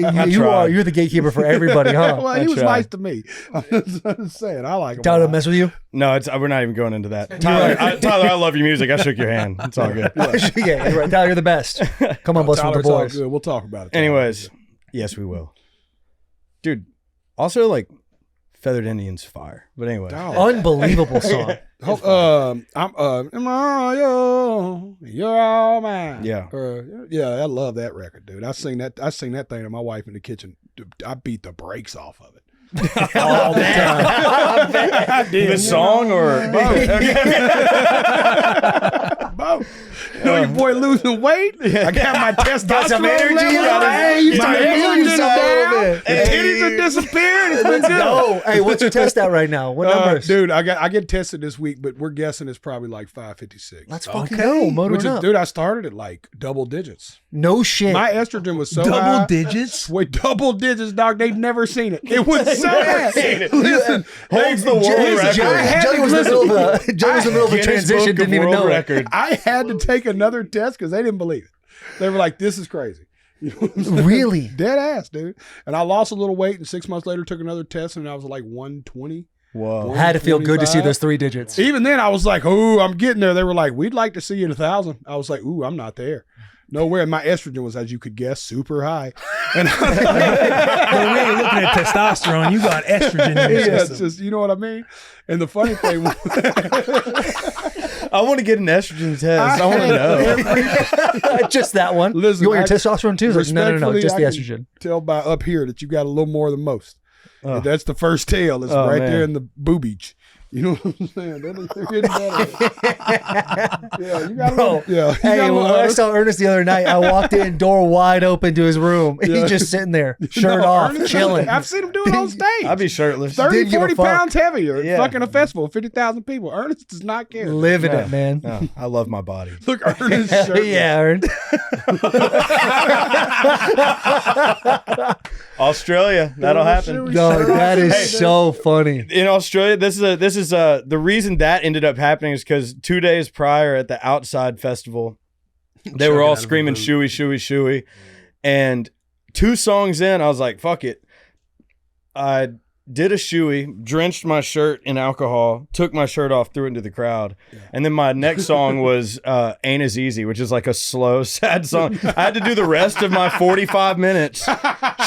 You're the gatekeeper for everybody, huh? Well, he was tried. nice to me. I'm just saying, I like him. Tyler a lot. mess with you? No, we're not even going into that. Tyler, I love your music. I shook your hand. It's all good. Yeah, you're right. Tyler, you're the best. Come on, Bussin' with the Tyler's all boys. good. We'll talk about it. Anyways, yes, we will. Dude, also like Feathered Indians fire. But anyway. Unbelievable song. Am I you're all mine. Yeah. Yeah, I love that record, dude. I sing that thing to my wife in the kitchen. Dude, I beat the brakes off of it. All the time. I did. The song or both. You know your boy losing weight? I got my testosterone Got some energy. levels. My estrogen is down. Hey. The titties are disappearing. It's been good. No. Hey, what's your test out right now? What numbers? Dude, I get tested this week, but we're guessing it's probably like 556. Let's fucking go. Motoring up. Dude, I started at like double digits. No shit. My estrogen was so Double high. digits? Wait, double digits, dog. They've never seen it. It was so bad. Listen, holds the world record. Joey was in the middle of a transition, didn't even know it. I had to take another test because they didn't believe it. They were like, this is crazy. You know what I'm saying? Really? Dead ass, dude. And I lost a little weight, and 6 months later took another test, and I was like 120. Whoa. Had to feel good to see 125. those 3 digits. Even then, I was like, "Ooh, I'm getting there." They were like, "We'd like to see you at 1,000." I was like, "Ooh, I'm not there." Nowhere. My estrogen was, as you could guess, super high. And But we ain't looking at testosterone. You got estrogen in your yeah, it's system. just, you know what I mean? And the funny thing was, I want to get an estrogen test. I want to know. Just that one. Listen, You want your testosterone too? Like, no, respectfully, just the I can estrogen. tell by up here that you got a little more than most. Oh. That's the first tail. It's Oh, right man. there in the boobage. You know what I'm saying? They're getting better. Yeah, you got Bro, yeah. hey, when I saw Ernest the other night, I walked in, door wide open to his room. He's just sitting there, shirt off, Ernest, chilling. I've seen him do it on stage. I'd be shirtless. 30, Didn't give a 40 fuck. pounds heavier. Yeah. Fucking a festival, 50,000 people. Ernest does not care. Living Yeah. it, man. No, I love my body. Look, Ernest Hell shirtless. yeah, Ern. Australia, that'll happen. No, that is so funny. In Australia, this is the reason that ended up happening is because 2 days prior at the Outside Festival, they were all screaming "shooey, shooey, shooey," and 2 songs in, I was like, "Fuck it." I did a shooey, drenched my shirt in alcohol, took my shirt off, threw it into the crowd, and then my next song was "Ain't As Easy," which is like a slow, sad song. I had to do the rest of my 45 minutes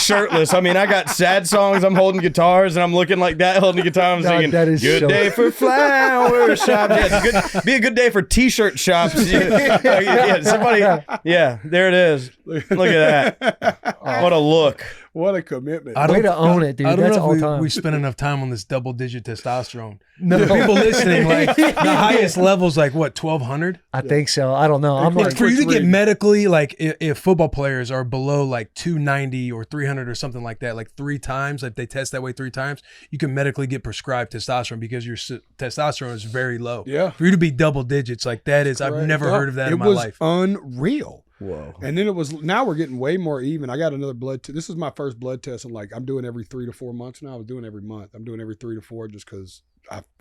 shirtless. I mean, I got sad songs. I'm holding guitars and I'm looking like that, holding a guitar. I'm God, singing, that is "Good so- day for flower shops." Yeah, it's be a good day for t-shirt shops. Yeah, somebody. Yeah, there it is. Look at that. What a look. What a commitment. Way to own it, dude. I don't That's know all if time. we spent enough time on this double-digit testosterone. No. The people listening, like the highest level's like what, 1,200? I think so. I don't know. I'm Like, like, for you to get medically, like if football players are below like 290 or 300 or something like that, like 3 times, like they test that way 3 times, you can medically get prescribed testosterone because your testosterone is very low. Yeah. For you to be double digits, like that is, I've Correct. never heard of that in my It was life. unreal. Whoa. And then now we're getting way more even. I got another blood test. This is my first blood test. And like, I'm doing every 3 to 4 months now. I was doing every month. I'm doing every 3 to 4 just because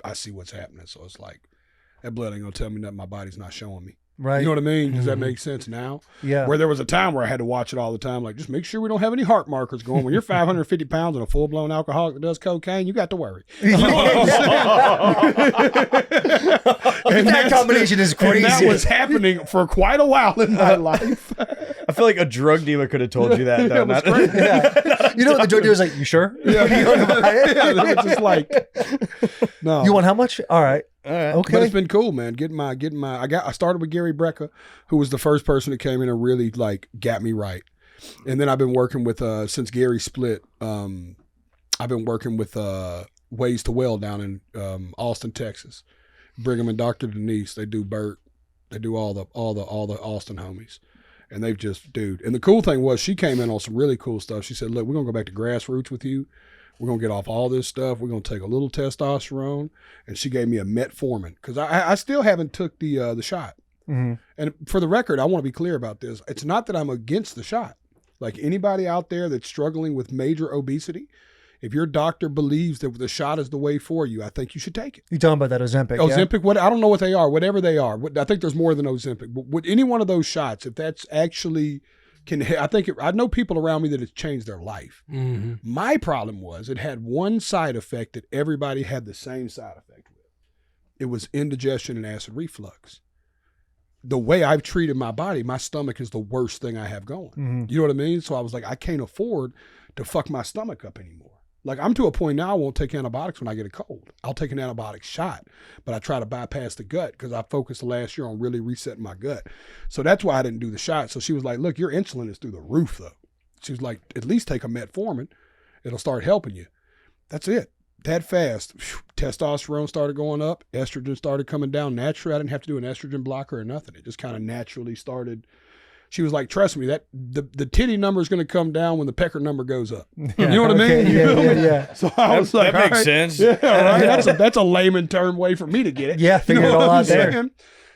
I see what's happening. So it's like, that blood ain't going to tell me nothing my body's not showing me. right. You know what I mean? Does that make sense now? Yeah. Where there was a time where I had to watch it all the time. Like, just make sure we don't have any heart markers going. When you're 550 pounds and a full-blown alcoholic that does cocaine, you got to worry. You know what I'm saying? And That combination is crazy. And that was happening for quite a while in my life. I feel like a drug dealer could have told you that. Though. It was crazy. Yeah. You know what the drug dealer's like? You sure? Yeah. You want to buy it? Yeah, they were just like, no. You want how much? All right. All right. Okay. But it's been cool, man. I started with Gary Brecka, who was the first person that came in and really like got me right. And then I've been working with since Gary split. I've been working with Ways to Well down in Austin, Texas. Brigham and Dr. Denise. They do Bert. They do all the Austin homies. And they've just, dude. And the cool thing was she came in on some really cool stuff. She said, look, we're going to go back to grassroots with you. We're going to get off all this stuff. We're going to take a little testosterone. And she gave me a metformin because I still haven't took the shot. Mm-hmm. And for the record, I want to be clear about this. It's not that I'm against the shot. Like anybody out there that's struggling with major obesity, if your doctor believes that the shot is the way for you, I think you should take it. You talking about that Ozempic? Ozempic, what I don't know what they are, whatever they are. I think there's more than Ozempic. But with any one of those shots, if that's actually I know people around me that it's changed their life. Mm-hmm. My problem was it had one side effect that everybody had the same side effect with. It was indigestion and acid reflux. The way I've treated my body, my stomach is the worst thing I have going. Mm-hmm. You know what I mean? So I was like, I can't afford to fuck my stomach up anymore. Like I'm to a point now I won't take antibiotics when I get a cold. I'll take an antibiotic shot, but I try to bypass the gut because I focused the last year on really resetting my gut. So that's why I didn't do the shot. So she was like, look, your insulin is through the roof though. She was like, at least take a metformin. It'll start helping you. That's it. That fast. Testosterone started going up. Estrogen started coming down naturally. I didn't have to do an estrogen blocker or nothing. It just kind of naturally started. She was like, trust me, that the titty number is going to come down when the pecker number goes up. You know what I mean? Yeah. So I was like, that makes sense. Yeah, right. That's a layman term way for me to get it. Yeah, figure it all out there. Saying?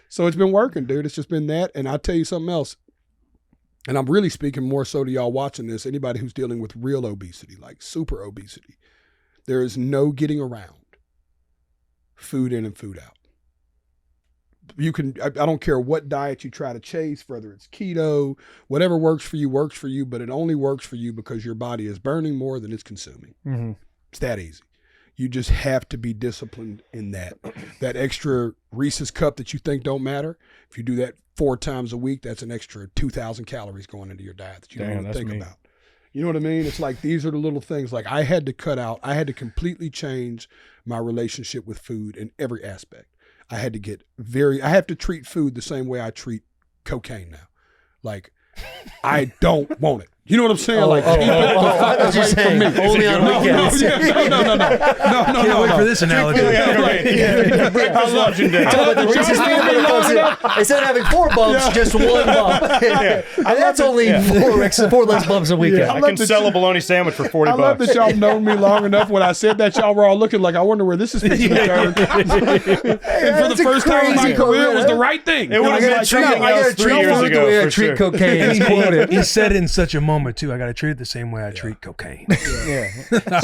So it's been working, dude. It's just been that. And I'll tell you something else. And I'm really speaking more so to y'all watching this, anybody who's dealing with real obesity, like super obesity. There is no getting around food in and food out. You can, I don't care what diet you try to chase, whether it's keto, whatever works for you, but it only works for you because your body is burning more than it's consuming. Mm-hmm. It's that easy. You just have to be disciplined in that. That extra Reese's cup that you think don't matter, if you do that 4 times a week, that's an extra 2,000 calories going into your diet that you don't even think about. You know what I mean? It's like these are the little things. Like I had to completely change my relationship with food in every aspect. I have to treat food the same way I treat cocaine now. Like, I don't want it. You know what I'm saying? Keep it the fuck away from me. Only on weekends. No. Can't wait for this analogy. I was watching that. Instead of having 4 bumps, just 1 bump. And that's only 4 less bumps a weekend. I can sell a bologna sandwich for $40. I love that y'all known me long enough. When I said that, y'all were all looking like, I wonder where this is fixing to turn. And for the first time in my career, it was the right thing. It was like something else 3 years ago. The way I treat cocaine. He said it in such a moment too. I got to treat it the same way I treat cocaine. So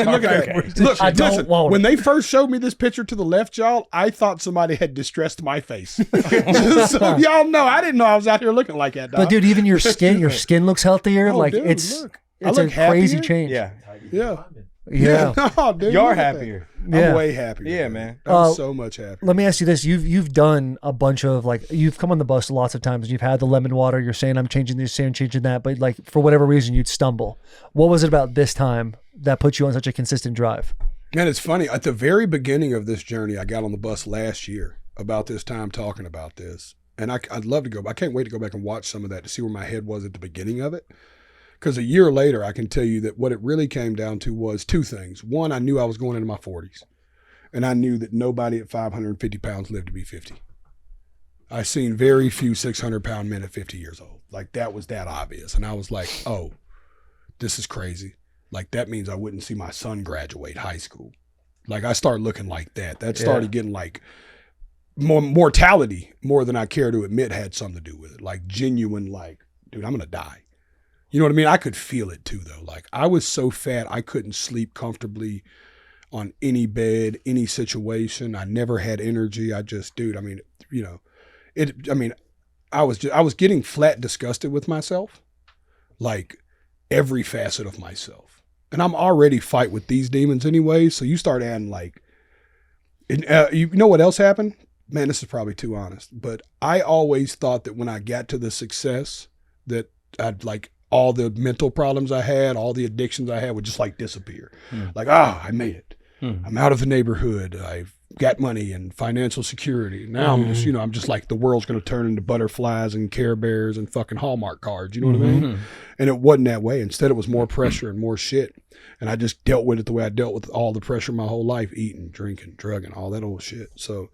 look at that. Look, I don't want when they first showed me this picture to the left, y'all, I thought somebody had distressed my face. So y'all know, I didn't know I was out here looking like that, dog. But dude, even your skin looks healthier. Oh, like dude, it's look. a crazy change. Yeah. No, dude, You're look at happier. Yeah. I'm way happier. Yeah, man. I'm so much happier. Let me ask you this: you've done a bunch of you've come on the bus lots of times. You've had the lemon water. You're saying I'm changing this, saying changing that, but for whatever reason you'd stumble. What was it about this time that put you on such a consistent drive? Man, it's funny. At the very beginning of this journey, I got on the bus last year about this time talking about this, and I'd love to go. I can't wait to go back and watch some of that to see where my head was at the beginning of it. Because a year later, I can tell you that what it really came down to was 2 things. One, I knew I was going into my 40s. And I knew that nobody at 550 pounds lived to be 50. I've seen very few 600-pound men at 50 years old. Like, that was that obvious. And I was like, oh, this is crazy. Like, that means I wouldn't see my son graduate high school. Like, I started looking like that. That started getting, like, mortality, more than I care to admit, had something to do with it. Like, genuine, like, dude, I'm going to die. You know what I mean? I could feel it too, though. Like, I was so fat, I couldn't sleep comfortably on any bed, any situation. I never had energy. I just, dude, I mean, you know, I was getting flat disgusted with myself, like every facet of myself. And I'm already fight with these demons anyway. So you start adding you know what else happened? Man, this is probably too honest, but I always thought that when I got to the success that I'd all the mental problems I had, all the addictions I had would just disappear. Like, I made it. I'm out of the neighborhood. got money and financial security. Now I'm just, I'm just like, the world's going to turn into butterflies and Care Bears and fucking Hallmark cards. You know what I mean? And it wasn't that way. Instead, it was more pressure and more shit. And I just dealt with it the way I dealt with all the pressure my whole life, eating, drinking, drugging, all that old shit. So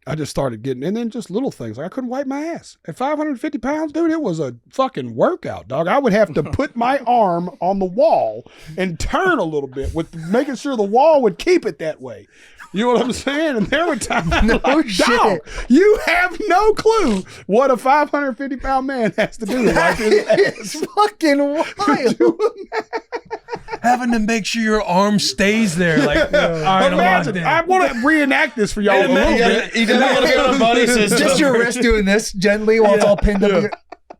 I just started getting, and then just little things. Like I couldn't wipe my ass. At 550 pounds, dude, it was a fucking workout, dog. I would have to put my arm on the wall and turn a little bit with making sure the wall would keep it that way. You know what I'm saying? And there were times dog, you have no clue what a 550-pound man has to do to wipe his ass. It's fucking wild. Having to make sure your arm stays there. Like, all right, imagine, I want to reenact this for y'all a little bit. You gotta go to Bunnie system. Just your wrist doing this gently while it's all pinned up.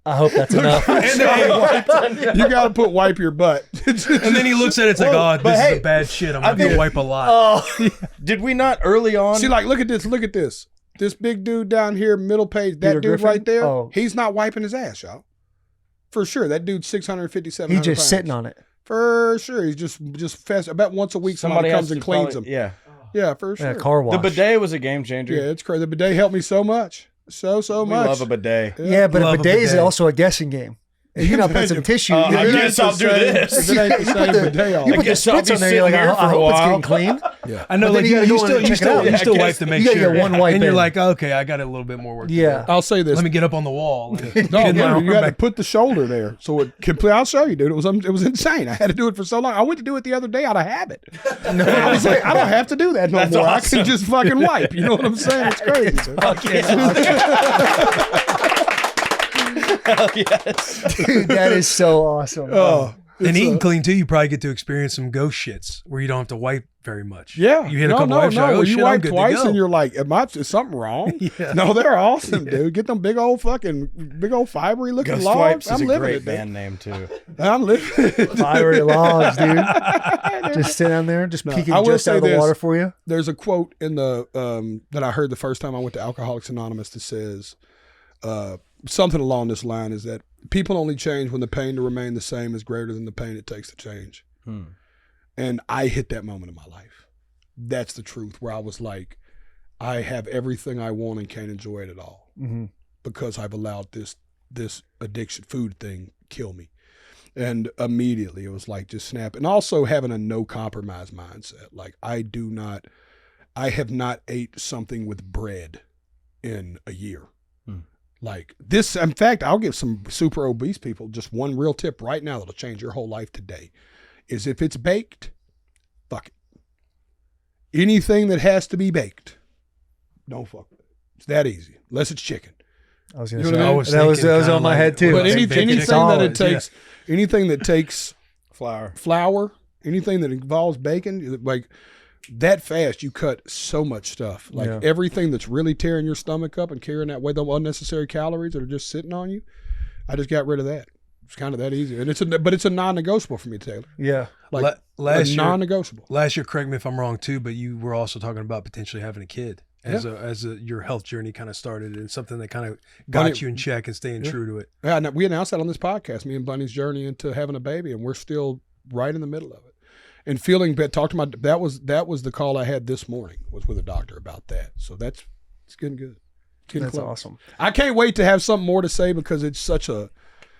I hope that's enough. You got to put wipe your butt. And then he looks at it, it's like, oh, this is a bad shit. I'm going to have to wipe a lot. Did we not early on? See, like, look at this. Look at this. This big dude down here, middle page, that Peter dude Griffin? right there, Oh. he's not wiping his ass, y'all. For sure. That dude's 657 He's just pounds. sitting on it. For sure. He's just fast. About once a week, somebody comes and cleans him. Yeah. Yeah, for sure. Yeah, car wash. The bidet was a game changer. Yeah, it's crazy. The bidet helped me so much. So We much. love a bidet. Yeah, but a Love a bidet is bidet. also a guessing game. If you not put some tissue, I you guess I'll do this. If it ain't the same bidet all put I the guess I'll spits be on there. You're like, sitting here I for a hope it's while. getting clean. I know, But like then you gotta you go in and still check it out. you Yeah, still I wipe guess to make you gotta sure. get one wipe and you're in. like, okay, I got a little bit more work. to Yeah. do. I'll say this. Let me get up on the wall. No, you got to put the shoulder there. So it complete. I'll show you, dude. It was insane. I had to do it for so long. I went to do it the other day out of habit. I was like, I don't have to do that no more. awesome. I can just fucking wipe. You know what I'm saying? It's crazy. Hell yes. Dude, that is so awesome. Oh, And eating clean too, you probably get to experience some ghost shits where you don't have to wipe very much. yeah. You hit a couple wipes, you're like, oh where shit, you I'm wipe good to twice go. and you're like, is something wrong? Yeah. No, they're awesome, dude. Get them big old fibery looking Ghost logs. Wipes is I'm a living great it, dude. band name too. I'm living it. Fiery logs, dude. Just sit down there, just peeking I will just out say of the this. water for you. There's a quote in the that I heard the first time I went to Alcoholics Anonymous that says something along this line is that people only change when the pain to remain the same is greater than the pain it takes to change. And I hit that moment in my life. That's the truth, where I was like, I have everything I want and can't enjoy it at all because I've allowed this addiction food thing kill me. And immediately it was like just snap. And also having a no compromise mindset. Like I have not ate something with bread in a year. Like this, in fact, I'll give some super obese people just one real tip right now that'll change your whole life today is if it's baked, fuck it. Anything that has to be baked, don't fuck with it. It's that easy, unless it's chicken. I was You going know to what I mean? say, that was on my head too. But anything that it Yeah. takes, anything that takes Flour. anything that involves bacon, like that fast, you cut so much stuff. Like Yeah. everything that's really tearing your stomach up and carrying that way, the unnecessary calories that are just sitting on you. I just got rid of that. It's kind of that easy, and it's a non-negotiable for me, Taylor. Yeah. Like last year, non-negotiable. Last year, correct me if I'm wrong too, but you were also talking about potentially having a kid as your health journey kind of started, and something that kind of got Bunnie- you in check and staying true to it. Yeah, we announced that on this podcast, me and Bunnie's journey into having a baby, and we're still right in the middle of it. And feeling bad. Talked to my that was the call I had this morning was with a doctor about that. So it's getting good. Getting That's close. awesome. I can't wait to have something more to say because it's such a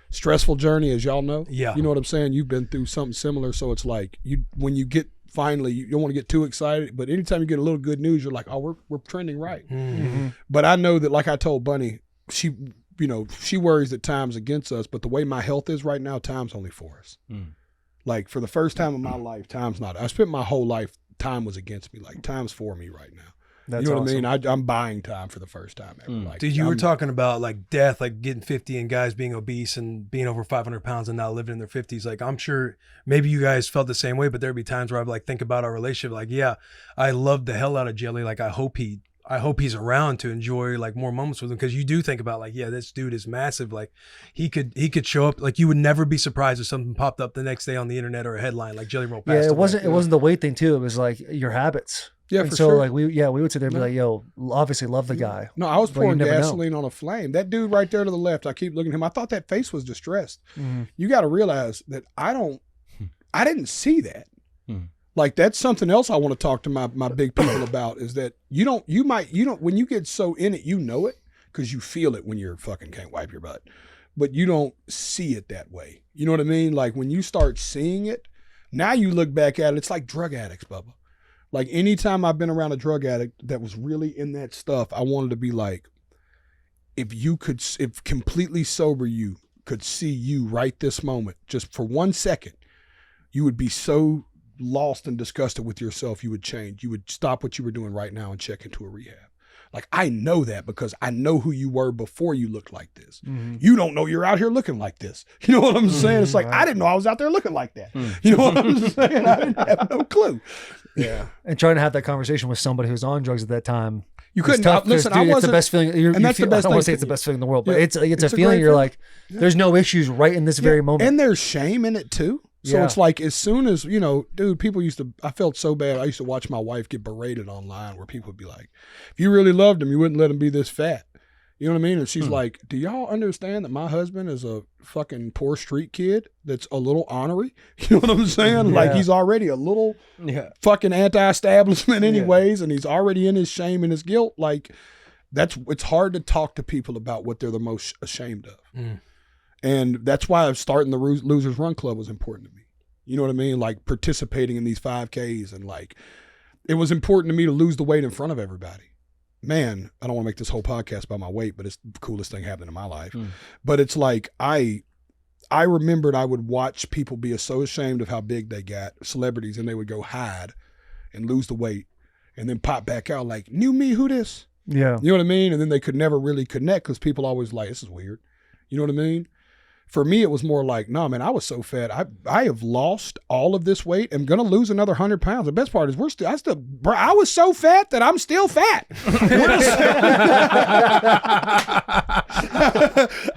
stressful journey, as y'all know. Yeah. You know what I'm saying? You've been through something similar, so it's like when you get finally, you don't want to get too excited, but anytime you get a little good news, you're like, oh, we're trending right. But I know that, like I told Bunnie, she worries that time's against us, but the way my health is right now, time's only for us. Like for the first time in my life, time's not. I spent my whole life, time was against me. Like time's for me right now. That's you know awesome. what I mean? I'm buying time for the first time ever. Like, Dude, you were I'm- talking about like death, like getting 50 and guys being obese and being over 500 pounds and now living in their 50s. Like, I'm sure maybe you guys felt the same way, but there'd be times where I'd like think about our relationship. Like, yeah, I love the hell out of Jelly. Like, I hope he's around to enjoy like more moments with him. Cause you do think about like, yeah, this dude is massive. Like he could show up. Like you would never be surprised if something popped up the next day on the internet or a headline, like Jelly Roll passed Yeah, away. it wasn't the weight thing too. It was like your habits. Yeah, and for so sure. like we would sit there and be like, yo, obviously love the guy. No, I was but you pouring never know. gasoline on a flame. That dude right there to the left, I keep looking at him. I thought that face was distressed. Mhm. You got to realize that I didn't see that. Like that's something else I want to talk to my big people about is that you don't when you get so in it, you know it because you feel it when you're fucking can't wipe your butt, but you don't see it that way. You know what I mean? Like when you start seeing it, now you look back at it, it's like drug addicts, Bubba. Like anytime I've been around a drug addict that was really in that stuff, I wanted to be like, if completely sober you could see you right this moment, just for 1 second, you would be so lost and disgusted with yourself, you would change. You would stop what you were doing right now and check into a rehab. Like, I know that because I know who you were before you looked like this. Mm-hmm. You don't know you're out here looking like this. You know what I'm saying? Mm-hmm, it's like, right. I didn't know I was out there looking like that. Mm-hmm. You know what I'm saying? I didn't have no clue. Yeah. And trying to have that conversation with somebody who's on drugs at that time. You couldn't listen. Dude, it's the best feeling. And that's the best. I don't want to say it's the best feeling in the world, but it's a feeling. You're like, there's no issues right in this very moment, and there's shame in it too. So it's like as soon as dude, people I felt so bad. I used to watch my wife get berated online, where people would be like, "If you really loved him, you wouldn't let him be this fat." You know what I mean? And she's like, "Do y'all understand that my husband is a fucking poor street kid that's a little ornery?" You know what I'm saying? Yeah. Like he's already a little fucking anti-establishment anyways, and he's already in his shame and his guilt. Like it's hard to talk to people about what they're the most ashamed of. Mm. And that's why starting the Losers Run Club was important to me. You know what I mean? Like participating in these 5Ks, and like it was important to me to lose the weight in front of everybody. Man, I don't want to make this whole podcast about my weight, but it's the coolest thing happening in my life. Mm. But it's like I remembered I would watch people be so ashamed of how big they got, celebrities, and they would go hide and lose the weight and then pop back out like, "New me, who this?" Yeah. You know what I mean? And then they could never really connect because people always like, "This is weird." You know what I mean? For me, it was more like, no, man, I was so fat. I have lost all of this weight. I'm going to lose another 100 pounds. The best part is I was so fat that I'm still fat.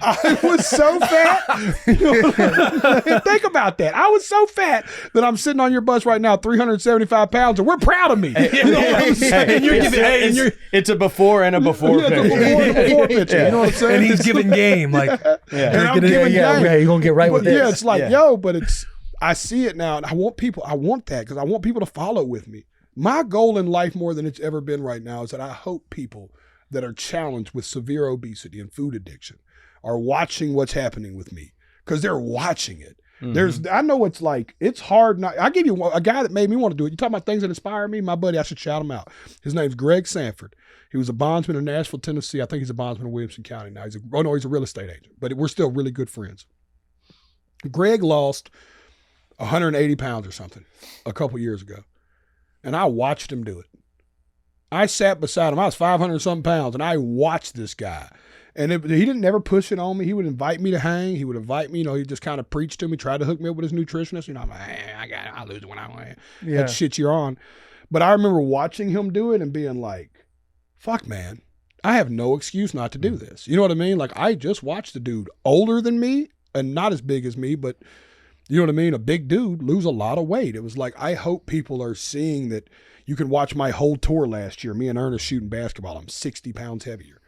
I was so fat. Think about that. I was so fat that I'm sitting on your bus right now, 375 pounds, and we're proud of me. You know what I'm saying? It's a before and a before picture. It's a before and a before picture. You know what I'm saying? And he's giving game. Like, and I'm giving game. Yeah, you're going to get right with this. Yeah, it's like, but I see it now, and I want that because I want people to follow with me. My goal in life more than it's ever been right now is that I hope people that are challenged with severe obesity and food addiction are watching what's happening with me because they're watching it. Mm-hmm. I know it's like, it's hard. I give you a guy that made me want to do it. You talking about things that inspire me? My buddy, I should shout him out. His name's Greg Sanford. He was a bondsman in Nashville, Tennessee. I think he's a bondsman in Williamson County now. He's a real estate agent, but we're still really good friends. Greg lost 180 pounds or something a couple years ago, and I watched him do it. I sat beside him. I was 500 something pounds, and I watched this guy. And he didn't never push it on me. He would invite me to hang. He would invite me. He just kind of preached to me, tried to hook me up with his nutritionist. I'm like, I'll lose it when I want. Yeah. That shit you're on. But I remember watching him do it and being like, fuck, man, I have no excuse not to do this. You know what I mean? Like, I just watched a dude older than me and not as big as me, but you know what I mean? A big dude lose a lot of weight. It was like, I hope people are seeing that. You can watch my whole tour last year. Me and Ernest shooting basketball. I'm 60 pounds heavier.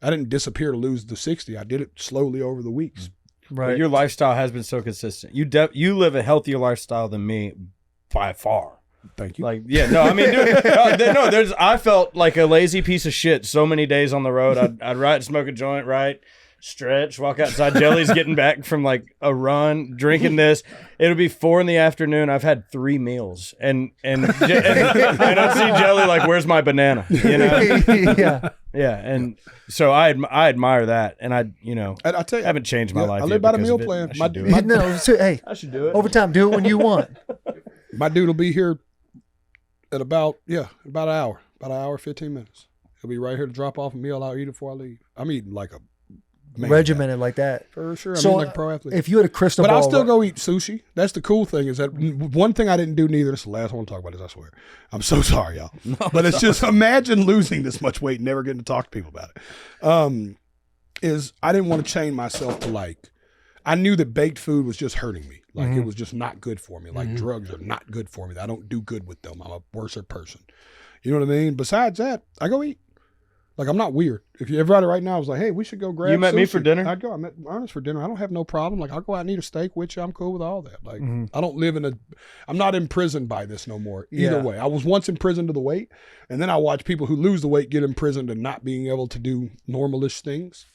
I didn't disappear to lose the 60. I did it slowly over the weeks. Right. But your lifestyle has been so consistent. You live a healthier lifestyle than me by far. Thank you. Like, yeah, no, I mean, dude, I felt like a lazy piece of shit so many days on the road. I'd ride, smoke a joint, right? Stretch, walk outside. Jelly's getting back from like a run, drinking this. It'll be 4 PM. I've had 3 meals, and I see Jelly like, "Where's my banana?" You know? Yeah. And so I admire that, and I tell you, I haven't changed my life. I live by the meal plan. Hey, I should do it overtime. Do it when you want. My dude will be here at about an hour, 15 minutes. He'll be right here to drop off a meal. I'll eat it before I leave. I'm eating like a regimented like that for sure. So, like a pro athlete. If you had a crystal ball, but I'll still go eat sushi. That's the cool thing is that one thing I didn't do neither. This is the last one I want to talk about this. I swear. I'm so sorry, y'all. But it's just imagine losing this much weight and never getting to talk to people about it. Is I didn't want to chain myself to like. I knew that baked food was just hurting me. Like it was just not good for me. Like drugs are not good for me. I don't do good with them. I'm a worser person. You know what I mean? Besides that, I go eat. Like, I'm not weird. If everybody right now was like, hey, we should go grab You met me sushi, for dinner? I'd go. I met Ernest for dinner. I don't have no problem. Like, I'll go out and eat a steak with you. I'm cool with all that. Like, I don't live I'm not imprisoned by this no more. Either way. I was once imprisoned to the weight, and then I watch people who lose the weight get imprisoned and not being able to do normalish things.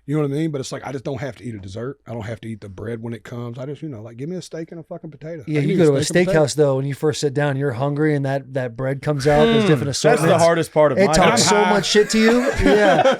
You know what I mean? But it's like, I just don't have to eat a dessert. I don't have to eat the bread when it comes. I just, like, give me a steak and a fucking potato. Yeah, you go to a steakhouse, though, when you first sit down, you're hungry, and that bread comes out. There's different assortments. That's the hardest part of my It talks so much shit to you. Yeah.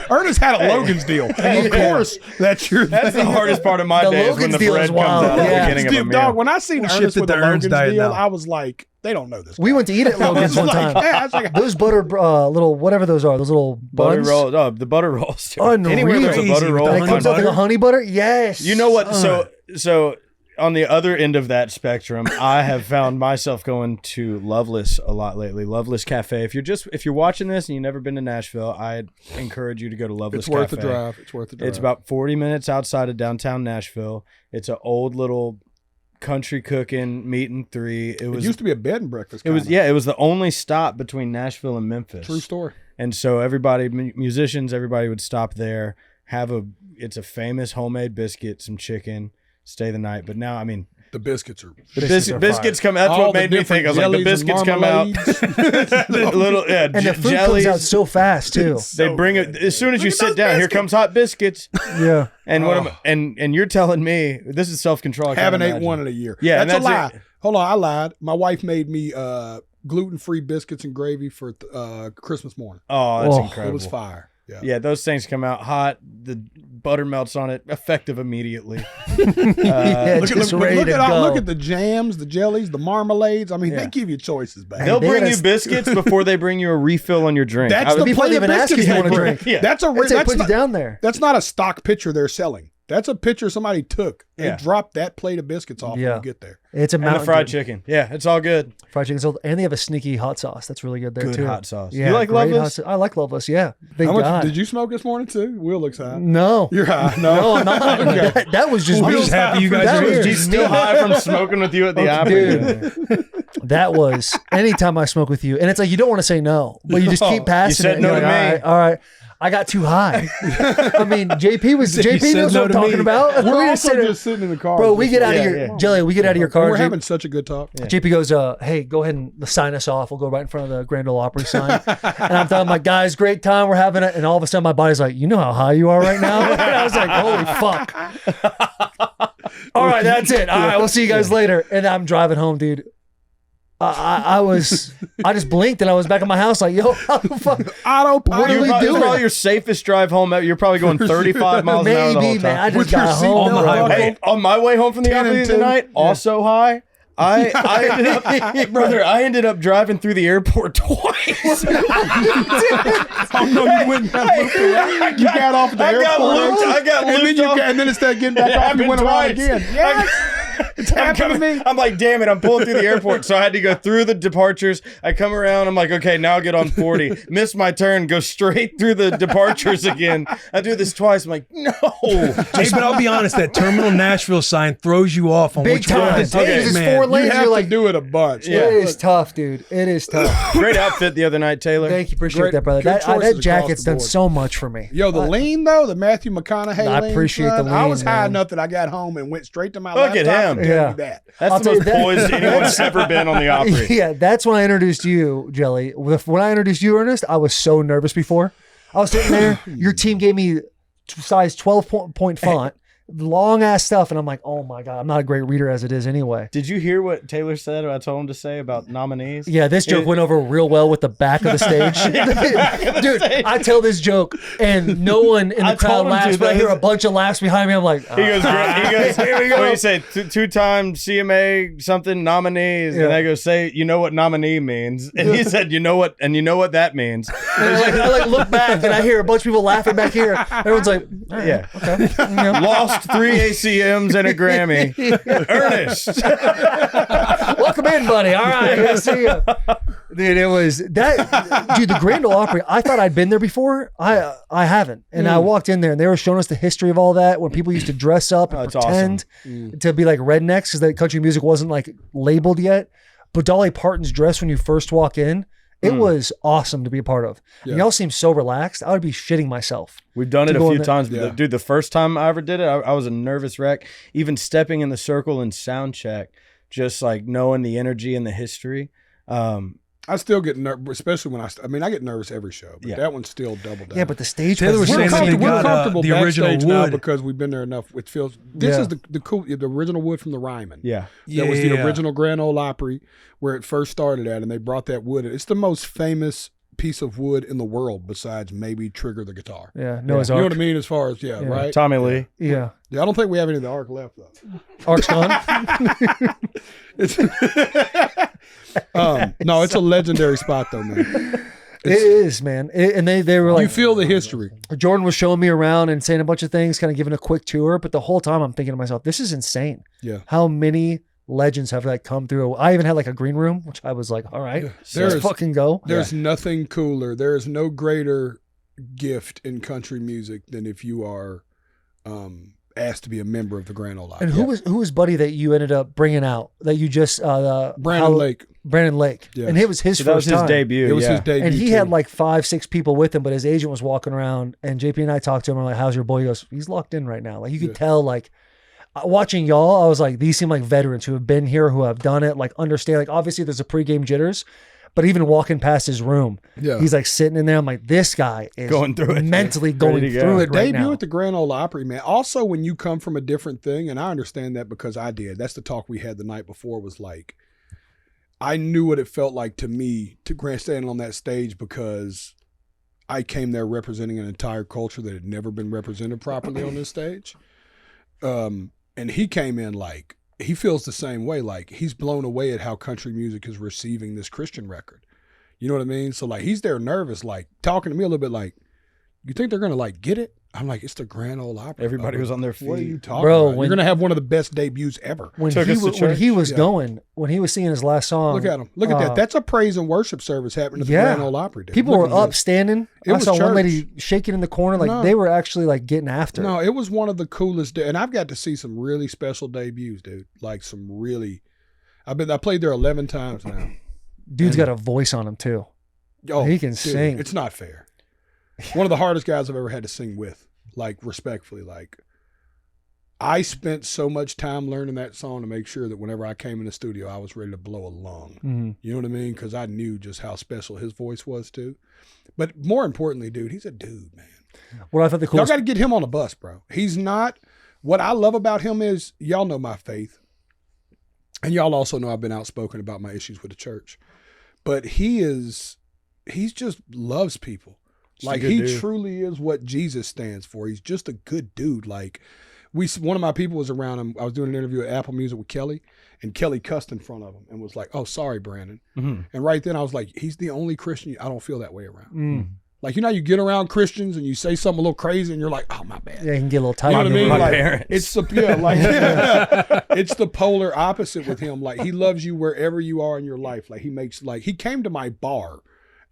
Ernest had a Logan's deal. Of course, that's the hardest part of my day is when the bread comes out at the beginning of a meal. Dog, when I seen Ernest with the Logan's deal, I was like, they don't know this guy. We went to eat at Logan's one time. I was like, those butter, little, whatever those are, those little butter buns. rolls. Oh, the butter rolls. Too. Unreal. Anywhere there's a butter roll, And it comes out like a honey butter. Yes. You know what? So on the other end of that spectrum, I have found myself going to Loveless a lot lately. Loveless Cafe. If you're watching this and you've never been to Nashville, I'd encourage you to go to Loveless Cafe. It's worth the drive. It's worth the drive. It's about 40 minutes outside of downtown Nashville. It's an old little country cooking meat and three. It used to be a bed and breakfast. It was the only stop between Nashville and Memphis. True story. And so everybody, musicians, everybody would stop there, it's a famous homemade biscuit, some chicken, stay the night. But now, I mean, the biscuits are biscuits come. That's what made me think. I was like, the biscuits come out. And the food comes out so fast too. They bring it as soon as you sit down. Here comes hot biscuits. Yeah. And and you're telling me this is self-control. Haven't ate one in a year. Yeah, that's a lie. Hold on, I lied. My wife made me gluten-free biscuits and gravy for Christmas morning. Oh, that's incredible. It was fire. Yeah, those things come out hot. The butter melts on it, effective immediately. Look at the jams, the jellies, the marmalades. I mean, they give you choices, back. They'll bring you biscuits before they bring you a refill on your drink. That's the plate of biscuits they bring. Yeah. That's put you down there. That's not a stock picture they're selling. That's a picture somebody took. They dropped that plate of biscuits off when you get there. It's a mountain. And the fried chicken. Yeah, it's all good. Fried chicken's old, and they have a sneaky hot sauce that's really good there too. Good hot sauce. Yeah, you like Loveless? I like Loveless. Yeah. Did you smoke this morning too? Will looks high. No, you're high. No, I'm not. Okay. That was just. I'm me. just happy you guys that are was here. just Still high from smoking with you at the Opry. That was anytime I smoke with you, and it's like you don't want to say no, but you just keep passing said it. no to me. All right. I got too high. I mean, JP knows what I'm talking about. We're also just sitting in the car. Bro, we get out of your Jelly. We get out of your car. We're having such a good talk. JP goes, "Hey, go ahead and sign us off. We'll go right in front of the Grand Ole Opry sign." And I'm telling my guys, "Great time. We're having it." And all of a sudden, my body's like, "You know how high you are right now?" And I was like, "Holy fuck!" All right, that's it. All right, we'll see you guys later. And I'm driving home, dude. I just blinked and I was back at my house like, yo, how the fuck? What are we doing? It's probably your safest drive home. You're probably going 35 miles an hour the whole time. Man, I just got home on the highway. Hey, on my way home from the Opry tonight, also high. I ended up driving through the airport twice. Oh no, you went and got looped around. You got off at the airport. I got looped. And then instead of getting back off, you went around again. Yes. It's happened to me. I'm like, damn it, I'm pulling through the airport. So I had to go through the departures. I come around, I'm like, okay, now I'll get on 40. Miss my turn, go straight through the departures again. I do this twice. I'm like, no. Hey, but I'll be honest, that Terminal Nashville sign throws you off on Big which time. one to take. It's Man, 4 lanes. You have You're to like, do it a bunch. Yeah. It is tough, dude. It is tough. Great outfit the other night, Taylor. Thank you. Appreciate that, brother. That jacket's done so much for me. Yo, the lean though, the Matthew McConaughey lean. I appreciate the lean. I was high man. enough that I got home and went straight to my Look laptop. at him. And tell you that. That's the most poised anyone's ever been on the Opry. Yeah, that's when I introduced you, Jelly. When I introduced you, Ernest, I was so nervous before. I was sitting there. Your team gave me size 12-point font. Long ass stuff, and I'm like, oh my god, I'm not a great reader as it is anyway. Did you hear what Taylor said? I told him to say about nominees. Yeah, this joke went over real well with the back of the stage. Dude, I tell this joke, and no one in the crowd laughs, but I hear a bunch of laughs behind me. I'm like, he goes, here we go. What do you say? 2-time CMA something nominees, and I go, say, you know what nominee means, and he said, you know what that means. And I look back, and I hear a bunch of people laughing back here. Everyone's like, yeah, okay, lost 3 ACMs and a Grammy. Ernest. Welcome in, buddy. All right, good to see you. Dude, it was that. Dude, the Grand Ole Opry, I thought I'd been there before. I haven't. And I walked in there and they were showing us the history of all that when people used to dress up and pretend to be like rednecks because the country music wasn't like labeled yet. But Dolly Parton's dress when you first walk in, It was awesome to be a part of. Yeah. And y'all seem so relaxed. I would be shitting myself. We've done it To a go few in the- times, but Yeah. dude, the first time I ever did it, I was a nervous wreck. Even stepping in the circle and sound check, just like knowing the energy and the history. I still get nervous, especially when I get nervous every show, but Yeah. that one's still double down. Yeah, but the stage Taylor was presence- saying that they We're got, comfortable the original backstage now wood. because we've been there enough. It feels this Yeah. is the original wood from the Ryman. Yeah. That was the Yeah. original Grand Ole Opry where it first started at, and they brought that wood. It's the most famous piece of wood in the world besides maybe Trigger the guitar. Yeah, Noah's You know Ark. what I mean? As far as right? Tommy Lee. Yeah. Yeah, I don't think we have any of the Ark left though. Ark's gone. It's no, it's a legendary spot though, man. It is, man. And they were like, You feel the history. Jordan was showing me around and saying a bunch of things, kind of giving a quick tour. But the whole time I'm thinking to myself, this is insane. Yeah. How many legends have like come through? I even had like a green room, which I was like, all right, let's fucking go. There's nothing cooler. There is no greater gift in country music than if you are asked to be a member of the Grand Ole Opry. And who was Buddy that you ended up bringing out that you just Brandon Lake. Brandon Lake, Yes. and it was his So first that was his time. debut. It was his debut. And he too. had like 5-6 people with him, but his agent was walking around, and JP and I talked to him. We're like, "How's your boy?" He goes, "He's locked in right now." Like you could tell, like watching y'all, I was like, these seem like veterans who have been here, who have done it, like understand. Like obviously, there's a pregame jitters, but even walking past his room, he's like sitting in there. I'm like, this guy is Going through it. mentally Ready going to go. through The it right debut now. at the Grand Ole Opry, man. Also, when you come from a different thing, and I understand that because I did. That's the talk we had the night before. Was like, I knew what it felt like to me to grandstand on that stage because I came there representing an entire culture that had never been represented properly on this stage. And he came in like he feels the same way. Like he's blown away at how country music is receiving this Christian record. You know what I mean? So like he's there nervous, like talking to me a little bit like, you think they're gonna like get it? I'm like, it's the Grand Ole Opry. Everybody was on their feet. What are you talking Bro, about? You're gonna have one of the best debuts ever. When Took he, us to when he church. was Yeah. going, when he was singing his last song, Look at him. Look at that. That's a praise and worship service happening at the yeah. Grand Ole Opry. Dude. People Look were at up this. standing. It I was saw one church. lady shaking in the corner. Like No. they were actually like getting after. No, it. it was one of the coolest. And I've got to see some really special debuts, dude. Like some really. I played there 11 times now. Dude's got a voice on him too. Oh, He can dude, sing. It's not fair. One of the hardest guys I've ever had to sing with. Like respectfully, like I spent so much time learning that song to make sure that whenever I came in the studio, I was ready to blow a lung. Mm-hmm. You know what I mean? Because I knew just how special his voice was too. But more importantly, dude, he's a dude, man. What I thought the Y'all coolest. got to get him on a bus, bro. He's not. What I love about him is y'all know my faith, and y'all also know I've been outspoken about my issues with the church. But he's just loves people. Like good he dude. truly is what Jesus stands for. He's just a good dude. Like one of my people was around him. I was doing an interview at Apple Music with Kelly, and Kelly cussed in front of him and was like, "Oh, sorry, Brandon." Mhm. And right then I was like, "He's the only Christian I don't feel that way around." Like you get around Christians and you say something a little crazy, and you're like, "Oh, my bad." Yeah, he can get a little tight. You know what I mean? My Like, parents. it's the it's the polar opposite with him. Like he loves you wherever you are in your life. Like he came to my bar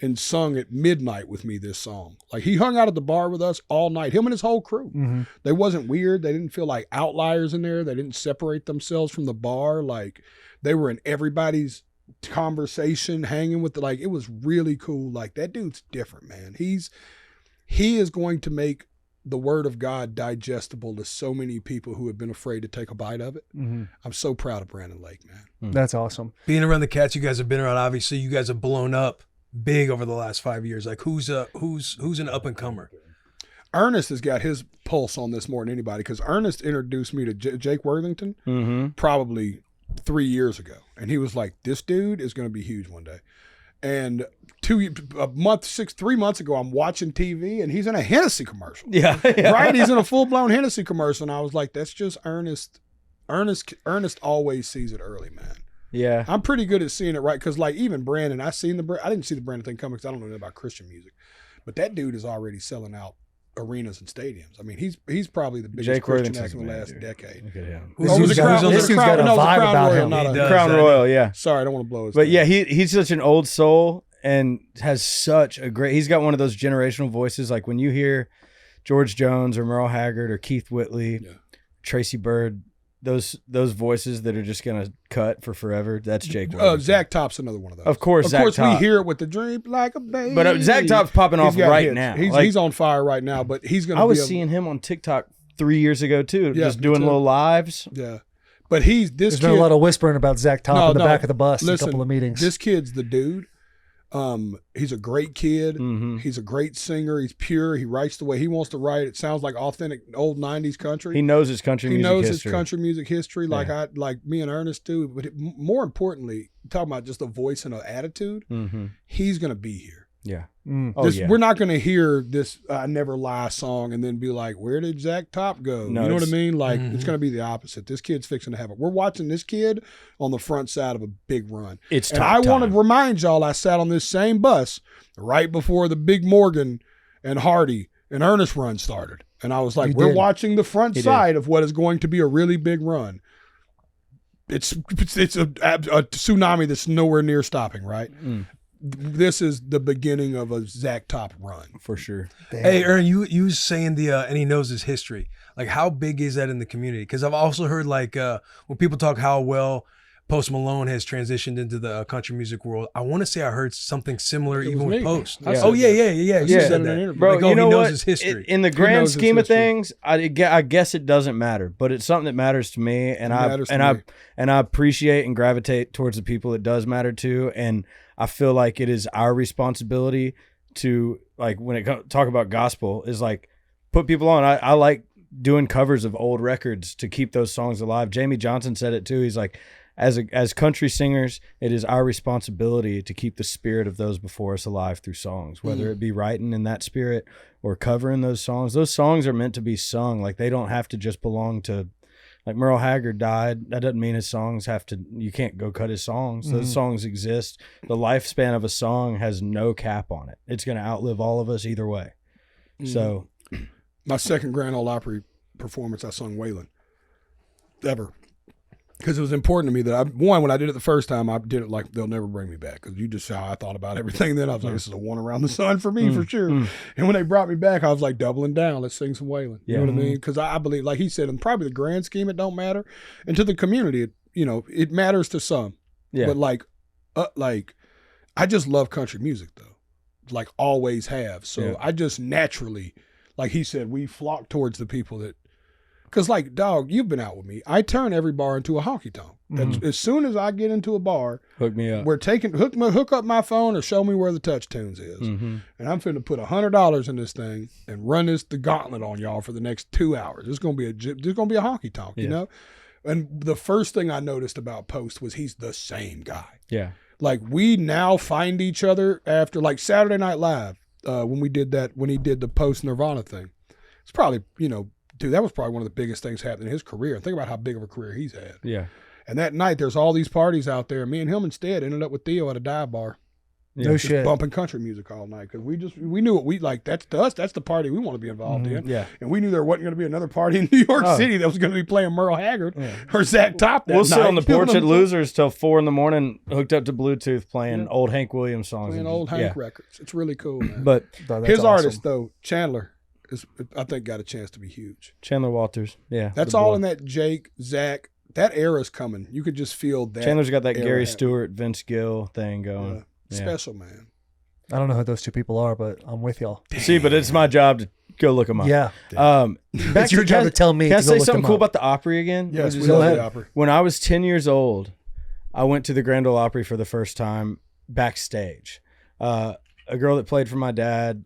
and sung at midnight with me this song. Like he hung out at the bar with us all night. Him and his whole crew. Mm-hmm. They wasn't weird. They didn't feel like outliers in there. They didn't separate themselves from the bar. Like they were in everybody's conversation, hanging with it was really cool. Like that dude's different, man. He is going to make the word of God digestible to so many people who have been afraid to take a bite of it. Mm-hmm. I'm so proud of Brandon Lake, man. That's awesome. Being around the cats you guys have been around, obviously you guys have blown up big over the last 5 years. Like who's an up and comer? Ernest has got his pulse on this more than anybody because Ernest introduced me to Jake Worthington probably 3 years ago, and he was like, "This dude is going to be huge one day." And 3 months ago, I'm watching TV, and he's in a Hennessy commercial. Yeah. Right? He's in a full blown Hennessy commercial, and I was like, "That's just Ernest." Ernest always sees it early, man. Yeah. I'm pretty good at seeing it right because, like, even Brandon, I didn't see the Brandon thing coming because I don't know anything about Christian music, but that dude is already selling out arenas and stadiums. I mean, he's probably the biggest Jake Christian Worthington's act in the man, last dude. decade. Look at him. This dude's got a vibe about him. Crown Royal, yeah. Sorry, I don't want to blow his But name. yeah, he's such an old soul and has such a great. He's got one of those generational voices. Like when you hear George Jones or Merle Haggard or Keith Whitley, Tracy Byrd, those voices that are just gonna cut for forever. That's Jake Williams. Zach Top's another one of those. Of course, we Top. hear it with the dream like a baby. But Zach Top's popping off right hits. now. He's on fire right now. But he's gonna. I was seeing him on TikTok 3 years ago too, just doing little lives. Yeah, but there's been a lot of whispering about Zach Top in the back of the bus in a couple of meetings. This kid's the dude. He's a great kid. Mm-hmm. He's a great singer. He's pure. He writes the way he wants to write. It sounds like authentic old 90s country. He knows his country music history. His country music history like me and Ernest do. But more importantly, talking about just a voice and an attitude, he's going to be here. Yeah. We're not going to hear this I Never Lie song and then be like, where did Zach Top go? No, you know what I mean? Like, it's going to be the opposite. This kid's fixing to have it. We're watching this kid on the front side of a big run. And I want to remind y'all, I sat on this same bus right before the Big Morgan and Hardy and Ernest run started. And I was like, we're watching the front side of what is going to be a really big run. It's a tsunami that's nowhere near stopping, right? This is the beginning of a Zach Top run for sure. Damn. Hey, Ern, you was saying and he knows his history. Like, how big is that in the community? Because I've also heard when people talk how well Post Malone has transitioned into the country music world. I want to say I heard something similar even with Post. Yeah. Oh yeah. You said that, bro. like, you know he knows what? His history. In the grand scheme of things, I guess it doesn't matter, but it's something that matters to me, and I appreciate and gravitate towards the people it does matter to, and I feel like it is our responsibility to, like, when it talk about gospel, is like put people on. I like doing covers of old records to keep those songs alive. Jamie Johnson said it too. He's like, as country singers, it is our responsibility to keep the spirit of those before us alive through songs, whether it be writing in that spirit or covering those songs. Those songs are meant to be sung. Like, they don't have to just belong to, like, Merle Haggard died. That doesn't mean his songs you can't go cut his songs. Those songs exist. The lifespan of a song has no cap on it. It's going to outlive all of us either way. So my second Grand Ole Opry performance, I sung Waylon ever. Because it was important to me that when I did it the first time, I did it like They'll Never Bring Me Back. Because you just saw how I thought about everything. Then I was like, this is a one around the sun for me for sure. And when they brought me back, I was like, doubling down. Let's sing some Waylon. You know what I mean? Because I believe, like he said, in probably the grand scheme, it don't matter. And to the community, it matters to some. Yeah. But like, I just love country music though. Like, always have. So I just naturally, like he said, we flock towards the people that. Because, like, dog, you've been out with me. I turn every bar into a honky tonk. As soon as I get into a bar, hook me up. We're hook up my phone or show me where the touch tunes is. And I'm finna put $100 in this thing and run the gauntlet on y'all for the next 2 hours. It's gonna be a honky tonk, you know. And the first thing I noticed about Post was he's the same guy. Yeah. Like, we now find each other after, like, Saturday Night Live when he did the Post Nirvana thing. It's probably, dude, that was probably one of the biggest things happening in his career. Think about how big of a career he's had. Yeah. And that night, there's all these parties out there. Me and him instead ended up with Theo at a dive bar. No shit. Bumping country music all night because we knew what we like. That's to us. That's the party we want to be involved in. Yeah. And we knew there wasn't going to be another party in New York City that was going to be playing Merle Haggard or Zach Top. We'll sit on the porch at Losers till 4 a.m, hooked up to Bluetooth, playing old Hank Williams songs. Playing old Hank records. It's really cool, man. But his artist though, Chandler, I think got a chance to be huge. Chandler Walters, that's all in that Jake, Zach. That era's coming. You could just feel that. Chandler's got that Gary Stewart, Vince Gill thing going. Special, man. I don't know who those two people are, but I'm with y'all. See, but it's my job to go look them up. Yeah. It's your job to tell me. Can I say something cool about the Opry again? Yes, we love the Opry. When I was 10 years old, I went to the Grand Ole Opry for the first time backstage. A girl that played for my dad,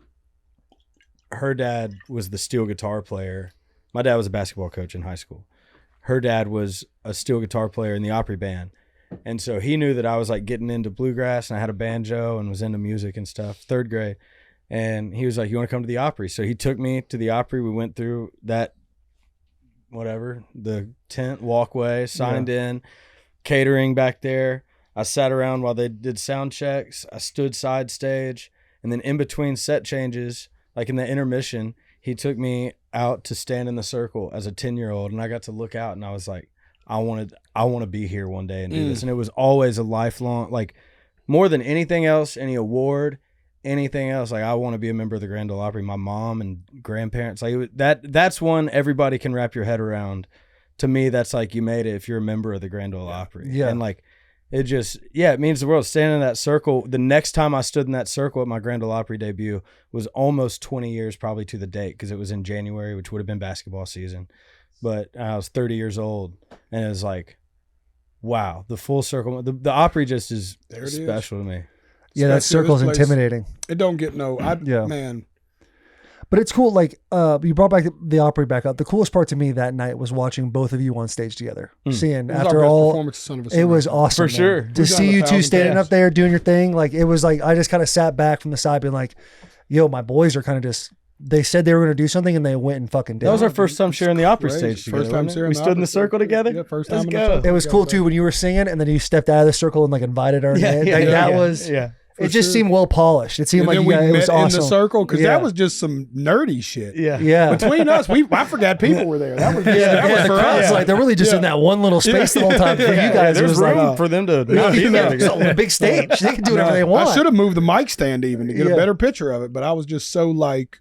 her dad was the steel guitar player. My dad was a basketball coach in high school. Her dad was a steel guitar player in the Opry band. And so he knew that I was like getting into bluegrass and I had a banjo and was into music and stuff, 3rd grade. And he was like, you want to come to the Opry? So he took me to the Opry. We went through that, the tent walkway, signed in, catering back there. I sat around while they did sound checks. I stood side stage. And then in between set changes, like in the intermission, he took me out to stand in the circle as a 10-year-old. And I got to look out and I was like, I want to be here one day and do this. And it was always a lifelong, like, more than anything else, any award, anything else, like, I want to be a member of the Grand Ole Opry. My mom and grandparents, like, that's one everybody can wrap your head around, to me, that's like you made it if you're a member of the Grand Ole Opry. Yeah. And like, it just, it means the world. Standing in that circle, the next time I stood in that circle at my Grand Ole Opry debut was almost 20 years probably to the date, because it was in January, which would have been basketball season. But I was 30 years old, and it was like, wow, the full circle. The Opry just is special to me. Yeah, that circle's intimidating. It don't get man. But it's cool. Like, you brought back the Opry back up. The coolest part to me that night was watching both of you on stage together. Seeing after all, it was awesome. For sure. To see you two standing up there doing your thing. Like, it was like, I just kind of sat back from the side being like, yo, my boys are kind of just, they said they were going to do something and they went and fucking did it. That was our first time sharing the Opry stage together. First time sharing we stood in the circle together. Yeah, first time. Let's go. It was cool too when you were singing and then you stepped out of the circle and like invited her. That was. It just seemed well polished. It seemed like we met it was awesome. in the circle because that was just some nerdy shit. Yeah. Between us, I forgot people were there. That was that was for us. Like they're really just in that one little space the whole time. For you guys, there's it was room like for them to not be there. It's a big stage. They can do whatever they want. I should have moved the mic stand even to get a better picture of it, but I was just so like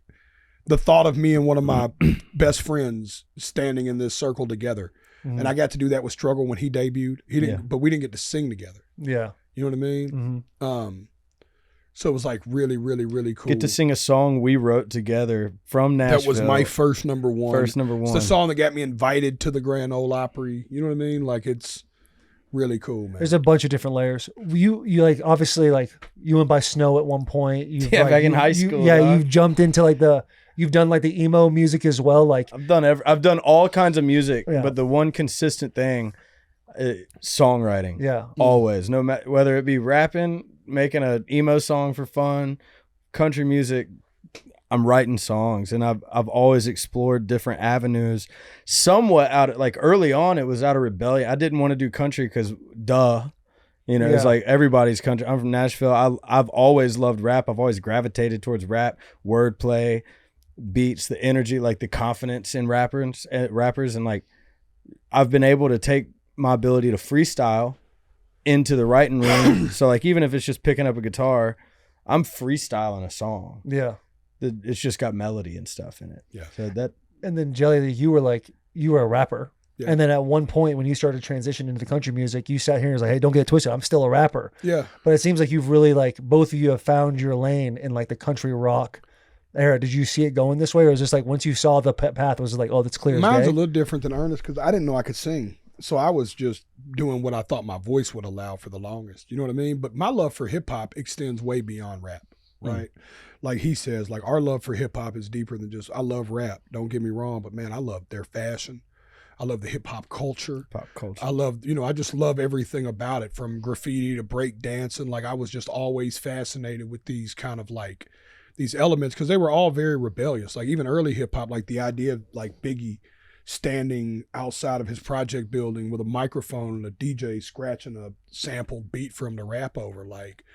the thought of me and one of my best friends standing in this circle together, and I got to do that with Struggle when he debuted. He didn't, but we didn't get to sing together. Yeah, you know what I mean. So it was like really, really, really cool. Get to sing a song we wrote together from Nashville. That was my first number one. First number one. It's the song that got me invited to the Grand Ole Opry. You know what I mean? Like, it's really cool, man. There's a bunch of different layers. You like obviously like you went by Snow at one point. Back in high school. You've jumped into like you've done like the emo music as well. Like I've done all kinds of music, but the one consistent thing, songwriting. Yeah, always. No matter whether it be rapping, making an emo song for fun, country music, I'm writing songs, and I've always explored different avenues. Somewhat early on, it was out of rebellion. I didn't want to do country because it's like everybody's country. I'm from Nashville. I've always loved rap. I've always gravitated towards rap, wordplay, beats, the energy, like the confidence in rappers, and like I've been able to take my ability to freestyle into the writing room. So like even if it's just picking up a guitar, I'm freestyling a song. Yeah. It's just got melody and stuff in it. Yeah. So that. And then Jelly, you were a rapper. Yeah. And then at one point when you started to transition into the country music, you sat here and was like, hey, don't get it twisted. I'm still a rapper. Yeah. But it seems like you've really like both of you have found your lane in like the country rock era. Did you see it going this way? Or was it just like once you saw the path, was it like, oh, that's clear? Mine's a little different than Ernest because I didn't know I could sing. So I was just doing what I thought my voice would allow for the longest. You know what I mean? But my love for hip hop extends way beyond rap, right? Like he says, like our love for hip hop is deeper than just, I love rap. Don't get me wrong, but man, I love their fashion. I love the hip hop culture. I love, I just love everything about it, from graffiti to break dancing. Like I was just always fascinated with these kind of like these elements because they were all very rebellious. Like even early hip hop, like the idea of like Biggie standing outside of his project building with a microphone and a DJ scratching a sampled beat for him to rap over. Like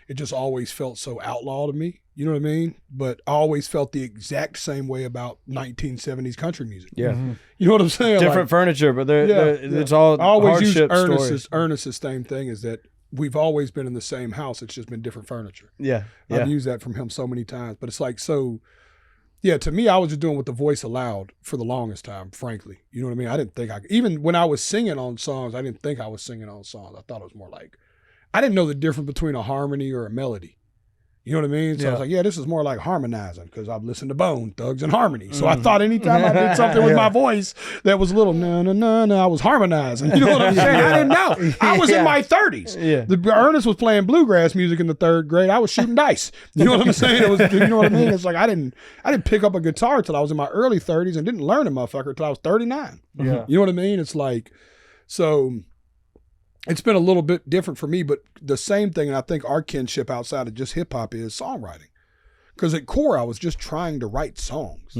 it just always felt so outlaw to me. You know what I mean? But I always felt the exact same way about 1970s country music. Yeah. You know what I'm saying? Different furniture, but it's all I always use hardship Ernest's same thing is that we've always been in the same house. It's just been different furniture. Yeah. I've used that from him so many times. But it's like so. Yeah, to me, I was just doing what the voice allowed for the longest time, frankly. You know what I mean? I didn't think even when I was singing on songs, I didn't think I was singing on songs. I thought it was more like, I didn't know the difference between a harmony or a melody. You know what I mean? So I was like, this is more like harmonizing because I've listened to Bone, Thugs, and Harmony. So I thought anytime I did something with my voice that was a little no, I was harmonizing. You know what I'm saying? I didn't know. I was in my 30s. Yeah. Ernest was playing bluegrass music in the 3rd grade. I was shooting dice. You know what I'm saying? It was, you know what I mean? It's like I didn't pick up a guitar till I was in my early 30s and didn't learn a motherfucker till I was 39. Yeah. You know what I mean? It's like, so it's been a little bit different for me, but the same thing, and I think our kinship outside of just hip hop is songwriting. Because at core, I was just trying to write songs,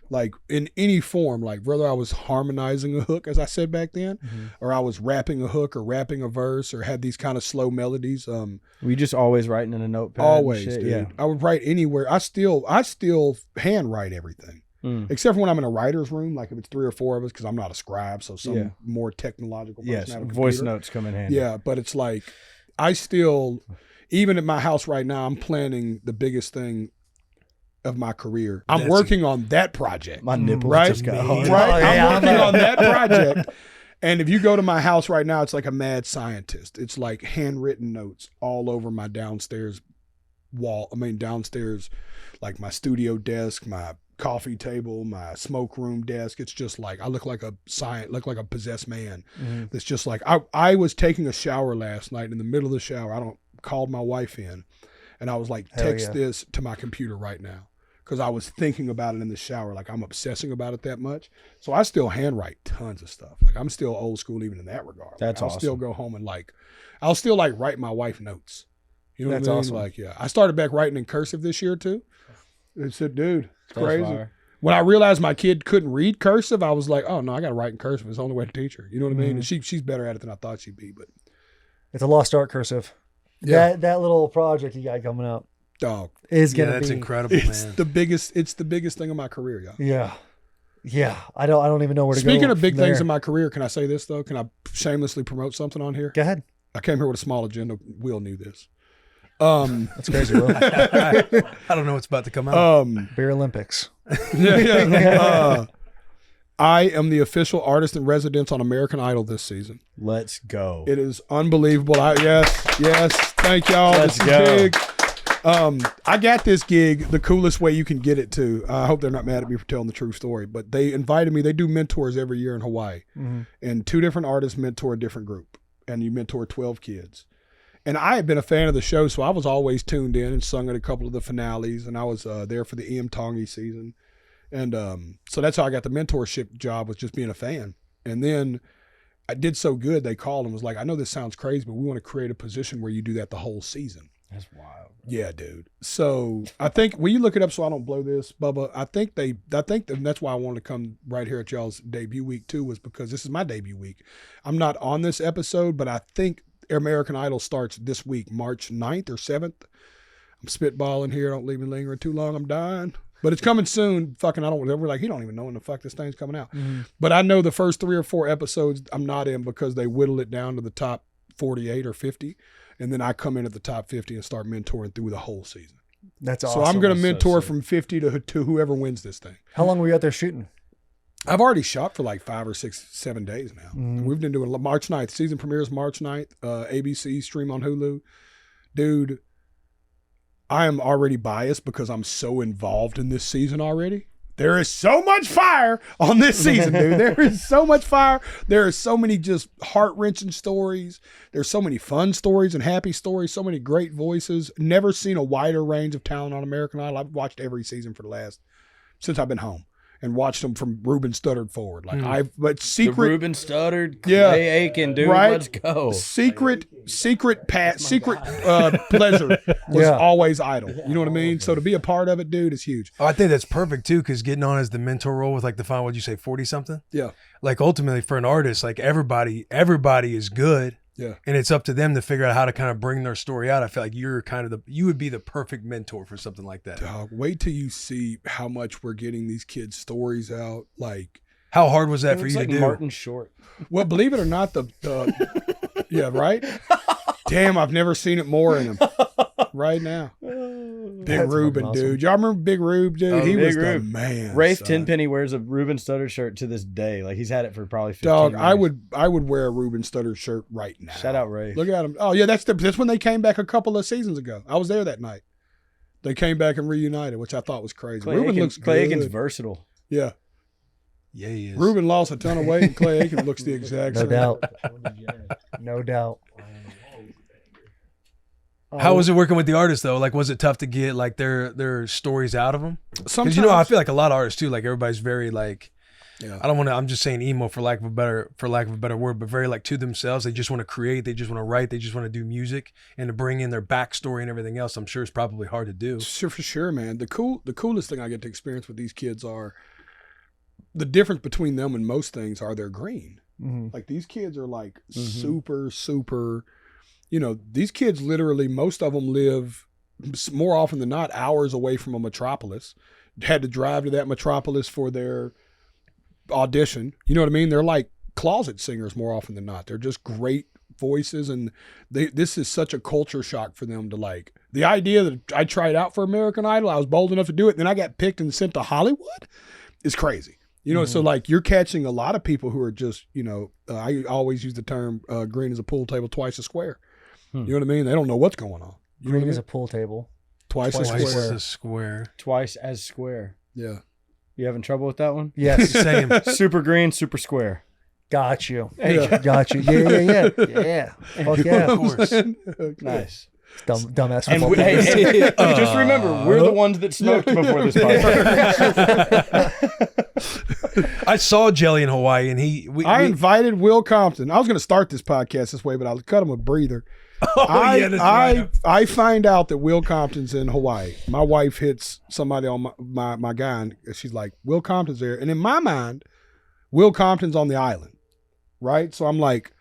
like in any form, like whether I was harmonizing a hook, as I said back then, or I was rapping a hook or rapping a verse or had these kind of slow melodies. We just always writing in a notepad. Always, dude. Yeah. I would write anywhere. I still handwrite everything. Except for when I'm in a writer's room, like if it's 3 or 4 of us, because I'm not a scribe, so some more technological person. Yes, voice notes come in handy. Yeah, but it's like, I still, even at my house right now, I'm planning the biggest thing of my career. I'm working on that project. My nipples right? just got hard. Right? I'm working on that project. And if you go to my house right now, it's like a mad scientist. It's like handwritten notes all over my downstairs wall. I mean, downstairs, like my studio desk, my coffee table, my smoke room desk. It's just like I look like a possessed man. It's just like I was taking a shower last night. In the middle of the shower, I called my wife in, and I was like, text this to my computer right now, because I was thinking about it in the shower. Like, I'm obsessing about it that much. So I still handwrite tons of stuff. Like, I'm still old school even in that regard. That's I'll awesome. still go home and I'll still write my wife notes. You know That's what I mean? awesome. Like, yeah. I started back writing in cursive this year too. It said, dude, it's That's crazy. fire. When I realized my kid couldn't read cursive, I was like, oh no, I got to write in cursive. It's the only way to teach her. You know what I mean? And she's better at it than I thought she'd be. But It's a lost art cursive. Yeah. That little project you got coming up dog, is gonna that's be incredible, it's man. the biggest thing in my career, y'all. Yeah. I don't even know where to go. Speaking of big from things there. in my career, can I say this though? Can I shamelessly promote something on here? Go ahead. I came here with a small agenda. Will knew this. That's crazy, Will. I don't know what's about to come out. Beer Olympics. I am the official artist in residence on American Idol this season. Let's go. It is unbelievable. Yes. Thank y'all. Let's this is go. big. I got this gig the coolest way you can get it too. I hope they're not mad at me for telling the true story, but they invited me. They do mentors every year in Hawaii, and 2 different artists mentor a different group, and you mentor 12 kids. And I had been a fan of the show, so I was always tuned in and sung at a couple of the finales, and I was there for the E.M. Tongi season. And so that's how I got the mentorship job, was just being a fan. And then I did so good, they called and was like, I know this sounds crazy, but we want to create a position where you do that the whole season. That's wild. Yeah, dude. So I think, will you look it up so I don't blow this, Bubba? I think that's why I wanted to come right here at y'all's debut week too, was because this is my debut week. I'm not on this episode, but I think American Idol starts this week, March 9th or 7th. I'm spitballing here. Don't leave me lingering too long. I'm dying. But it's coming soon. Fucking, we're like, he don't even know when the fuck this thing's coming out. But I know the first 3 or 4 episodes I'm not in because they whittle it down to the top 48 or 50. And then I come in at the top 50 and start mentoring through the whole season. That's So awesome. I'm going to That's so mentor sick. from 50 to whoever wins this thing. How long were you out there shooting? I've already shot for like 5 or 6, 7 days now. We've been doing March 9th. Season premieres March 9th. ABC stream on Hulu. Dude, I am already biased because I'm so involved in this season already. There is so much fire on this season, dude. There is so much fire. There are so many just heart-wrenching stories. There's so many fun stories and happy stories, so many great voices. Never seen a wider range of talent on American Idol. I've watched every season since I've been home, and watched them from Ruben Studdard forward. But The secret, Ruben Studdard, Yeah. Clay Aiken, dude. Right. Let's go. secret pleasure was always Idol. You know what I mean? So to be a part of it, dude, is huge. I think that's perfect too, because getting on as the mentor role with like the final, what'd you say, 40 something? Yeah. Like ultimately for an artist, like everybody is good. Yeah. And it's up to them to figure out how to kind of bring their story out. I feel like you would be the perfect mentor for something like that. Dog, wait till you see how much we're getting these kids' stories out. Like, How hard was that It for looks you like to do? Martin Short. well, believe it or not, yeah, right? Damn, I've never seen it more in him. Right now. Big That's Ruben, fucking awesome. dude. Y'all remember Big Rube, dude? He Big was Rube. the man. Rafe son. Tenpenny wears a Ruben Studdard shirt to this day. Like, he's had it for probably 15 Dog, years. I would wear a Ruben Studdard shirt right now. Shout out Rafe. Look at him. Oh yeah, that's when they came back a couple of seasons ago. I was there that night. They came back and reunited, which I thought was crazy. Ruben looks Clay good. Aiken's versatile. Yeah. Yeah, he is. Ruben lost a ton of weight, and Clay Aiken looks the exact No same. doubt. No doubt. How was it working with the artists though? Like, was it tough to get like their stories out of them? Because Sometimes, I feel like a lot of artists too. Like everybody's very like, yeah. I don't want to. I'm just saying emo for lack of a better word, but very like to themselves. They just want to create. They just want to write. They just want to do music, and to bring in their backstory and everything else. I'm sure it's probably hard to do. Sure, for sure, man. The coolest thing I get to experience with these kids are the difference between them and most things are they're green. Like these kids are like super. You know, these kids literally, most of them live more often than not hours away from a metropolis. Had to drive to that metropolis for their audition. You know what I mean? They're like closet singers more often than not. They're just great voices, and this is such a culture shock for them to like. the idea that I tried out for American Idol, I was bold enough to do it, and then I got picked and sent to Hollywood is crazy. You know, so like you're catching a lot of people who are just, you know, I always use the term green as a pool table, twice a square. You know what I mean? They don't know what's going on. You Green know what is I a pool table. Twice as a square. square. Twice as square. Yeah. You having trouble with that one? Yes. Same. Super green, super square. Got you. Yeah. Got you. Yeah. Yeah. Fuck yeah. Of course. Nice. Dumbass. And, football players. just remember, we're the ones that smoked before this podcast. I saw Jelly in Hawaii, and I invited Will Compton. I was going to start this podcast this way, but I'll cut him a breather. That's right. I find out that Will Compton's in Hawaii. My wife hits somebody on my guy, and she's like, Will Compton's there. And in my mind, Will Compton's on the island, right? So I'm like,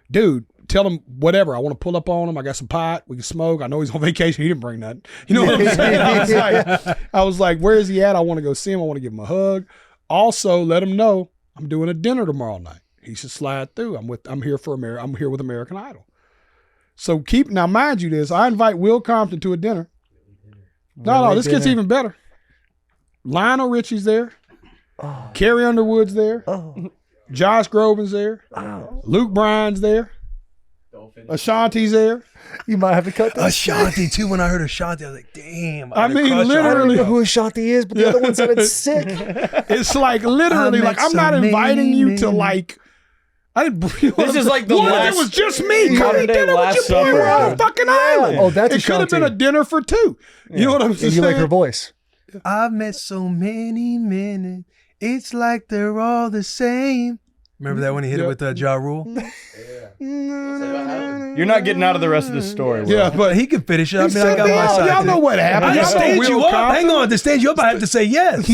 dude, tell him whatever. I want to pull up on him. I got some pot. We can smoke. I know he's on vacation. He didn't bring nothing. You know what I'm saying? I was like, where is he at? I want to go see him. I want to give him a hug. Also, let him know I'm doing a dinner tomorrow night. He should slide through. I'm here with American Idol. So now mind you this, I invite Will Compton to a dinner. No, this gets even better. Lionel Richie's there. Oh. Carrie Underwood's there. Oh. Josh Groban's there. Oh. Luke Bryan's there. Ashanti's there. You might have to cut that. Ashanti too. When I heard Ashanti, I was like, damn. I mean, literally. I don't know who Ashanti is, but the other one sounded sick. It's like literally, like I'm not inviting you to like. I didn't. This is like the last. It was just me. Come to dinner with your boy. We're on a fucking island. Oh, that's it. Could have been a dinner for two. You know what I'm saying? You like her voice. I've met so many men. It's like they're all the same. Remember that when he hit it with Ja Rule? You're not getting out of the rest of this story. Will. Yeah, but he can finish it. I mean, I got my side. Y'all know what happened. I stage you up. Hang on, to stage you up, I have to say yes.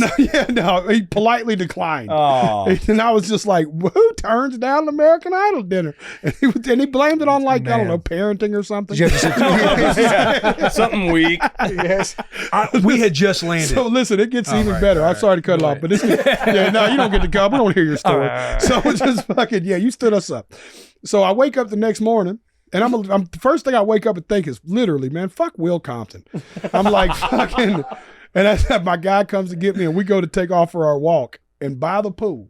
No, he politely declined. Oh. And I was just like, who turns down an American Idol dinner? And he blamed it on like, I don't know, parenting or something. Something weak. Yes. We had just landed. So listen, it gets even better. I'm sorry to cut it off, but you don't get to come. We don't hear your story. So it's just fucking, you stood us up. So I wake up the next morning, and I'm the first thing I wake up and think is literally, man, fuck Will Compton. I'm like fucking, and my guy comes to get me, and we go to take off for our walk, and by the pool,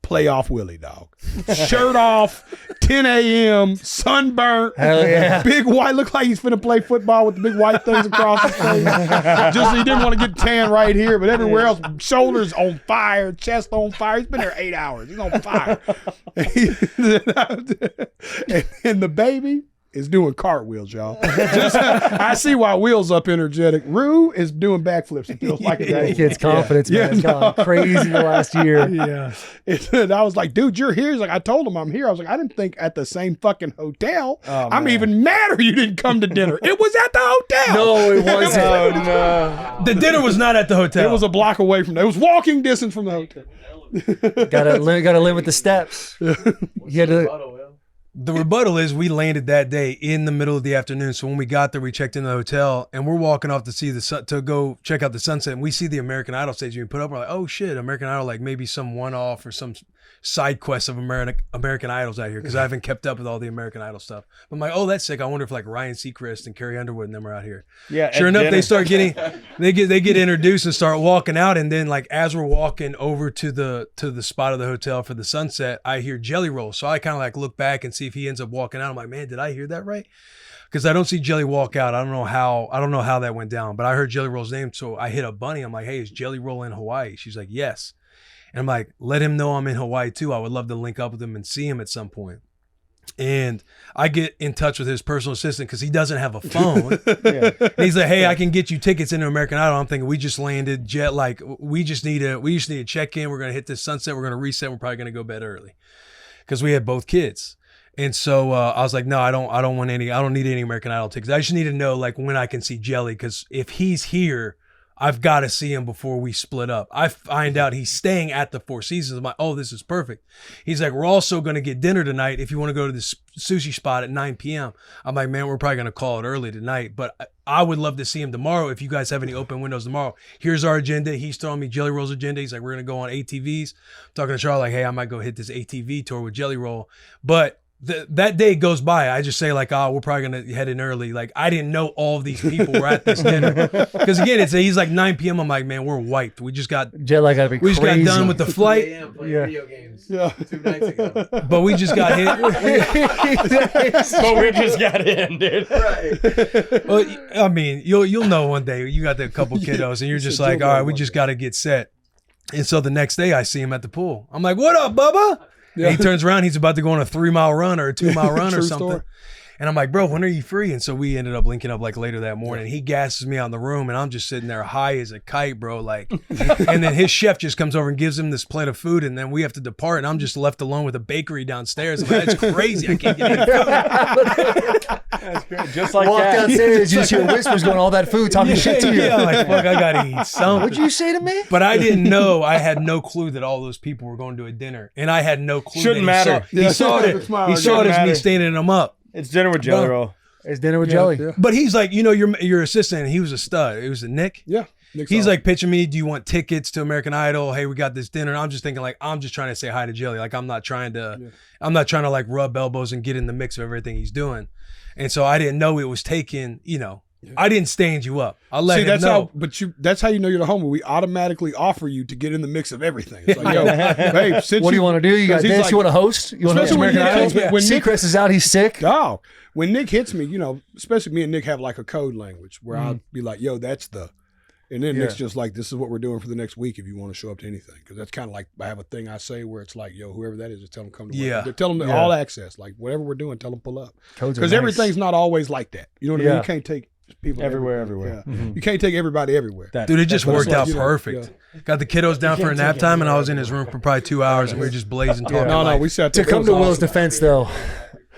playoff Willie, dog. Shirt off, 10 a.m., sunburnt, big white, look like he's finna play football with the big white things across his face. Just he didn't want to get tan right here, but everywhere else, shoulders on fire, chest on fire. He's been there 8 hours. He's on fire. And the baby is doing cartwheels, y'all. I see why Will's up energetic. Rue is doing backflips. It feels like that kid's confidence, man. It's gone crazy the last year. Yeah. And I was like, dude, you're here. He's like, I told him I'm here. I was like, I didn't think at the same fucking hotel. Oh, I'm even madder you didn't come to dinner. It was at the hotel. No, it wasn't. Oh, no. The dinner was not at the hotel. It was a block away from there. It was walking distance from the hotel. gotta live with the steps. You had to. The rebuttal is we landed that day in the middle of the afternoon. So when we got there, we checked into the hotel and we're walking off to see the sun, to go check out the sunset. And we see the American Idol stage being put up. We're like, oh shit, American Idol, like maybe some one-off or some side quest of American Idols out here. Cause I haven't kept up with all the American Idol stuff. But I'm like, oh, that's sick. I wonder if like Ryan Seacrest and Carrie Underwood and them are out here. Yeah. Sure enough, they start getting, they get introduced and start walking out. And then like, as we're walking over to the spot of the hotel for the sunset, I hear Jelly Roll. So I kind of like look back and see if he ends up walking out. I'm like, man, did I hear that right? Because I don't see Jelly walk out. I don't know how that went down, but I heard Jelly Roll's name. So I hit up Bunnie. I'm like, hey, is Jelly Roll in Hawaii? She's like, yes. And I'm like, let him know I'm in Hawaii too. I would love to link up with him and see him at some point. And I get in touch with his personal assistant because he doesn't have a phone. And he's like, hey, I can get you tickets into American Idol. I'm thinking we just landed like we just need a check-in. We're gonna hit this sunset. We're gonna reset. We're probably gonna go bed early because we had both kids. And so I was like, no, I don't need any American Idol tickets. I just need to know like when I can see Jelly, because if he's here, I've got to see him before we split up. I find out he's staying at the Four Seasons. I'm like, oh, this is perfect. He's like, we're also going to get dinner tonight if you want to go to this sushi spot at 9 p.m. I'm like, man, we're probably going to call it early tonight, but I would love to see him tomorrow if you guys have any open windows tomorrow. Here's our agenda. He's throwing me Jelly Roll's agenda. He's like, we're going to go on ATVs. I'm talking to Charlie like, hey, I might go hit this ATV tour with Jelly Roll. But that day goes by. I just say like, oh, we're probably going to head in early. Like, I didn't know all of these people were at this dinner. Because again, he's like 9 p.m. I'm like, man, we're wiped. We just got jet lag gotta be we just crazy. got done with the flight. Video games 2 nights ago. But we just got hit. But we just got in, dude. Right. Well, I mean, you'll know one day. You got the couple kiddos, and you're just like, all right, we just got to get set. And so the next day, I see him at the pool. I'm like, what up, Bubba? Yeah. And he turns around. He's about to go on a 3-mile run or a 2-mile run or True something. story. And I'm like, bro, when are you free? And so we ended up linking up like later that morning. He gasses me out in the room, and I'm just sitting there high as a kite, bro. Like, and then his chef just comes over and gives him this plate of food, and then we have to depart, and I'm just left alone with a bakery downstairs. I'm like, that's crazy. I can't get any food. That's great. Just like Walk that. downstairs, you just hear whispers going, all that food talking shit to you. Yeah, like, fuck, I gotta eat something. What'd you say to me? But I didn't know. I had no clue that all those people were going to a dinner, and I had no clue. Shouldn't that matter. He saw it. He saw it as me matter. standing them up. It's dinner with jelly roll. It's dinner with jelly. Yeah. But he's like, your assistant. And he was a stud. It was a Nick. Yeah. Nick's He's awesome. like pitching me. Do you want tickets to American Idol? Hey, we got this dinner. And I'm just thinking like, I'm just trying to say hi to Jelly. Like I'm not trying to like rub elbows and get in the mix of everything he's doing. And so I didn't know it was taking. I didn't stand you up. I let him know. That's how you know you're the homie. We automatically offer you to get in the mix of everything. It's like, yo, babe, since What do you want to do? You got this? like, You want to host? You want to host especially when American he Idol? hits me- when Nick- Seacrest is out. He's sick. Oh, when Nick hits me, especially me and Nick have like a code language where I'll be like, yo, that's the, and then Nick's just like, this is what we're doing for the next week if you want to show up to anything. Because that's kind of like, I have a thing I say where it's like, yo, whoever that is, just tell them come to work. Yeah. Tell them all access. Like whatever we're doing, tell them pull up. Codes are Because nice. everything's not always like that. You know what I mean? Yeah. You can't take people Everywhere. Yeah. You can't take everybody everywhere. Dude, it just worked out like, perfect. Got the kiddos down for a nap time, and I was in his room for probably 2 hours, and we were just blazing talking. No, we sat there. To come It to was Will's awesome. defense, though,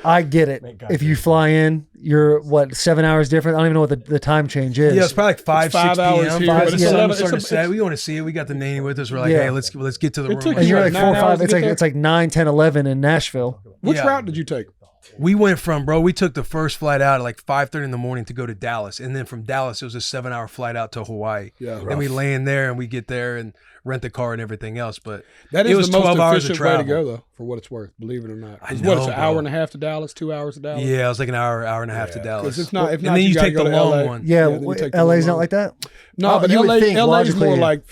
I get it. If you fly in, you're 7 hours different. I don't even know what the time change is. Yeah, it's probably like 5, 6 hours p.m. here, but it's The sun 11 was starting it's to set. We want to see it. We got the nanny with us. We're like, Yeah. hey, let's get to the room. took And you're like like 4 or 9 5. hours to It's get like there? it's like 9, 10, 11 in Nashville. Which Yeah. route did you take? We went from, we took the first flight out at like 5:30 in the morning to go to Dallas. And then from Dallas, it was a 7-hour flight out to Hawaii. Yeah. Then we land there and we get there and rent the car and everything else. But That it is was the most 12 hours of efficient way to travel. go, though, for what it's worth. Believe it or not. I It's know, an bro. hour and a half to Dallas, 2 hours to Dallas. Yeah, it was like an hour and a half to Dallas. Because if not, and then you gotta take go the to long LA. one. Yeah, then you take the LA's long not one. like that. No, but you would LA think is more logically. like,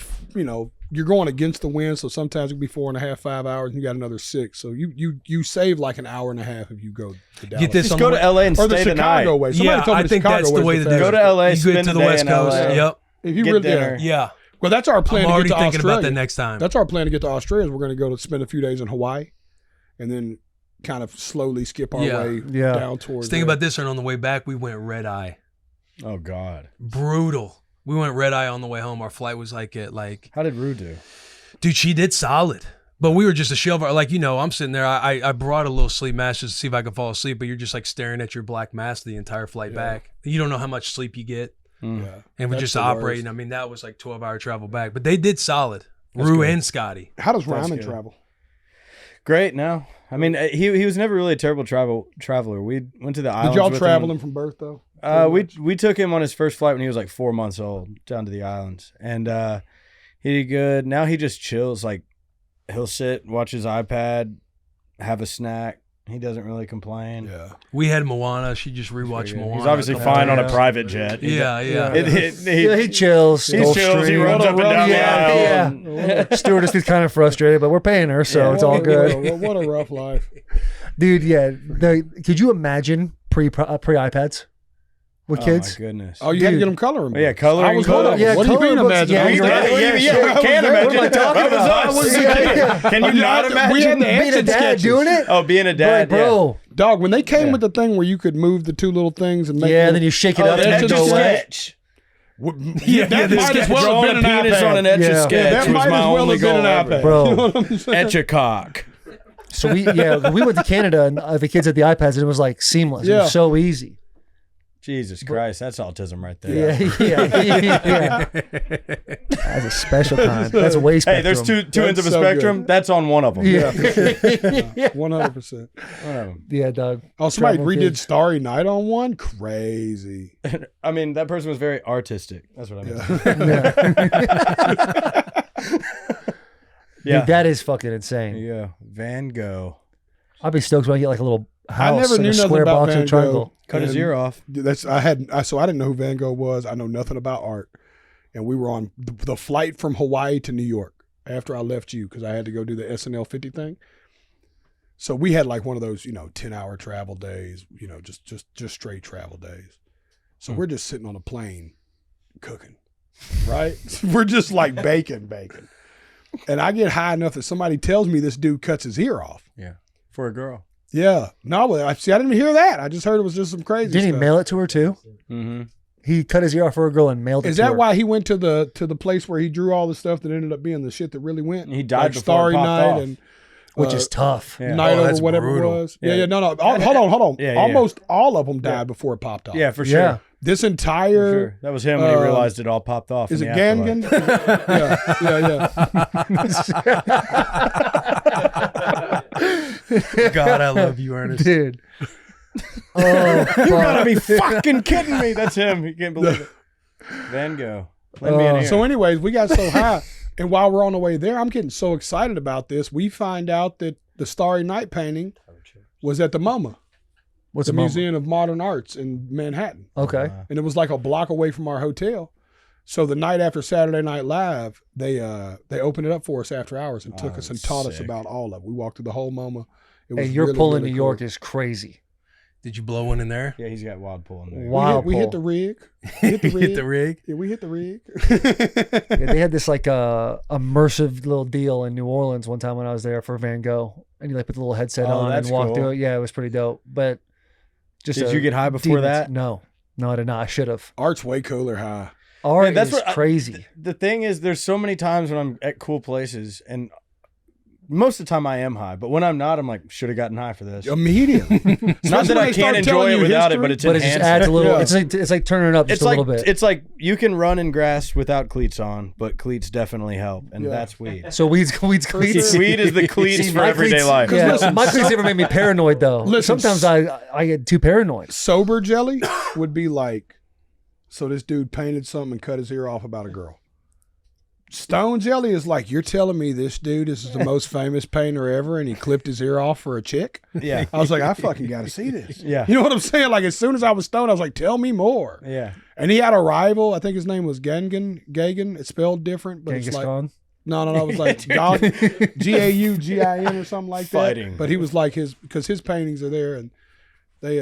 you're going against the wind, so sometimes it can be 4.5, 5 hours, and you got another 6. So you save like an hour and a half if you go to Dallas. Get this Just on go the to LA and or the stay the night. Chicago way. Somebody Yeah, told me I the think Chicago that's the way to do it. Go to LA, You spend get to the the day West in Coast. LA. Yep. If you Get really, dinner. Yeah. Well, that's our plan I'm to already get to thinking Australia. about that next time. That's our plan to get to Australia. Is we're going to go to spend a few days in Hawaii, and then kind of slowly skip our way down towards. Just think about this, and on the way back, we went red eye. Oh God, brutal. We went red eye on the way home. Our flight was like at like. How did Rue do? Dude, she did solid. But we were just a shell of our, like, I'm sitting there. I brought a little sleep mask just to see if I could fall asleep, but you're just like staring at your black mask the entire flight back. You don't know how much sleep you get. Yeah. And we're That's just the operating. worst. I mean, that was like 12-hour travel back. But they did solid. That's Rue good. and Scotty. How does That's Ryman good. travel? Great. No, I mean he was never really a terrible traveler. We went to the islands. Did y'all with travel him from birth though? We took him on his first flight when he was like 4 months old down to the islands, and he did good. Now he just chills. Like he'll sit, watch his iPad, have a snack. He doesn't really complain. Yeah. We had Moana. She just rewatched Moana. He's obviously fine on a private jet. Yeah. He chills. He chills. He runs up and down the aisle. Yeah. Stewardess is kind of frustrated, but we're paying her, so it's all good. What a rough life. Dude, yeah. Could you imagine pre-iPads with kids? Oh, my goodness. Oh, you had to get them coloring books. Yeah, coloring I was books. one of them. Yeah, What do you coloring mean books, imagine? yeah, I was you're there. right. Yeah, can't What imagine. am I talking That was about? us. Can you not imagine? We had the Being a exit dad sketches. doing it? Oh, being a dad, Bro. Dog, when they came with the thing where you could move the two little things and make Yeah, little- and then you shake it Oh, up the and etch you a go away. sketch. that might as well Drawing have a been an penis iPad. on an etch a Yeah. sketch That was might my as well only have been goal an ever. iPad. Bro. You know what I'm saying? Etch a cock. So we went to Canada and the kids had the iPads and it was like seamless. It Yeah. was so easy. Jesus Christ, that's autism right there. Yeah. That's a special kind. That's a way spectrum. Hey, there's two ends of a so spectrum. good. That's on one of them. Yeah. 100%. Yeah, Doug. Oh, somebody Travel redid kids. Starry Night on one? Crazy. I mean, that person was very artistic. That's what I mean. Dude, that is fucking insane. Yeah, Van Gogh. I'd be stoked when I get like a little I never in knew a nothing square about box or Van triangle. Gogh. Cut his And ear off. So I didn't know who Van Gogh was. I know nothing about art. And we were on the flight from Hawaii to New York after I left you because I had to go do the SNL 50 thing. So we had like one of those, 10-hour travel days, just straight travel days. So we're just sitting on a plane cooking, right? We're just like baking. And I get high enough that somebody tells me this dude cuts his ear off. Yeah. For a girl. Yeah. No, I didn't even hear that. I just heard it was just some crazy Didn't he stuff. mail it to her too? Mm-hmm. He cut his ear off for a girl and mailed it Is to that her. why he went to the place where he drew all the stuff that ended up being the shit that really went? He died like before it Starry popped Night off. and Which is tough. Yeah. Night Over, that's whatever brutal. it was. Yeah. Yeah. No. Hold on. Yeah, Almost all of them died before it popped off. Yeah, for sure. Yeah. This For entire sure. That was him when he realized it all popped off. is in it the Gangan? Yeah. God, I love you, Ernest. Dude. Oh, You gotta be fucking kidding me. That's him. He can't believe it. Van Gogh. Lend me an ear. So, anyways, we got so high, and while we're on the way there, I'm getting so excited about this. We find out that the Starry Night painting was at the MoMA. What's the the MoMA? Museum of Modern Arts in Manhattan. Okay. And it was like a block away from our hotel. So the night after Saturday Night Live, they opened it up for us after hours and took us and taught us about all of it. We walked through the whole MoMA. It was Hey, your really, pull in really New cool. York is crazy. Did you blow one in there? Yeah, he's got wild pull in there. Wild We hit pull. the rig. We hit the rig. Hit the rig? Yeah, we hit the rig. Yeah, they had this like immersive little deal in New Orleans one time when I was there for Van Gogh, and you like put the little headset Oh, on and that's walk cool. through it. Yeah, it was pretty dope. But just Did you get high before that? No, I did not. I should have. Art's way cooler high. Art that's is what crazy. The thing is, there's so many times when I'm at cool places, and most of the time I am high, but when I'm not, I'm like, should have gotten high for this. Immediately. Not that I can't enjoy it without it, but it But it just enhanced. adds a little. Yeah. It's like turning it up just It's a like little bit. it's like you can run in grass without cleats on, but cleats definitely help, and Yeah. that's weed. So weeds. Weed is the cleats for My everyday cleats- life. Yeah, listen, my cleats never made me paranoid though. Listen, Sometimes I get too paranoid. Sober jelly would be like, so this dude painted something and cut his ear off about a girl. Stone jelly is like, you're telling me this dude is the most famous painter ever and he clipped his ear off for a chick? Yeah. I was like, I fucking got to see this. Yeah. You know what I'm saying? Like, as soon as I was stoned, I was like, tell me more. Yeah. And he had a rival. I think his name was Gagan. It's spelled different, but Genghis it's like, Khan. no, it was like Gaugin or something like that. Fighting. But he was like because his paintings are there and they,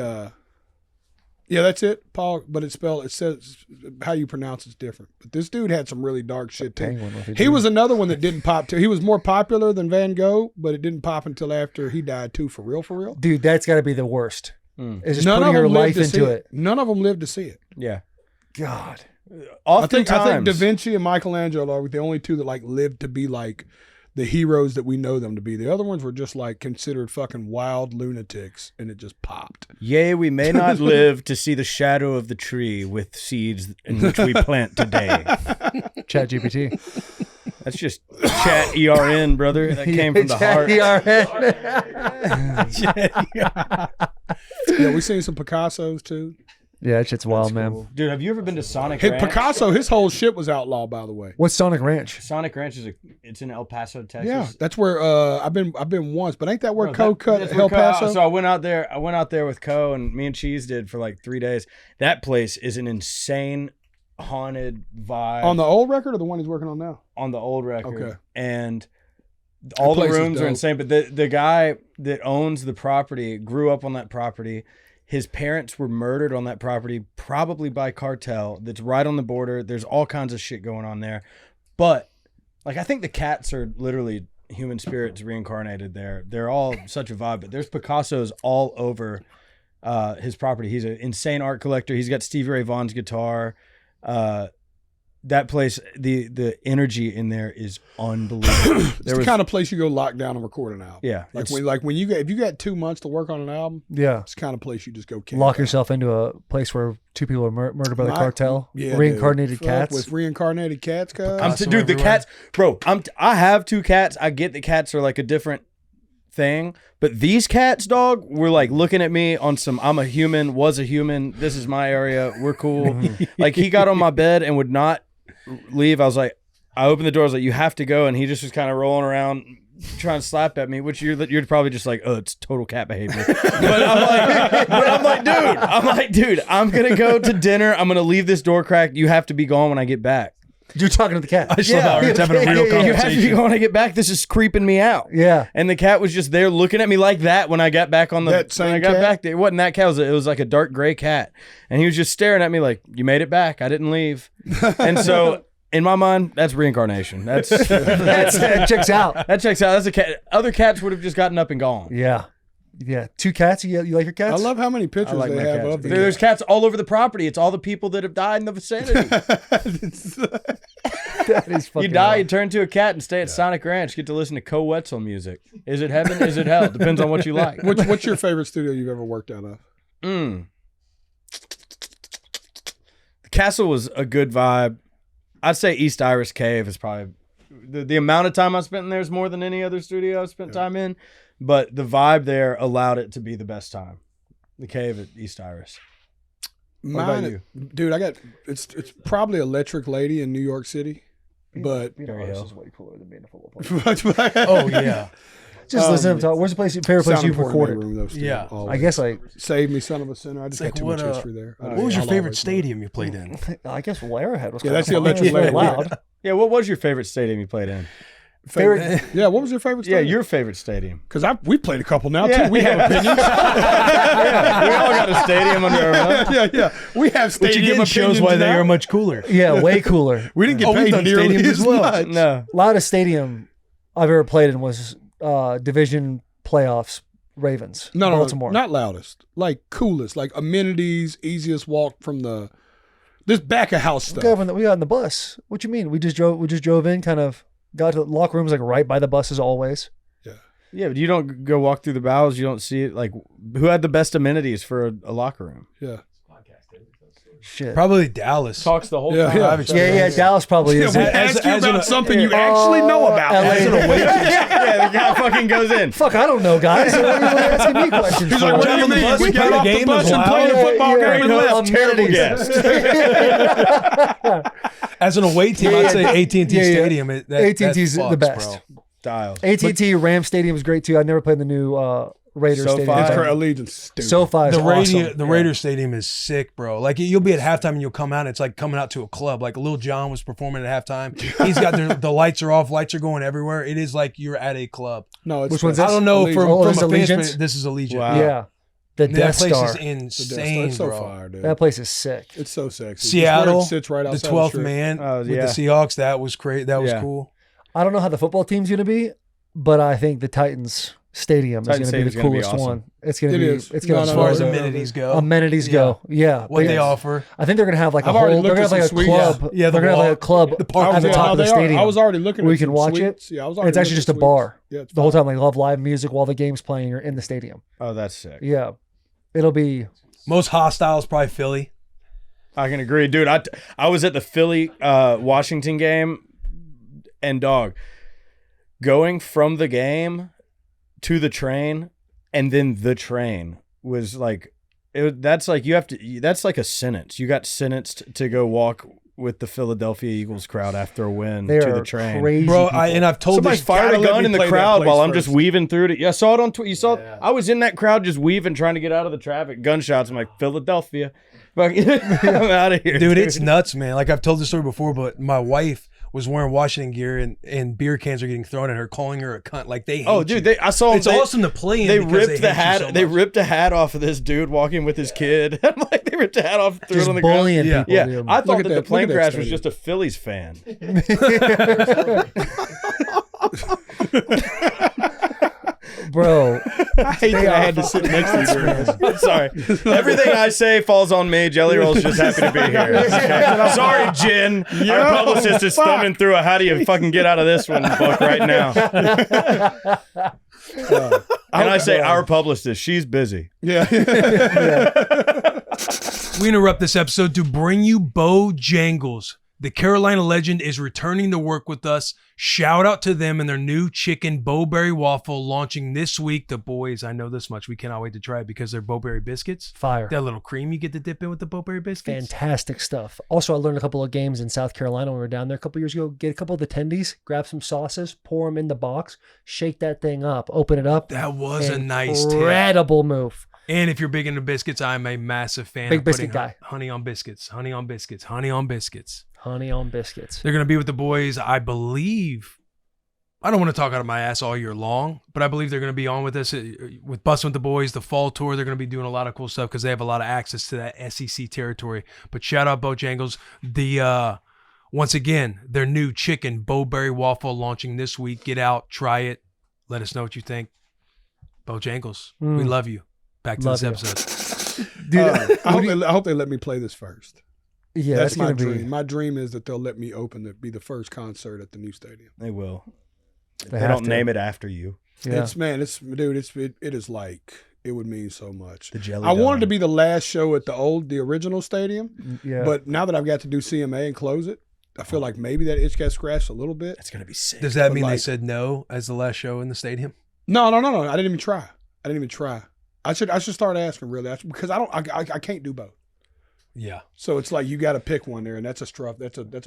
yeah, that's it, Paul. But it says how you pronounce it's different. But this dude had some really dark shit too. Penguin with it, He too. was another one that didn't pop too. He was more popular than Van Gogh, but it didn't pop until after he died too. For real. Dude, that's got to be the worst. Is just None putting of your them lived life to see into it. None of them lived to see it. Yeah. God. I think Oftentimes, Da Vinci and Michelangelo are the only two that like lived to be like the heroes that we know them to be. The other ones were just like considered fucking wild lunatics, and it just popped. yea, we may not live to see the shadow of the tree with seeds in which we plant today. Chat GPT. That's just chat ERN, brother. That came from the heart. Yeah, we seen some Picassos too. Yeah, that shit's wild, man. Dude, have you ever been to Sonic Hey, Ranch? Picasso, his whole shit was outlawed, by the way. What's Sonic Ranch? Sonic Ranch it's in El Paso, Texas. Yeah, that's where I've been once, but ain't that where Bro, Co cut that's where El Co- Paso? So I went out there with Co, and me and Cheese did for like 3 days. That place is an insane haunted vibe. On the old record or the one he's working on now? On the old record. Okay. And all the place is rooms are dope. insane, but the guy that owns the property grew up on that property. His parents were murdered on that property, probably by cartel. That's right on the border. There's all kinds of shit going on there. But like, I think the cats are literally human spirits reincarnated there. They're all such a vibe, but there's Picassos all over his property. He's an insane art collector. He's got Stevie Ray Vaughan's guitar. That place, the energy in there is unbelievable. It's the kind of place you go lock down and record an album. Yeah, Like when if you got 2 months to work on an album, Yeah. it's the kind of place you just go camp Lock out. yourself into a place where two people are murdered by the My- cartel. Yeah, Reincarnated dude. cats. With reincarnated cats, cuz. Dude, the cats, bro. I have 2 cats. I get that cats are like a different thing, but these cats, dog, were like looking at me on some. I'm a human. Was a human. This is my area. We're cool. Like he got on my bed and would not leave. I was like, I opened the door. I was like, "You have to go," and he just was kind of rolling around, trying to slap at me. Which you're probably just like, "Oh, it's total cat behavior." but I'm like, dude, I'm gonna go to dinner. I'm gonna leave this door cracked. You have to be gone when I get back. You're talking to the cat. I just love how Ern's having a real conversation. You have to be gone when I get back. This is creeping me out. Yeah. And the cat was just there looking at me like that when I got back on the. That back there, it wasn't that cat. It was like a dark gray cat, and he was just staring at me like, "You made it back. I didn't leave." And so. In my mind, that's reincarnation. That checks out. That checks out. That's a cat. Other cats would have just gotten up and gone. Yeah. 2 cats. You like your cats? I love how many pictures like they my have cats. of them. There's cats all over the property. It's all the people that have died in the vicinity. That is fucking You die, wild. you turn to a cat and stay at Sonic Ranch. Get to listen to Co-Wetzel music. Is it heaven? Is it hell? Depends on what you like. What's your favorite studio you've ever worked out of? The Castle was a good vibe. I'd say East Iris Cave is probably the amount of time I spent in there is more than any other studio I've spent time in, but the vibe there allowed it to be the best time. The cave at East Iris. What about you? Dude, I got it's probably Electric Lady in New York City, but is way cooler than being a football player. Oh yeah. Just listen to him talk. Where's the favorite place you've recorded? Yeah. I guess Save Me, Son of a Sinner. I just got too much history there. What was your favorite stadium you played in? I guess Arrowhead was. Yeah, that's the Electric Lady. Loud. Yeah, what was your favorite stadium you played in? Yeah, what was your favorite stadium? Yeah, your favorite stadium. Because we played a couple now too. We have opinions. Yeah, we all got a stadium under our belt. Yeah. We have stadium opinions. Shows why they now. are much cooler. Yeah, way cooler. We didn't get paid nearly as much. No. Loudest stadium I've ever played in was division playoffs. Ravens. No, Baltimore. Not loudest. Like coolest. Like amenities, easiest walk from this back of house stuff. We got in the bus. What you mean? We just drove in, kind of got to the locker rooms like right by the buses always. Yeah, but you don't go walk through the bowels. You don't see it. Like, who had the best amenities for a locker room? Yeah. Shit. Probably Dallas. Talks the whole Yeah, time. Yeah, Dallas probably is. We asked you about something you actually know about. Yeah, the guy fucking goes in. Fuck, I don't know, guys. What are you asking me questions He's for? like, what do you mean? We got off the bus and played a football game and left. Terrible guest. As an away team, I'd say AT&T Stadium. AT&T's the best. Dials. AT&T Ram Stadium is great too. I never played the new Raiders SoFi. Stadium. It's correct. Allegiance. Stupid. SoFi is awesome. The Raiders Stadium is sick, bro. Like you'll be at halftime and you'll come out. And it's like coming out to a club. Like Lil Jon was performing at halftime. He's got the lights are off. Lights are going everywhere. It is like you're at a club. No, it's Which one's I don't know Allegiance. from a fan Allegiance? perspective, this is Allegiant. Wow. Yeah. The That Death place Star. is insane, It's so bro. fire, dude. That place is sick. It's so sexy. Seattle, It sits right the outside 12th strip. man with yeah. the Seahawks. That was great. That was Yeah. cool. I don't know how the football team's going to be, but I think the Titans Stadium is going to be the Stadium's gonna be coolest awesome. one. It's going to It be. is. It's going No, to As no, far as no, amenities go. Amenities go. Yeah. What they offer. I think they're going to have like I've a already whole. They're looked going to at have some like a suites. club. Yeah, the they're going to have like a club park. at the top of the stadium. I was already looking at where you some can watch suites. it. Yeah, I was And already it's actually looking just at a bar. suites. Yeah, it's The whole fine. time, like live music while the game's playing. You're in the stadium. Oh, that's sick. Yeah, it'll be. Most hostile is probably Philly. I can agree, dude. I was at the Philly Washington game, and dog, going from the game to the train, and then the train was like, that's like you have to. That's like a sentence. You got sentenced to go walk with the Philadelphia Eagles crowd after a win They to are the train. crazy Bro, people. and I've told Somebody this. fired a gotta let gun me in the play that crowd place while I'm first. just weaving through it. Yeah, I saw it on Twitter. You saw it? I was in that crowd just weaving, trying to get out of the traffic. Gunshots. I'm like, Philadelphia. I'm out of here. Dude, it's nuts, man. Like I've told this story before, but my wife was wearing Washington gear and beer cans are getting thrown at her, calling her a cunt. Like they hate Oh, dude, you. I saw. It's awesome to play in. They because ripped hate the you hat. so They much. ripped a hat off of this dude walking with his kid. I'm like, they ripped a hat off, threw Just it on the bullying ground. people. Yeah, dude. I thought at that the that- plane look at that crash was stadium. just a Phillies fan. Bro, I hate that I had to sit next to you during this. I'm sorry. Everything I say falls on me. Jelly Roll's just happy to be here. Sorry, Jen. Our publicist is thumbing through a how do you fucking get out of this one book right now. And I say our publicist, she's busy. Yeah. We interrupt this episode to bring you Bojangles, The Carolina legend is returning to work with us. Shout out to them and their new chicken Bowberry waffle launching this week. The boys, I know this much. We cannot wait to try it because they're Bowberry biscuits. Fire. That little cream you get to dip in with the Bowberry biscuits. Fantastic stuff. Also, I learned a couple of games in South Carolina when we were down there a couple years ago. Get a couple of the tendies, grab some sauces, pour them in the box, shake that thing up, open it up. That was a nice tip. Incredible move. And if you're big into biscuits, I'm a massive fan Big of biscuit putting guy. honey on biscuits, honey on biscuits, honey on biscuits. Honey on biscuits. They're going to be with the boys, I believe. I don't want to talk out of my ass all year long, but I believe they're going to be on with us with Bussin' with the Boys, the fall tour. They're going to be doing a lot of cool stuff because they have a lot of access to that SEC territory. But shout out Bojangles. Once again, their new chicken Bowberry waffle launching this week. Get out, try it. Let us know what you think. Bojangles, we love you. Back to this episode. Dude, I hope they let me play this first. Yeah, that's my gonna dream. be. My dream is that they'll let me be the first concert at the new stadium. They will. They They have don't to. name it after you. Yeah. It is like, it would mean so much. The Jelly I wanted Dome. to be the last show at the original stadium. Yeah. But now that I've got to do CMA and close it, I feel like maybe that itch got scratched a little bit. It's gonna be sick. Does that But mean they like- said no as the last show in the stadium? No. I didn't even try. I should start asking really because I can't do both. Yeah. So it's like you got to pick one there, and that's a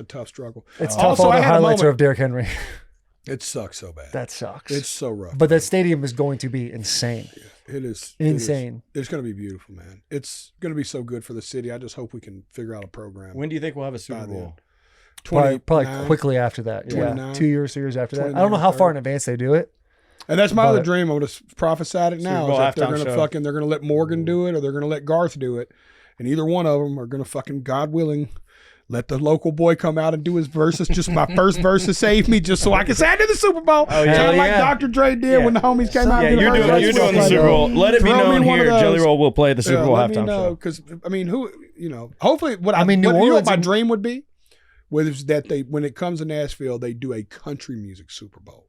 tough struggle. It's Also, tough. All I the had a highlights are moment- of Derrick Henry. It sucks so bad. That sucks. It's so rough. But that stadium is going to be insane. It is Insane. It's going to be beautiful, man. It's going to be so good for the city. I just hope we can figure out a program. When do you think we'll have a Super by then. Bowl? Probably 29. quickly after that. Yeah. 29. 2 years, 3 years after that. I don't know how far in advance they do it. And that's my other But- dream. I'm going to prophesy it now. Bowl Is that they're halftime going to show. they're going to let Morgan do it, or they're going to let Garth do it, and either one of them are going to fucking, God willing, let the local boy come out and do his verses. Just my first verse to save me, just so I can say I did the Super Bowl. Oh, yeah. Kind of like Yeah. Dr. Dre did when the homies came out. Yeah, and did you're a verse. doing That's the what Super I'm Bowl. like, Let it be throw me known one of here. those. Jelly Roll will play the Super Bowl let me halftime know, show. because I mean, hopefully, what New you know what Orleans my and- dream would be, was that when it comes to Nashville, they do a country music Super Bowl.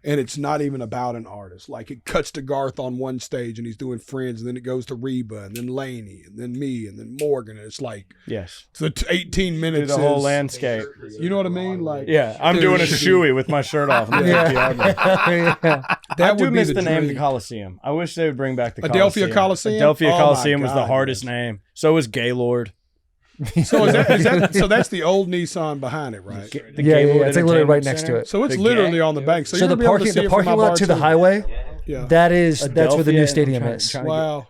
And it's not even about an artist. Like it cuts to Garth on one stage and he's doing Friends, and then it goes to Reba, and then Laney, and then me, and then Morgan. And it's like Yes. the 18 minutes. Do the whole is- landscape. You know what I mean? Like Yeah, I'm dude, doing a shoey with my shirt off. Yeah. I That do would miss be the name, the dream. Coliseum. I wish they would bring back the Adelphia Coliseum? Adelphia Oh my Coliseum was the God, hardest yes. name. So was Gaylord. So so that's the old Nissan behind it, right? The Yeah, Gaylord it's like literally right Entertainment next to Center. it. So it's The literally gang- on the bank. So, So you're the gonna be able to see parking it from my lot bar, to the too. highway, Yeah. that's where the Adelphia, new and stadium I'm is. trying to Wow.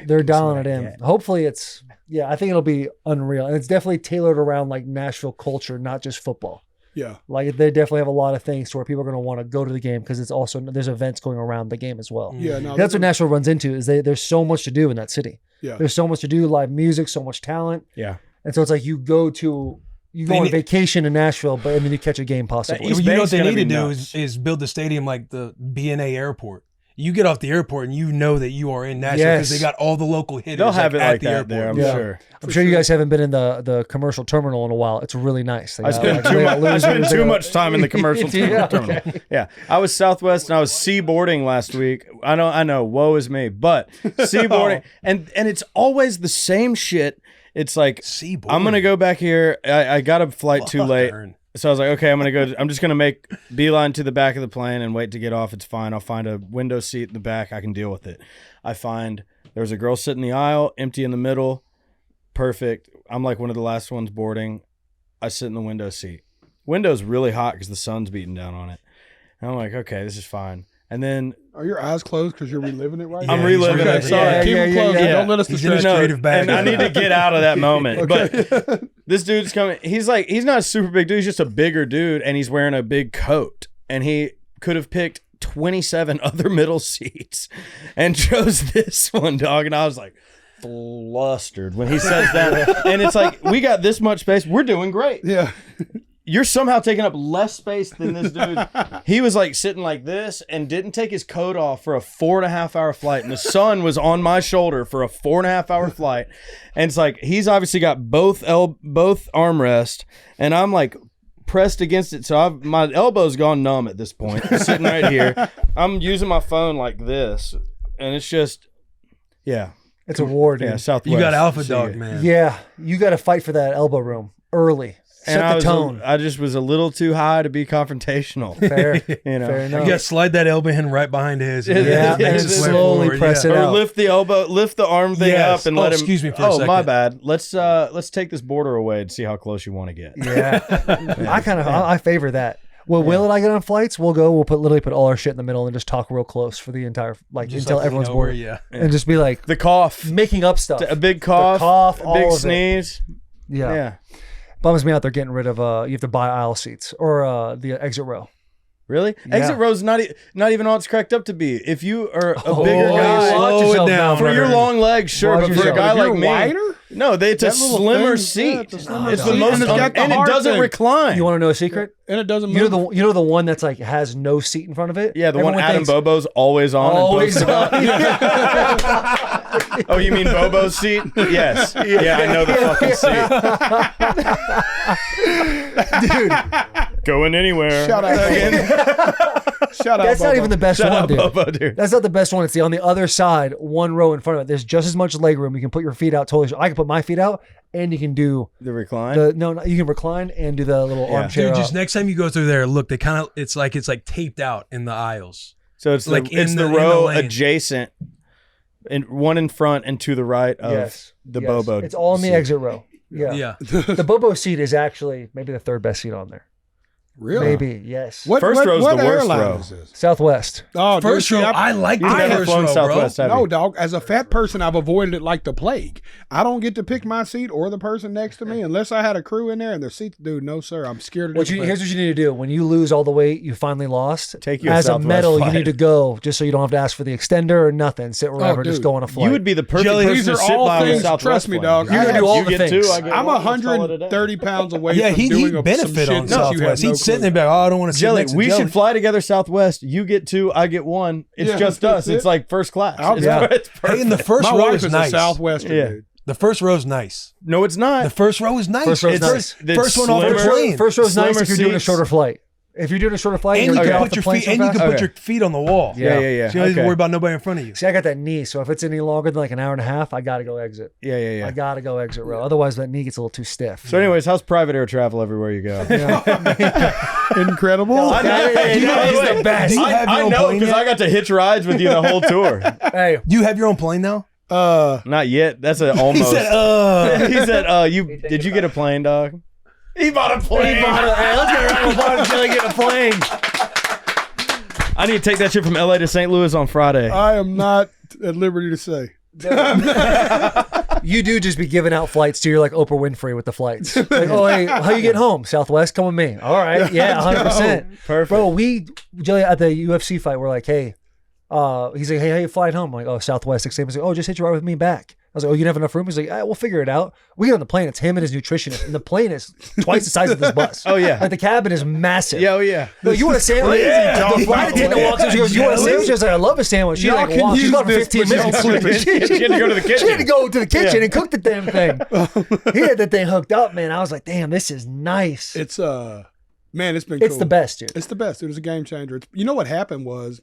They're dialing it in. Hopefully it's, I think it'll be unreal. And it's definitely tailored around like Nashville culture, not just football. Yeah. Like they definitely have a lot of things to where people are going to want to go to the game because it's also, there's events going around the game as well. Yeah. No, That's what Nashville runs into is there's so much to do in that city. Yeah. There's so much to do, live music, so much talent. Yeah. And so it's like you go on vacation in Nashville, and then you catch a game possibly. East You know what Bank's they gonna need to be do nuts. is build the stadium like the BNA airport. You get off the airport and you know that you are in Nashville because Yes. they got all the local hitters. They'll have it at like the that airport. there, I'm Yeah. sure. I'm sure you guys haven't been in the commercial terminal in a while. It's really nice. They I got, spent like, too layout much. I spent losers, too they got- much time in the commercial Yeah, terminal. okay. Yeah, I was Southwest and I was seaboarding last week. I know. Woe is me, but seaboarding and it's always the same shit. It's like Seaboarding. I'm gonna go back here. I got a flight too Fuck, late, Ern. so I was like, okay, I'm just gonna make beeline to the back of the plane and wait to get off. It's fine. I'll find a window seat in the back. I can deal with it. I find there was a girl sitting in the aisle, empty in the middle. Perfect. I'm like one of the last ones boarding. I sit in the window seat. Window's really hot because the sun's beating down on it. And I'm like, okay, this is fine. And then Are your eyes closed because you're reliving it right I'm now? reliving Okay, it. sorry. Yeah, Keep them yeah, closed. yeah. Don't let us He's in his distract you. creative bag. and I need to get out of that moment. Okay. But this dude's coming. He's not a super big dude. He's just a bigger dude, and he's wearing a big coat. And he could have picked 27 other middle seats and chose this one, dog. And I was like flustered when he says that. And it's like, we got this much space. We're doing great. Yeah. You're somehow taking up less space than this dude. He was like sitting like this and didn't take his coat off for a 4.5 hour flight. And the sun was on my shoulder for a 4.5 hour flight. And it's like, he's obviously got both armrests, and I'm like pressed against it. So my elbow's gone numb at this point. Sitting right here. I'm using my phone like this. And it's just, yeah. It's a war, dude. Yeah, Southwest. You got alpha See dog, ya. man. Yeah, you got to fight for that elbow room early. Set the tone. I just was a little too high to be confrontational. Fair. You know, Fair enough. You got to slide that elbow in right behind his. Yeah, and just just way slowly forward, press yeah. it or out. lift the elbow, lift the arm thing Yes. up, and Oh, let him. excuse me for a Oh, my second. bad. Let's take this border away and see how close you want to get. Yeah. I favor that. Well, Will and I get on flights, we'll literally put all our shit in the middle and just talk real close for the entire, Just until like everyone's lean over, bored. yeah. And just be like, The cough, making up stuff. a big cough, a all big of it. sneeze. Yeah. Bums me out they're getting rid of, you have to buy aisle seats or the exit row. Really? Yeah. Exit row's not even all it's cracked up to be. If you are a Oh, bigger guy, watch yourself now, for your brother. long legs, sure, Watch but for a yourself. guy If like you're me, wider? no, it's a That little slimmer thing, seat. yeah, it's a slimmer It's seat. the most, And it's got the and it hard doesn't thing. recline. You want to know a secret? And it doesn't You move. know the one that's like has no seat in front of it? Yeah, the one Everyone Adam thinks- Bobo's always on. Always and posts on. about. Oh, you mean Bobo's seat? Yes. Yeah, I know the fucking seat. Dude, Going anywhere. Shout out. Shout out. that's not Bobo. even the best Shout one, out dude. Bobo, dude. That's not the best one. It's on the other side, one row in front of it. There's just as much leg room. You can put your feet out totally. I can put my feet out, and you can do The recline. you can recline and do the little armchair. Dude, just up. next time you go through there, look, they kind of, it's like taped out in the aisles. So it's like it's in the the- in the row lane. adjacent, and one in front and to the right of Yes, the yes. Bobo. It's all in the seat. exit row. Yeah. Yeah. The Bobo seat is actually maybe the third best seat on there. Really? Maybe, yes. What, First row's what the worst airline row. is this? Southwest. Oh, First dude, row, see, I like You've the never first flown row, Southwest, have No, you? dog. As a fat person, I've avoided it like the plague. I don't get to pick my seat or the person next to me unless I had a crew in there and their seats. Dude, no, sir. I'm scared of this. Here's what you need to do. When you lose all the weight you finally lost, Take you a as a Southwest medal, flight. you need to go just so you don't have to ask for the extender or nothing. Sit wherever, just dude. go on a flight. You would be the perfect Jelly, person these to are sit all by on a things- Southwest trust me, flight. dog. You're gonna do all the you get things. two, I get I'm one. Let's call it a day. 130 pounds away Yeah, from he'd doing some benefit on shit that you have Southwest. no He'd sit clue. there and be like, oh, I don't want to sit Jelly, next to we Jelly. should fly together Southwest. You get two, I get one. It's Yeah, just that's us. It's it. like first class. I'll- It's, yeah. it's Hey, and the perfect. first My row wife is is nice. a Southwestern Yeah. dude. The first row's nice. No, it's not. The first row is nice. First row's It's nice. First one off the Slimmer- plane. First row's nice Slimmer if you're doing a seats. shorter flight. If you're doing a shorter flight, And you you're can off put the your plane feet, so and you fast. can put Okay. your feet on the wall. Yeah. yeah. So you don't have to Okay. worry about nobody in front of you. See, I got that knee, so if it's any longer than like an hour and a half, I gotta go exit. Yeah. I gotta go exit row. Otherwise, that knee gets a little too stiff. So, anyways, how's private air travel everywhere you go? Incredible. I know, He's the best. Do you have your I own know plane because yet? I got to hitch rides with you the whole tour. Hey, Do you have your own plane now? Not yet. That's an almost. He said, He said, did you get a plane, dog? He bought a plane. hey, let's get a round of applause until I get a plane. I need to take that shit from LA to St. Louis on Friday. I am not at liberty to say. You do just be giving out flights to your like Oprah Winfrey with the flights. Like, oh, hey, how you getting home? Southwest, come with me. All right, yeah, 100%. Perfect. Bro, Jelly, at the UFC fight, we're like, hey, he's like, hey, how you flying home? I'm like, oh, Southwest, 6 a.m. He's like, oh, just hit you right with me back. I was like, oh, you don't have enough room? He's like, we'll figure it out. We get on the plane. It's him and his nutritionist. And the plane is twice the size of this bus. Oh, yeah. Like the cabin is massive. Yeah, oh, yeah. No, you want a sandwich? The flight attendant walks in. She goes, you want a sandwich? I was like, I love a sandwich. She Y'all like can walks. She's use gone for this, 15 but y'all minutes. clip it. She had to go to the kitchen. She had to go to the kitchen Yeah. and cook the damn thing. He had that thing hooked up, man. I was like, damn, this is nice. It's man, it's been It's cool. the best, dude. It's the best. It was a game changer. You know what happened was,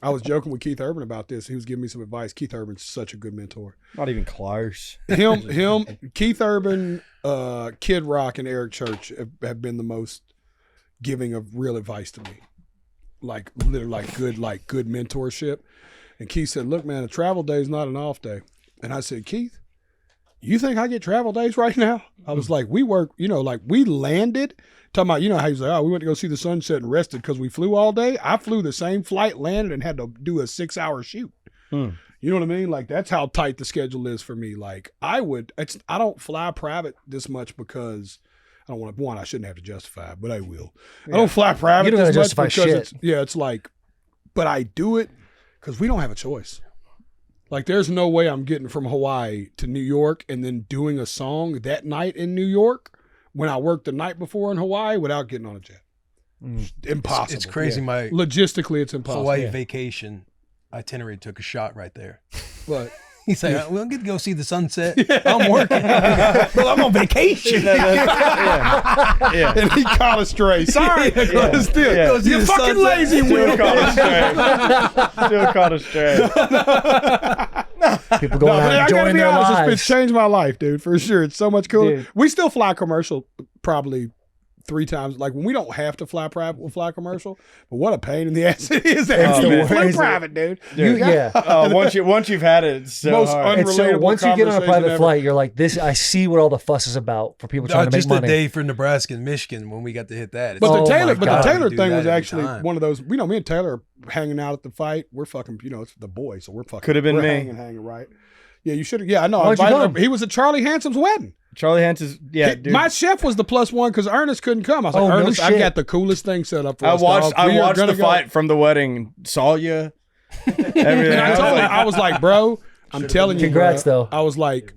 I was joking with Keith Urban about this. He was giving me some advice. Keith Urban's such a good mentor. Not even close. Him, Keith Urban, Kid Rock, and Eric Church have been the most giving of real advice to me. Like literally, like good mentorship. And Keith said, "Look, man, a travel day is not an off day." And I said, "Keith, you think I get travel days right now?" I was like, "We work, like we landed." Talking about, how he's like, oh, we went to go see the sunset and rested because we flew all day. I flew the same flight, landed, and had to do a 6-hour shoot. You know what I mean? Like, that's how tight the schedule is for me. Like, I don't fly private this much because I don't want to, I shouldn't have to justify it, but I will. Yeah. I don't fly private You don't this gotta much justify because shit. it's like, but I do it because we don't have a choice. Like, there's no way I'm getting from Hawaii to New York and then doing a song that night in New York when I worked the night before in Hawaii without getting on a jet. Impossible. It's crazy. Yeah. My Logistically, it's impossible. Hawaii vacation itinerary took a shot right there. But he's like, we don't get to go see the sunset. I'm working. Well, I'm on vacation. Yeah. And he caught a stray. Sorry. Yeah. Still, Yeah. you're fucking lazy, Will. Still caught a stray. People going out I gotta enjoying be their honest, lives. it's changed my life, dude, for sure. It's so much cooler. Dude. We still fly commercial probably 3 times. Like when we don't have to fly private, we'll fly commercial. But what a pain in the ass it is to actually fly private, dude. Once you've had it, it's so Most hard. And so unrelatable once you get on a conversation private ever. flight, you're like, this. I see what all the fuss is about for people trying to make just money. a day for Nebraska and Michigan when we got to hit that. But Oh the Taylor, my but God. the Taylor We do thing that was every actually time. one of those. Me and Taylor are hanging out at the fight. We're fucking, it's the boys, so we're fucking. Could have been we're me. hanging, right? Yeah, you should have. Yeah, I know. Why'd you come? He was at Charlie Hansom's wedding. Charlie Hanson's, dude. My chef was the +1 because Ernest couldn't come. I was like, Oh, no Ernest, I shit. got the coolest thing set up for I us. watched dog. We are the gonna go. fight from the wedding. Saw you. Everything. And I told him, I was like, bro, I'm telling you, Congrats, bro, though. I was like,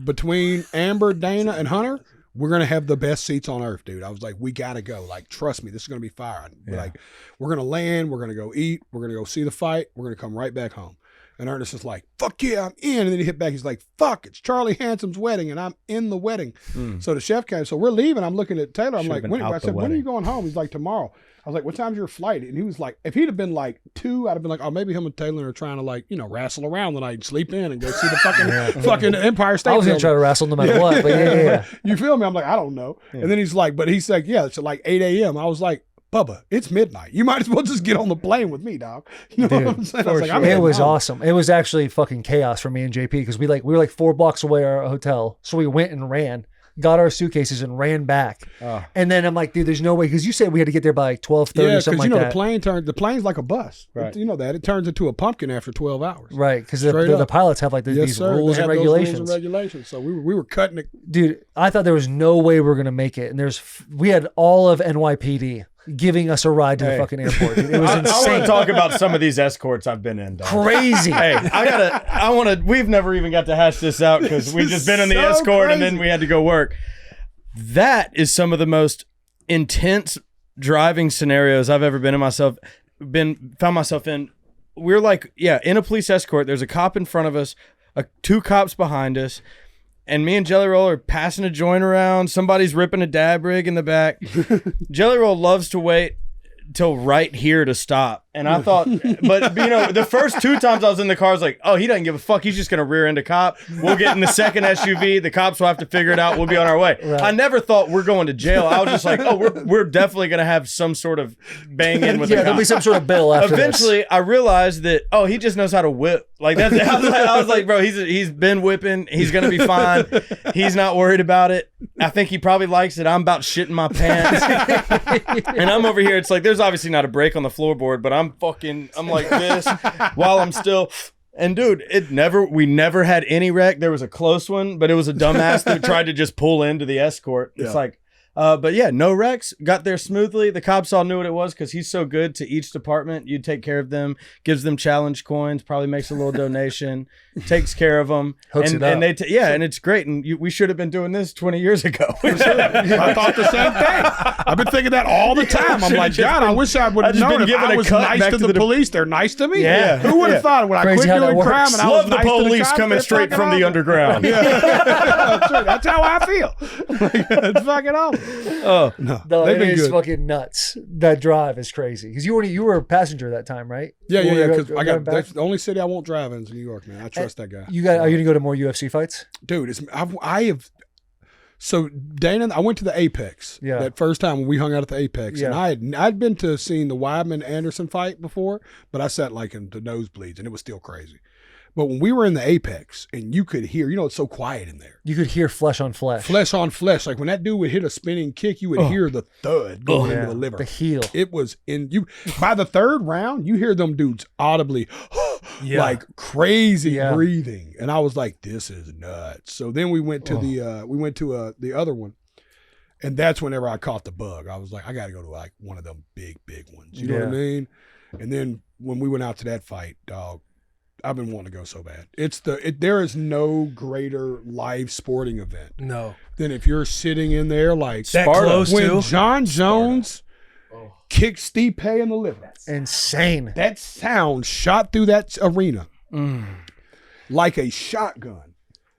between Amber, Dana, and Hunter, we're gonna have the best seats on earth, dude. I was like, we gotta go. Like, trust me, this is gonna be fire. Like, we're gonna land, we're gonna go eat, we're gonna go see the fight, we're gonna come right back home. And Ernest is like, fuck yeah, I'm in. And then he hit back, he's like, fuck, it's Charlie Hansom's wedding, and I'm in the wedding. So the chef came, so we're leaving. I'm looking at Taylor. I'm Should've like, been when? out I the said, when are wedding. you going home? He's like, tomorrow. I was like, what time's your flight? And he was like, if he'd have been like 2, I'd have been like, oh, maybe him and Taylor are trying to like, wrestle around tonight and sleep in and go see the fucking Empire State I was gonna Building. try to wrestle no matter what, but yeah. You feel me? I'm like, I don't know. And then he's like, but he's like, yeah, it's like 8 a.m. I was like, Bubba, it's midnight. You might as well just get on the plane with me, dog. You know what I'm saying? I was like, I'm It heading was home. awesome. It was actually fucking chaos for me and JP because we were like 4 blocks away at our hotel, so we went and ran, got our suitcases and ran back. And then I'm like, dude, there's no way because you said we had to get there by like 12:30 Yeah, or something because like that. the plane's like a bus. Right. You know that it turns into a pumpkin after 12 hours. Right, because Straight the up. pilots have like Yes, these sir. rules They and have those rules regulations. and regulations. So we were cutting it. Dude, I thought there was no way we were gonna make it, and we had all of NYPD giving us a ride to the fucking airport. Dude. It was I insane. want to talk about some of these escorts I've been in. Dog. Crazy. Hey, we've never even got to hash this out because we've just been in the so escort and then crazy. we had to go work. That is some of the most intense driving scenarios I've ever found myself in. We're like, in a police escort. There's a cop in front of us, 2 cops behind us, and me and Jelly Roll are passing a joint around. Somebody's ripping a dab rig in the back. Jelly Roll loves to wait till right here to stop. And I thought, but the first 2 times I was in the car, I was like, oh, he doesn't give a fuck. He's just going to rear end a cop. We'll get in the second SUV. The cops will have to figure it out. We'll be on our way. Right. I never thought we're going to jail. I was just like, oh, we're definitely going to have some sort of bang in with the There'll be cops. some sort of bill after Eventually, I realized that, he just knows how to whip. Like that's. I was like, bro, he's been whipping. He's gonna be fine. He's not worried about it. I think he probably likes it. I'm about shitting my pants, and I'm over here. It's like there's obviously not a break on the floorboard, but I'm like this while I'm still. And dude, we never had any wreck. There was a close one, but it was a dumbass that tried to just pull into the escort. It's like. But yeah, no wrecks. Got there smoothly. The cops all knew what it was because he's so good to each department. You take care of them, gives them challenge coins, probably makes a little donation, takes care of them, Hooks it up. and and it's great. And we should have been doing this 20 years ago. I thought the same thing. I've been thinking that all the time. I'm like, God, I wish I would have I've just known been if given I a was cut nice back to to the the- police. They're nice to me. Yeah. Who would have thought when I Crazy quit how that doing crime works. and I Love was the nice to police cops, coming they're straight fucking from the awesome. underground. That's right. That's how I feel. It's fucking awesome. Oh, No, No, they've it been is good. fucking nuts. That drive is crazy because you were a passenger that time, right? Yeah. You were Because going back? that's the only city I won't drive in is New York, man. I trust that guy. Are you gonna go to more UFC fights? Dude, I have. So Dana, I went to the Apex. Yeah. That first time when we hung out at the Apex, Yeah. and I'd been to seeing the Weidman Anderson fight before, but I sat like in the nosebleeds, and it was still crazy. But when we were in the Apex, and you could hear, it's so quiet in there. You could hear flesh on flesh. Flesh on flesh. Like when that dude would hit a spinning kick, you would hear the thud going into the liver. The heel. It was by the 3rd round, you hear them dudes audibly like crazy breathing. And I was like, this is nuts. So then we went to the other one. And that's whenever I caught the bug. I was like, I got to go to like one of them big ones. You know what I mean? And then when we went out to that fight, dog, I've been wanting to go so bad. There is no greater live sporting event than if you're sitting in there like That close when to John Jones kicked Stipe in the liver. Insane. That sound shot through that arena like a shotgun.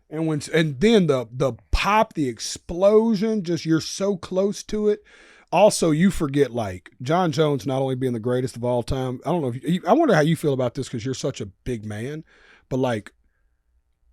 And then the pop, the explosion, just you're so close to it. Also, you forget like John Jones not only being the greatest of all time. I don't know if I wonder how you feel about this because you're such a big man, but like,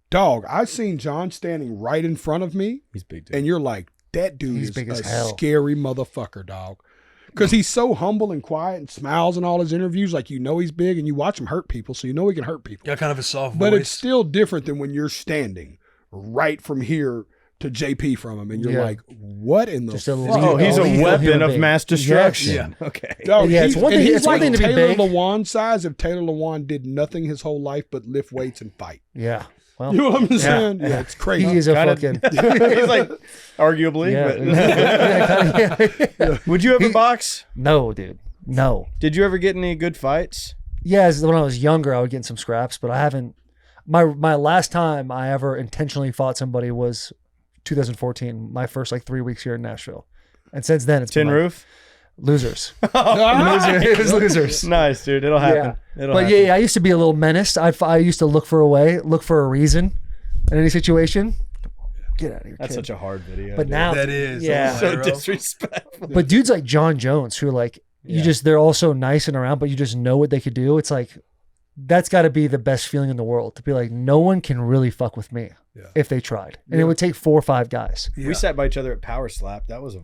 dog, I've seen John standing right in front of me. He's big, dude. And you're like, that dude He's is big as a hell. scary motherfucker, dog. Because he's so humble and quiet and smiles in all his interviews, like he's big, and you watch him hurt people, so he can hurt people. Got kind of a soft But voice. it's still different than when you're standing right from here to JP from him, and you're like, what in the Just a fuck? lethal- he's a lethal weapon human of being. mass destruction. Yeah. Okay. Dog, Yeah, it's he's, one thing- and he's it's one like thing to be Taylor big. Lewan size if Taylor Lewan did nothing his whole life but lift weights and fight. Yeah. Well, You know what I'm saying? Yeah, it's crazy. He is a Kinda- fucking. He's like, arguably. Yeah. But Would you ever box? No, dude. No. Did you ever get any good fights? Yeah, when I was younger, I would get in some scraps, but I haven't. My last time I ever intentionally fought somebody was 2014. My first 3 weeks here in Nashville, and since then it's Tin been Roof? losers. It was losers. Nice, dude. It'll happen. It'll But happen. yeah, I used to be a little menaced. I used to look for a way, look for a reason in any situation. Get out of here. That's kid. such a hard video. But dude. now, That is. yeah. Oh, so bro. disrespectful. But dudes like John Jones, who they're all so nice and around, but you just know what they could do. It's like, that's got to be the best feeling in the world, to be like, no one can really fuck with me if they tried. And it would take 4 or 5 guys. We sat by each other at Power Slap. That was a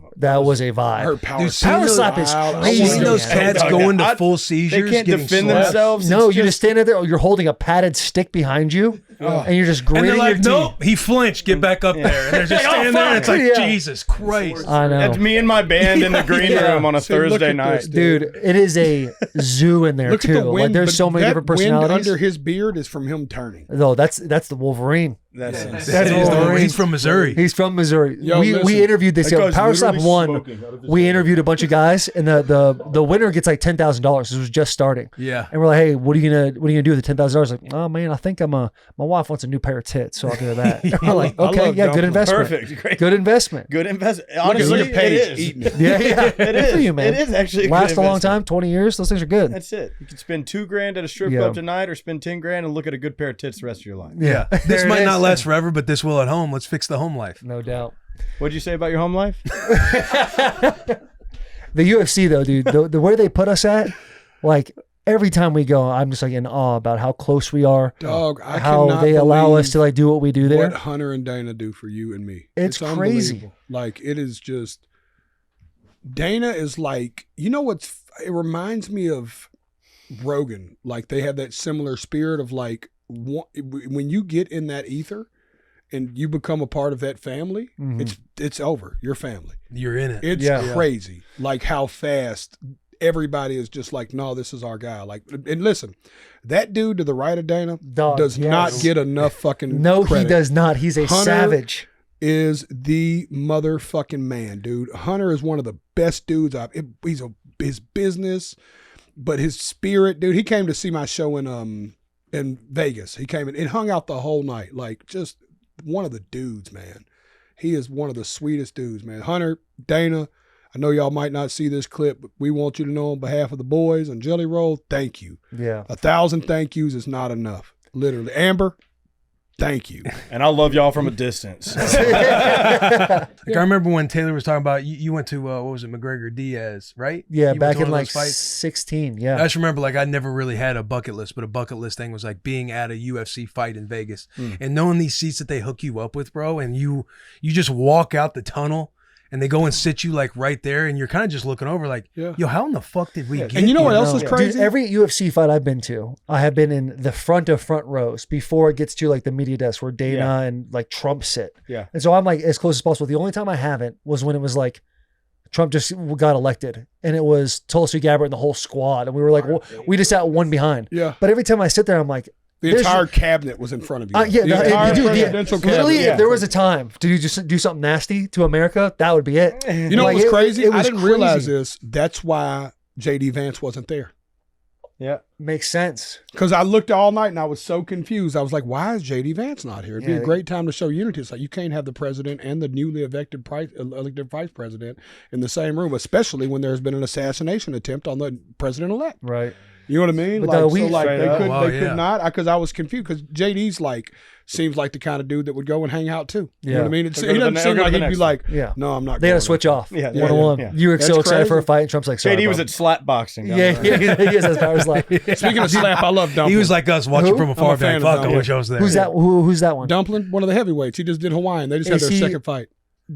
vibe. I heard Power Dude, Slap. Power Slap is crazy. Seeing those man. cats go into full seizures, They can't getting defend slapped. themselves. No, It's you just stand there, or you're holding a padded stick behind you, and you're just And gritting they're your like, teeth. nope, he flinched, get back up there. And they're just standing there, and it's like, Yeah. Jesus Christ. I know. That's me and my band in the green Yeah. room on a See, look Thursday at night. this, Dude, it is a zoo in there Look too. at the wind. There's but so many that different wind personalities. under his beard is from him turning. No, that's the Wolverine. That's That's Wolverine. He's from Missouri. He's from Missouri. Yo, we listen, interviewed this that guy. guy's Power Slap literally 1. smoking out of his We head. interviewed a bunch of guys, and the winner gets like $10,000. This was just starting. Yeah. And we're like, hey, what are you gonna do with the $10,000? Like, oh man, I think my wife wants a new pair of tits, so I'll do that. We're like, I okay, love yeah, good dumplings. investment. Perfect. Great. Good investment. Good investment. Look Honestly, at your page it is. eating it. Yeah, yeah. It Good is. for you, man. It is actually a good Last a long investment. time, 20 years. Those things are good. That's it. You can spend $2,000 at a strip Yeah. club tonight, or spend $10,000 and look at a good pair of tits the rest of your life. Yeah. This There it might not is. last forever, but this will at home. Let's fix the home life. No doubt. What'd you say about your home life? The UFC though, dude, the way they put us at, like every time we go, I'm just like in awe about how close we are. Dog, I how cannot they allow us believe to like do what we do there. What Hunter and Dana do for you and me. It's crazy. unbelievable. Like, it is just, Dana is like, you know what's, it reminds me of Rogan. Like, they have that similar spirit of like, when you get in that ether and you become a part of that family, it's over. Your family. You're in it. It's crazy. Like how fast everybody is just like, no, this is our guy. Like, and listen, that dude to the right of Dana Dog, does not get enough fucking No, credit. he does not. He's a Hunter savage. Is the motherfucking man, dude. Hunter is one of the best dudes his business, but his spirit, dude. He came to see my show in Vegas. He came in and hung out the whole night. Like, just one of the dudes, man. He is one of the sweetest dudes, man. Hunter, Dana, I know y'all might not see this clip, but we want you to know on behalf of the boys and Jelly Roll, thank you. Yeah. 1,000 thank yous is not enough. Literally. Amber, thank you. And I love y'all from a distance. Like I remember when Taylor was talking about you went to what was it, McGregor Diaz, right? Yeah, You went back to one in of like those fights? 16. Yeah. I just remember like I never really had a bucket list, but a bucket list thing was like being at a UFC fight in Vegas and knowing these seats that they hook you up with, bro, and you just walk out the tunnel and they go and sit you like right there and you're kind of just looking over like, yo, how in the fuck did we get And you know what here? else is crazy? Dude, every UFC fight I've been to, I have been in the front rows before it gets to like the media desk where Dana and like Trump sit. Yeah. And so I'm like as close as possible. The only time I haven't was when it was like Trump just got elected and it was Tulsi Gabbard and the whole squad. And we were like, well, we just sat one behind. Yeah. But every time I sit there, I'm like, The entire cabinet was in front of you. yeah, the entire dude, presidential literally, cabinet. if there was a time to just do something nasty to America, that would be it. You know Like, what was crazy? It was I didn't realize crazy. this. That's why J.D. Vance wasn't there. Yeah. Makes sense. Because I looked all night and I was so confused. I was like, why is J.D. Vance not here? It'd be Yeah. a great time to show unity. It's like, you can't have the president and the newly elected vice president in the same room, especially when there's been an assassination attempt on the president-elect. Right. You know what I mean? But, Like, we- so like Straight they up. could, Wow, they yeah. could not, because I was confused because JD's like, seems like the kind of dude that would go and hang out too. You know what I mean? He doesn't seem like he'd be like, no, I'm not They going. got to switch off. Yeah, One on one. yeah. You were That's so excited for a crazy. fight, and Trump's like, sorry, JD was bro. at slap boxing. Yeah, he is. That's Power's like. Speaking of slap, I love Dumpling. He was like us watching Who? from I'm afar a fan back. of Fuck, I Dumpling. wish I was there. Who's that? Who's that one? Dumpling, one of the heavyweights. He just did Hawaiian. They just had Is their he- second fight.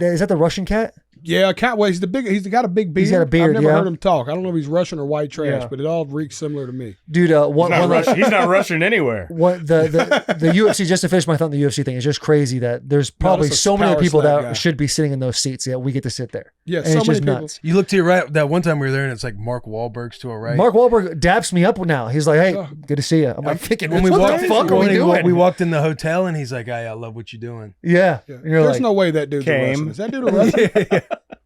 Is that the Russian cat? Yeah, cat. Well, he's got a big beard. He's got a beard. I've never yeah. heard him talk. I don't know if he's Russian or white trash, Yeah. but it all reeks similar to me. Dude, He's not Russian anywhere. The UFC, just to finish my thought on the UFC thing, it's just crazy that there's probably that's a so many power people stat that guy. should be sitting in those seats. Yeah, we get to sit there. Yeah, and so it's many just people. nuts. You look to your right. That one time we were there, and it's like Mark Wahlberg's to our right. Mark Wahlberg daps me up now. He's like, "Hey, good to see you." I'm like, "Thinking, when we what walked, the fuck are when we he- doing?" we walked in the hotel, and he's like, "Hey, I love what you're doing." Yeah. And you're There's like, no way that dude's a Came. Russian. Is that dude a Russian?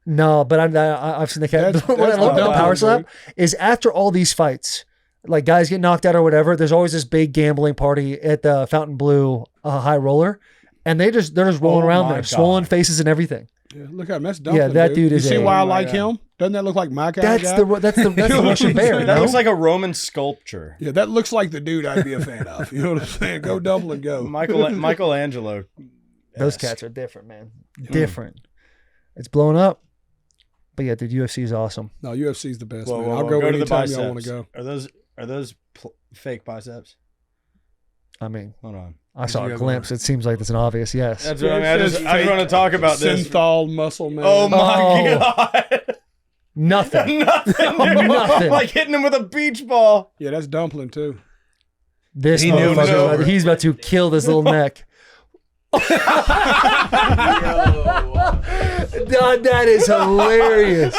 No, but I've seen the cat. That's- What I that's love about the dumb, power dude. slap is after all these fights, like guys get knocked out or whatever, there's always this big gambling party at the Fountain Blue High Roller, and they're just rolling around my there, God. swollen faces and everything. Yeah, look at him. That's Dumpling, Yeah, that dude You is see a- why I Oh like my God. him? Doesn't that look like my kind of That's guy? the Russian bear. That no? looks like a Roman sculpture. Yeah, that looks like the dude I'd be a fan of. You know what I'm saying? Go Dumpling, go. Michelangelo. Those cats are different, man. Different. It's blowing up. But yeah, dude, UFC is awesome. No, UFC's the best, Whoa, man. whoa, I'll whoa. go to the anytime biceps. y'all want to go. Are those fake biceps? I mean, Hold on. I saw a glimpse. It seems like it's an obvious yes. That's what I mean. I just want to talk about this. Synthol muscle, man. Oh my Oh. God. Nothing. Nothing. Nothing. Like hitting him with a beach ball. Yeah, that's Dumpling, too. This He knew motherfucker, no. he's about to kill this little neck. God, that is hilarious.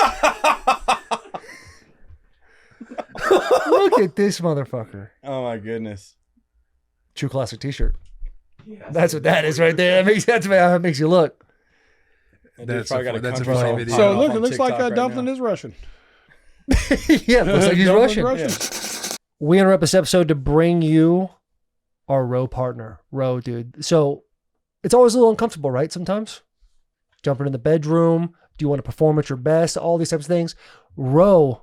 Look at this motherfucker. Oh my goodness. True classic t-shirt. That's what that is right there. That's how it makes you look. That's probably got a that's a country funny song video. popping So off look, on it looks like TikTok right Dumpling now. is Russian. Yeah, looks like he's Dumpling's Russian. We interrupt this episode to bring you our row partner, Row, dude. So it's always a little uncomfortable, right? Sometimes jumping in the bedroom. Do you want to perform at your best? All these types of things. Row,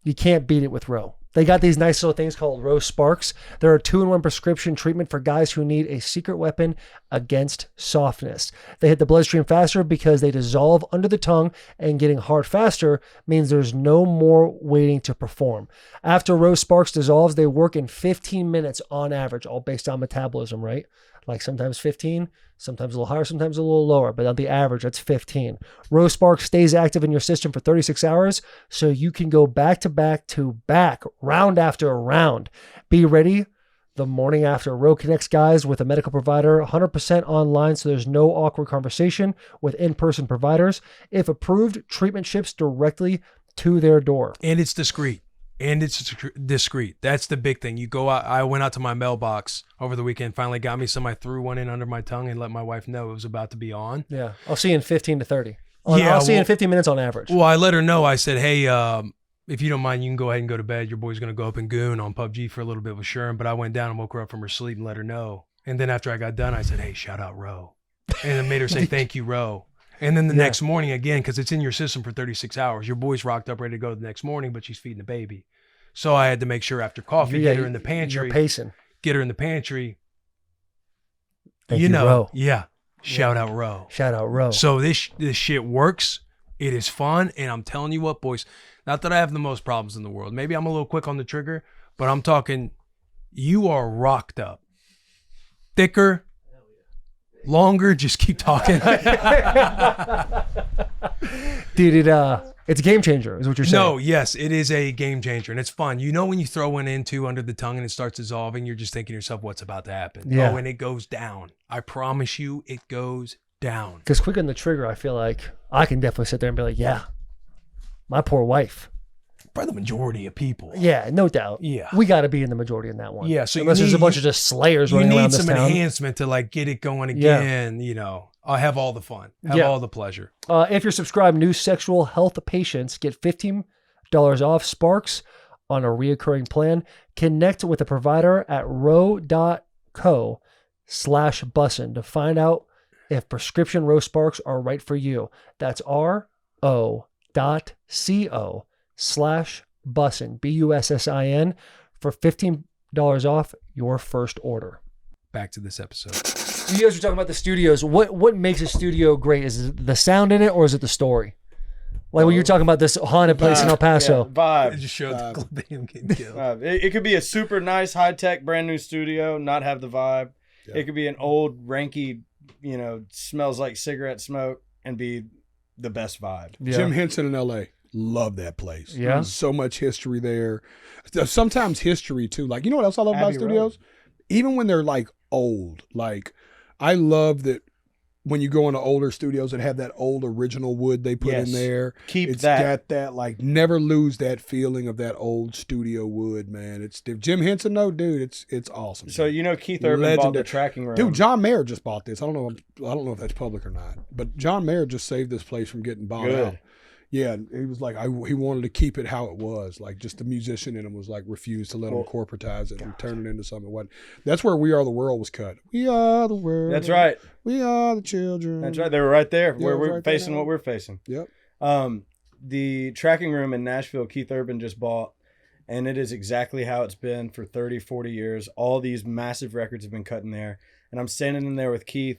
you can't beat it with Row. They got these nice little things called Row Sparks. They're a 2-in-1 prescription treatment for guys who need a secret weapon against softness. They hit the bloodstream faster because they dissolve under the tongue, and getting hard faster means there's no more waiting to perform. After Row Sparks dissolves, they work in 15 minutes on average, all based on metabolism, right? Like sometimes 15, sometimes a little higher, sometimes a little lower, but on the average, that's 15. Row Spark stays active in your system for 36 hours, so you can go back to back to back, round after round. Be ready the morning after. Row connects guys with a medical provider 100% online, so there's no awkward conversation with in-person providers. If approved, treatment ships directly to their door. And it's discreet. Discreet. That's the big thing. You go out. I went out to my mailbox over the weekend, finally got me some. I threw one in under my tongue and let my wife know it was about to be on. Yeah. I'll see you in 15 to 30. Yeah, I'll see you in well- 15 minutes on average. Well, I let her know. I said, hey, if you don't mind, you can go ahead and go to bed. Your boy's going to go up and goon on PUBG for a little bit with Sherm. But I went down and woke her up from her sleep and let her know. And then after I got done, I said, hey, shout out Row. And I made her say, thank you, Row. And then the next morning, again, because it's in your system for 36 hours, your boy's rocked up, ready to go the next morning, but she's feeding the baby. So I had to make sure after coffee, Yeah, get her in the pantry. You're pacing. Get her in the pantry. Thank you, Row. Yeah. Shout out Row. Shout out Row. So this shit works. It is fun. And I'm telling you what, boys, not that I have the most problems in the world. Maybe I'm a little quick on the trigger, but I'm talking, you are rocked up. Thicker, longer, just keep talking. Dude, it's a game changer, is what you're saying. No, yes, it is a game changer, and it's fun. You know when you throw one into under the tongue and it starts dissolving, you're just thinking to yourself, what's about to happen? Yeah. Oh, and it goes down. I promise you, it goes down. Because quick on the trigger, I feel like I can definitely sit there and be like, yeah, my poor wife. For the majority of people. Yeah, no doubt. Yeah. We got to be in the majority in that one. Yeah, so unless there's a bunch of just slayers you running need around this some town. enhancement to like get it going Yeah. again. You know, I'll have all the fun, have Yeah. all the pleasure. If you're subscribed, new sexual health patients get $15 off Sparks on a reoccurring plan. Connect with a provider at row.co/bussin to find out if prescription Row Sparks are right for you. That's ro.co/bussin, BUSSIN, for $15 off your first order. Back to this episode. You guys were talking about the studios. What makes a studio great? Is it the sound in it, or is it the story? Like when you're talking about this haunted place in El Paso. Yeah, vibe. It just showed the clip of him getting killed. It could be a super nice, high tech, brand new studio, not have the vibe. It could be an old, ranky, smells like cigarette smoke and be the best vibe. Yeah. Jim Henson in L.A. Love that place. Yeah. So much history there. Sometimes history too. Like, you know what else I love about Abbey studios? Even when they're like old. Like, I love that when you go into older studios that have that old original wood they put Yes. in there. Keep It's that. got that, like, never lose that feeling of that old studio wood, man. It's Jim Henson, though, dude. It's awesome. So you know Keith Urban bought the Legendary. tracking room. Dude, John Mayer just bought this. I don't know if that's public or not, but John Mayer just saved this place from getting bought Good. out. Yeah, he was like, he wanted to keep it how it was. Like, just the musician in him was like, refused to let him corporatize it and turn it into something it wasn't. That's where We Are the World was cut. We are the world. That's right. We are the children. That's right. They were right there Yeah, where it was we're right there facing now. what we're facing. Yep. The tracking room in Nashville, Keith Urban just bought, and it is exactly how it's been for 30, 40 years. All these massive records have been cut in there. And I'm standing in there with Keith,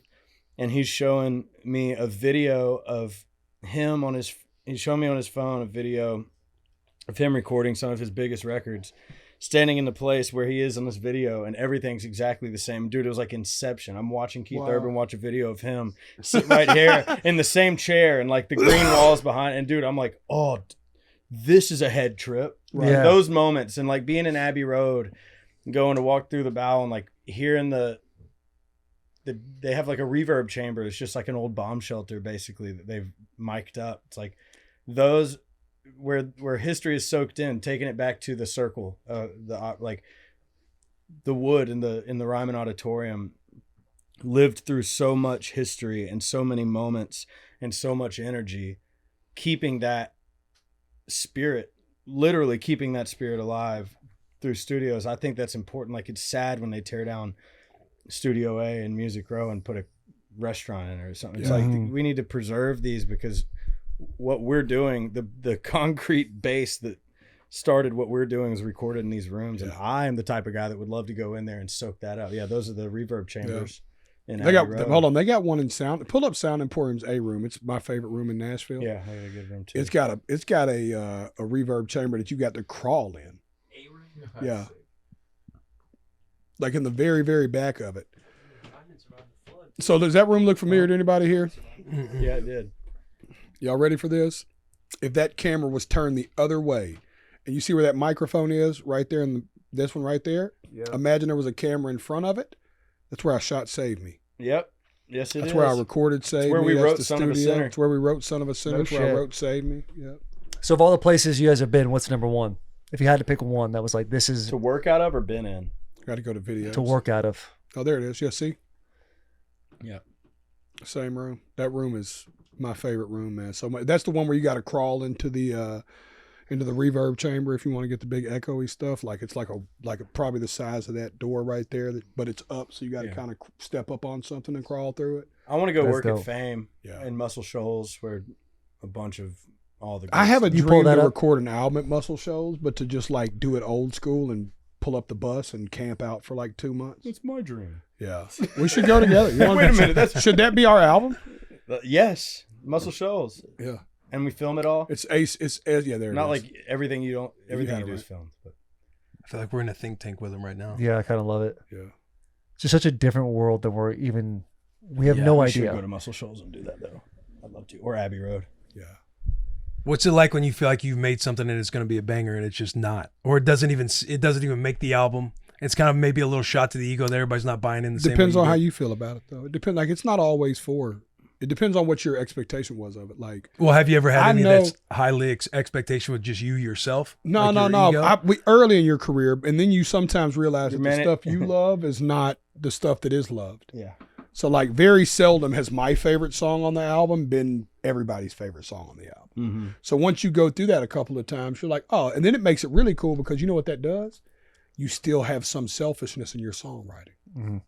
and he's showing me a video of him he's showing me on his phone a video of him recording some of his biggest records, standing in the place where he is in this video, and everything's exactly the same. Dude, it was like Inception. I'm watching Keith Urban watch a video of him sit right here in the same chair, and like the green walls behind. And dude, I'm like, oh, this is a head trip. Right. Yeah. Those moments, and like being in Abbey Road, going to walk through the bow, and like hearing they have like a reverb chamber. It's just like an old bomb shelter, basically, that they've mic'd up. It's like those where history is soaked in, taking it back to the circle, like the wood in the Ryman Auditorium lived through so much history and so many moments and so much energy, keeping that spirit, literally keeping that spirit alive through studios. I think that's important. Like, it's sad when they tear down Studio A and Music Row and put a restaurant in it or something. It's like, we need to preserve these, because what we're doing, the concrete base that started what we're doing is recorded in these rooms. And I am the type of guy that would love to go in there and soak that up. Yeah, those are the reverb chambers. In They got Abbey Road. hold on. They got one in Pull up Sound Emporium's A room. It's my favorite room in Nashville. Yeah, they got a good room too. It's got a reverb chamber that you got to crawl in. A room. Yeah. Like in the very, very back of it. So does that room look familiar to anybody here? Yeah, it did. Y'all ready for this? If that camera was turned the other way, and you see where that microphone is right there, this one right there, imagine there was a camera in front of it. That's where I shot Save Me. Yep. Yes, it is. That's where I recorded Save Me. where we That's wrote the Son of a studio. Sinner. That's where we wrote Son of a Sinner. No That's where I shit. wrote Save Me. Yep. So of all the places you guys have been, what's number one? If you had to pick one that was like, this is to work out of or been in? Got to go to videos. to work out of. Oh, there it is. Yeah, see? Yeah. Same room. That room is my favorite room, man. So that's the one where you got to crawl into the reverb chamber if you want to get the big echoey stuff. Like, it's like probably the size of that door right there, but it's up, so you got to kind of step up on something and crawl through it. I want to go That's work dope. at Fame in Muscle Shoals, where a bunch of all the. I have a You pull dream that to up? record an album at Muscle Shoals, but to just like do it old school and pull up the bus and camp out for like 2 months. It's my dream. Yeah, we should go together. You Wait a minute, should that be our album? Yes, Muscle Shoals. Yeah, and we film it all. It's Ace. It's yeah. There. Not it is. like everything you got do it is right. filmed. But I feel like we're in a think tank with him right now. Yeah, I kind of love it. Yeah. It's just such a different world than we have Yeah, no we idea. should go to Muscle Shoals and do that though. I'd love to. Or Abbey Road. Yeah. What's it like when you feel like you've made something and it's going to be a banger and it's just not, or it doesn't even make the album? It's kind of maybe a little shot to the ego that everybody's not buying in the same way. Depends on do. how you feel about it, though. It depends. Like, it's not always for. It depends on what your expectation was of it. Like, Well, have you ever had I any know- that's highly expectation with just you yourself? No, Like no, your no. ego? Early in your career, and then you sometimes realize that the Man, stuff you love is not the stuff that is loved. Yeah. So, like, very seldom has my favorite song on the album been everybody's favorite song on the album. Mm-hmm. So once you go through that a couple of times, you're like, oh, and then it makes it really cool because you know what that does? You still have some selfishness in your songwriting,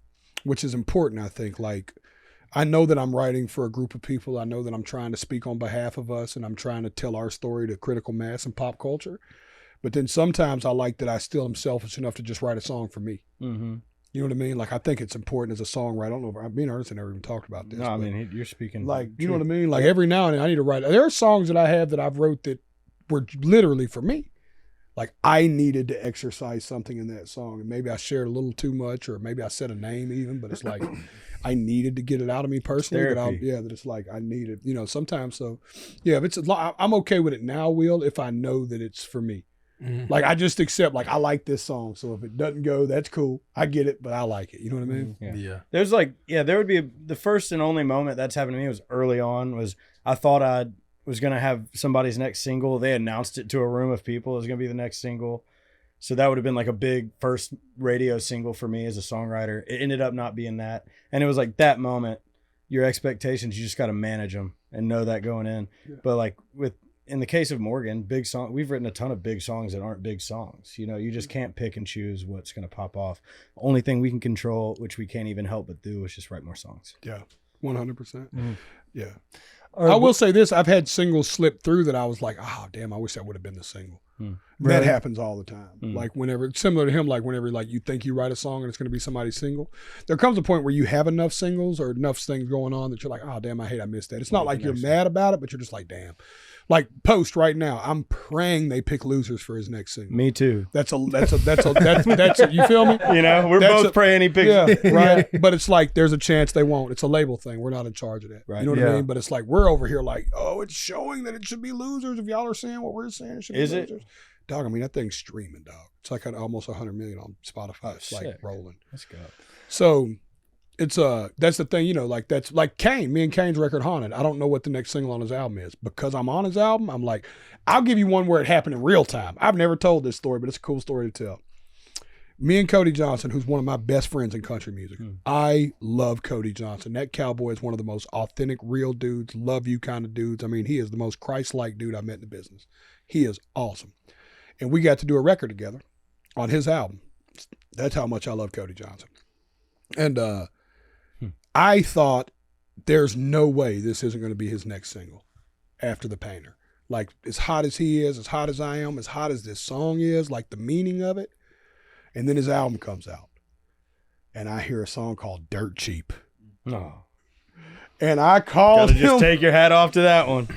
which is important, I think. Like, I know that I'm writing for a group of people. I know that I'm trying to speak on behalf of us, and I'm trying to tell our story to critical mass and pop culture. But then sometimes I like that I still am selfish enough to just write a song for me. Mm-hmm. You know what I mean? Like, I think it's important as a songwriter. I don't know if me and Ernest have never even talked about this. No, I but, mean you're speaking like, you know what I mean? Like, every now and then I need to write. There are songs that I have that I've wrote that were literally for me. Like I needed to exercise something in that song, and maybe I shared a little too much, or maybe I said a name even, but it's like I needed to get it out of me personally. That it's like I needed, sometimes. So yeah, if I'm okay with it now, Will, if I know that it's for me. Mm-hmm. Like I just accept, like I like this song, so if it doesn't go, that's cool. I get it, but I like it. You know what I mean? Yeah. There's there would be the first and only moment that's happened to me was early on. Was I thought I was gonna have somebody's next single. They announced it to a room of people. It was gonna be the next single, so that would have been like a big first radio single for me as a songwriter. It ended up not being that, and it was like that moment. Your expectations, you just got to manage them and know that going in. Yeah. But like in the case of Morgan, big song, we've written a ton of big songs that aren't big songs. You just can't pick and choose what's going to pop off. The only thing we can control, which we can't even help but do, is just write more songs. Yeah, 100%. Yeah. I will say this: I've had singles slip through that I was like, "Oh, damn! I wish that would have been the single." That happens all the time. Like whenever, similar to him, like whenever like you think you write a song and it's going to be somebody's single, there comes a point where you have enough singles or enough things going on that you're like, "Oh, damn! I missed that." It's not like you're mad about it, but you're just like, "Damn." Like Post right now, I'm praying they pick Losers for his next single. Me too. That's you feel me? We're both praying he picks. Yeah, right. But it's like there's a chance they won't. It's a label thing. We're not in charge of that. Right. You know what I mean? But it's like we're over here like, oh, it's showing that it should be Losers. If y'all are saying what we're saying, it should be Losers. Dog, I mean that thing's streaming, dog. It's like almost 100 million on Spotify. It's like rolling. Let's go. So it's that's the thing, like that's like Kane, me and Kane's record Haunted. I don't know what the next single on his album is. Because I'm on his album, I'm like, I'll give you one where it happened in real time. I've never told this story, but it's a cool story to tell. Me and Cody Johnson, who's one of my best friends in country music. I love Cody Johnson. That cowboy is one of the most authentic, real dudes, love you kind of dudes. I mean, he is the most Christ-like dude I met in the business. He is awesome. And we got to do a record together on his album. That's how much I love Cody Johnson. And I thought there's no way this isn't going to be his next single after The Painter. Like as hot as he is, as hot as I am, as hot as this song is, like the meaning of it. And then his album comes out. And I hear a song called Dirt Cheap. No. And I called him. Just take your hat off to that one.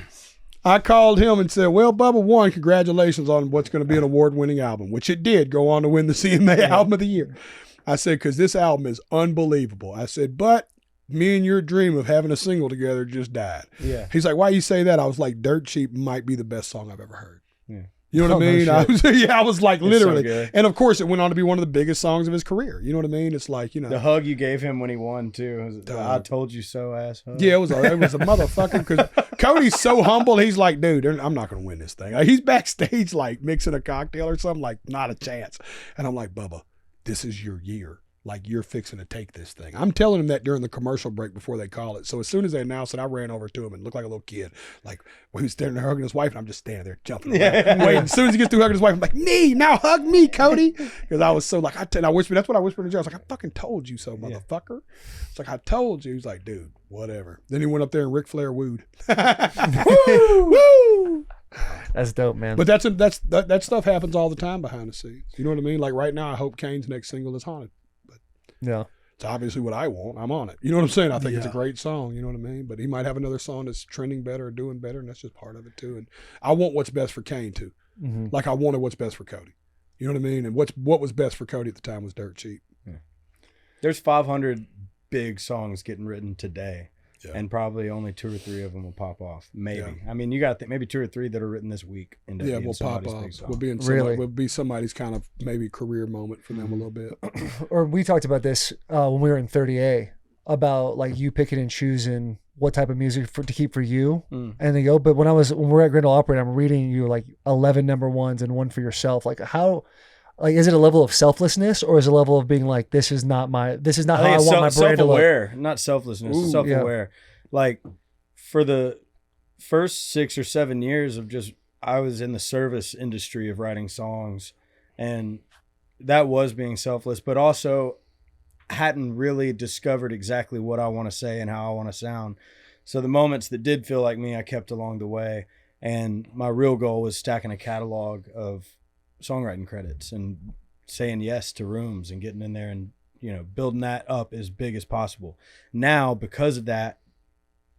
I called him and said, well, Bubba, one, congratulations on what's going to be an award-winning album, which it did go on to win the CMA Album of the Year. I said, because this album is unbelievable. I said, but me and your dream of having a single together just died. Yeah. He's like, why you say that? I was like, Dirt Cheap might be the best song I've ever heard. Yeah. You know what I mean? I was like, It's literally. so and of course, it went on to be one of the biggest songs of his career. You know what I mean? It's like, The hug you gave him when he won, too. I told you so, ass hug. Yeah, it was a motherfucker. Because Cody's so humble. He's like, dude, I'm not going to win this thing. He's backstage, like, mixing a cocktail or something, like, not a chance. And I'm like, Bubba, this is your year. Like, you're fixing to take this thing. I'm telling him that during the commercial break before they call it. So as soon as they announced it, I ran over to him and looked like a little kid. Like, he was standing there hugging his wife, and I'm just standing there jumping around, waiting. As soon as he gets through hugging his wife, I'm like, now hug me, Cody. Because I was so like, I whispered, that's what I whispered to Joe. I was like, I fucking told you so, motherfucker. It's like, I told you. He's like, dude, whatever. Then he went up there and Ric Flair wooed. Woo! Woo! That's dope, man. But that stuff happens all the time behind the scenes. You know what I mean? Like right now, I hope Kane's next single is Haunted. Yeah. It's obviously what I want. I'm on it. You know what I'm saying? I think it's a great song. You know what I mean? But he might have another song that's trending better or doing better, and that's just part of it too. And I want what's best for Kane too. Mm-hmm. Like I wanted what's best for Cody. You know what I mean? And what was best for Cody at the time was Dirt Cheap. Yeah. There's 500 big songs getting written today. Yeah. And probably only 2 or 3 of them will pop off. Maybe. Yeah. I mean, you got maybe 2 or 3 that are written this week. Will pop off. Will be somebody's kind of maybe career moment for them a little bit. Or we talked about this when we were in 30A about like you picking and choosing what type of music to keep for you. And they go, but when we're at Grand Ole Opry and I'm reading you like 11 number ones and one for yourself, like how. Like, is it a level of selflessness or is it a level of being like, this is not how I want my brand to look? Self-aware, not selflessness, self-aware. Yeah. Like for the first 6 or 7 years of I was in the service industry of writing songs and that was being selfless, but also hadn't really discovered exactly what I want to say and how I want to sound. So the moments that did feel like me, I kept along the way. And my real goal was stacking a catalog of songwriting credits and saying yes to rooms and getting in there and building that up as big as possible. Now, because of that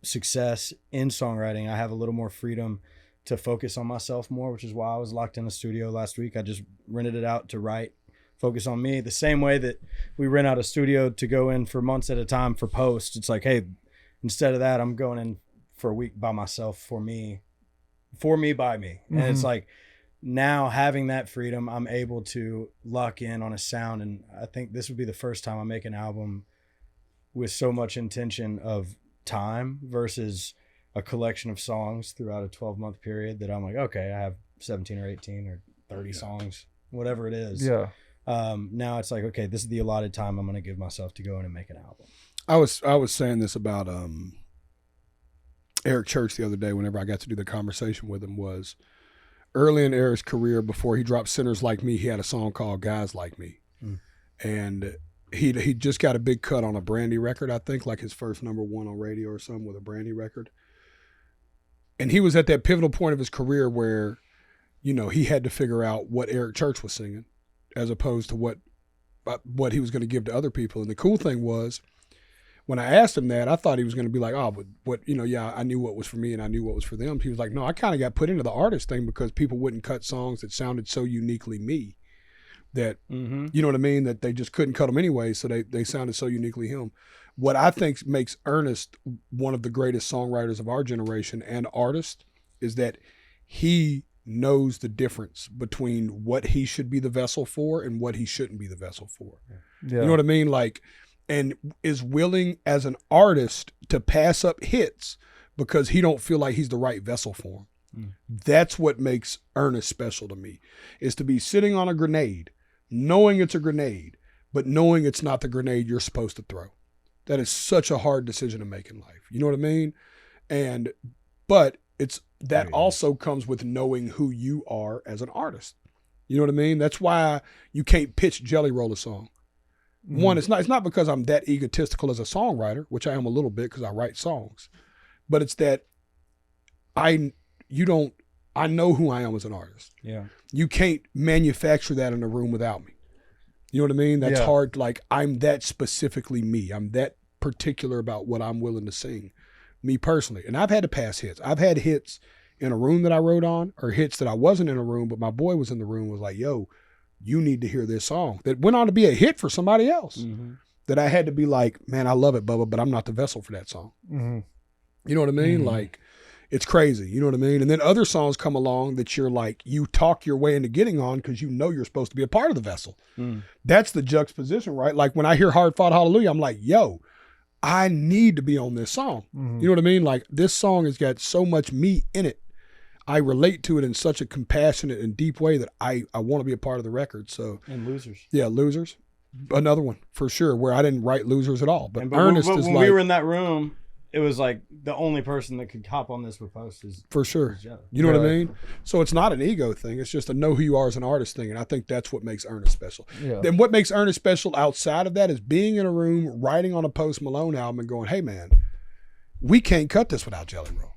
success in songwriting, I have a little more freedom to focus on myself more, which is why I was locked in the studio last week. I just rented it out to write, focus on me. The same way that we rent out a studio to go in for months at a time for post. It's like, hey, instead of that, I'm going in for a week by myself for me by me. And it's like, now having that freedom, I'm able to lock in on a sound. And I think this would be the first time I make an album with so much intention of time versus a collection of songs throughout a 12-month period that I'm like, okay, I have 17 or 18 or 30 songs, whatever it is. Yeah. Now it's like, okay, this is the allotted time I'm going to give myself to go in and make an album. I was saying this about Eric Church the other day whenever I got to do the conversation with him. Was early in Eric's career, before he dropped Sinners Like Me, he had a song called Guys Like Me. And he just got a big cut on a Brandy record, I think, like his first #1 on radio or something with a Brandy record. And he was at that pivotal point of his career where, you know, he had to figure out what Eric Church was singing as opposed to what he was going to give to other people. And the cool thing was, when I asked him that, I thought he was going to be like, oh, but what, you know, yeah, I knew what was for me and I knew what was for them. He was like, no, I kind of got put into the artist thing because people wouldn't cut songs that sounded so uniquely me that, you know what I mean, that they just couldn't cut them anyway, so they sounded so uniquely him. What I think makes Ernest one of the greatest songwriters of our generation and artist is that he knows the difference between what he should be the vessel for and what he shouldn't be the vessel for. Yeah. You know what I mean? Like, and is willing as an artist to pass up hits because he don't feel like he's the right vessel for them. That's what makes Ernest special to me, is to be sitting on a grenade, knowing it's a grenade, but knowing it's not the grenade you're supposed to throw. That is such a hard decision to make in life. You know what I mean? But it's that also comes with knowing who you are as an artist. You know what I mean? That's why you can't pitch Jelly Roll a song. One, it's not because I'm that egotistical as a songwriter, which I am a little bit because I write songs, but it's that I know who I am as an artist. Yeah. You can't manufacture that in a room without me. You know what I mean? That's hard. Like, I'm that specifically me. I'm that particular about what I'm willing to sing, me personally. And I've had to pass hits. I've had hits in a room that I wrote on, or hits that I wasn't in a room, but my boy was in the room, was like, yo, you need to hear this song, that went on to be a hit for somebody else. That I had to be like, man, I love it, Bubba, but I'm not the vessel for that song. You know what I mean? Like, it's crazy. You know what I mean? And then other songs come along that you're like, you talk your way into getting on because you know you're supposed to be a part of the vessel. That's the juxtaposition, right? Like when I hear Hard Fought Hallelujah, I'm like, yo, I need to be on this song. You know what I mean? Like, this song has got so much me in it. I relate to it in such a compassionate and deep way that I want to be a part of the record. So, and Losers. Yeah, Losers. Another one for sure, where I didn't write Losers at all. But Ernest is when like, we were in that room, it was like the only person that could hop on this with post is for sure. You know what I mean? So it's not an ego thing. It's just a know who you are as an artist thing. And I think that's what makes Ernest special. Then what makes Ernest special outside of that is being in a room, writing on a Post Malone album and going, hey man, we can't cut this without Jelly Roll.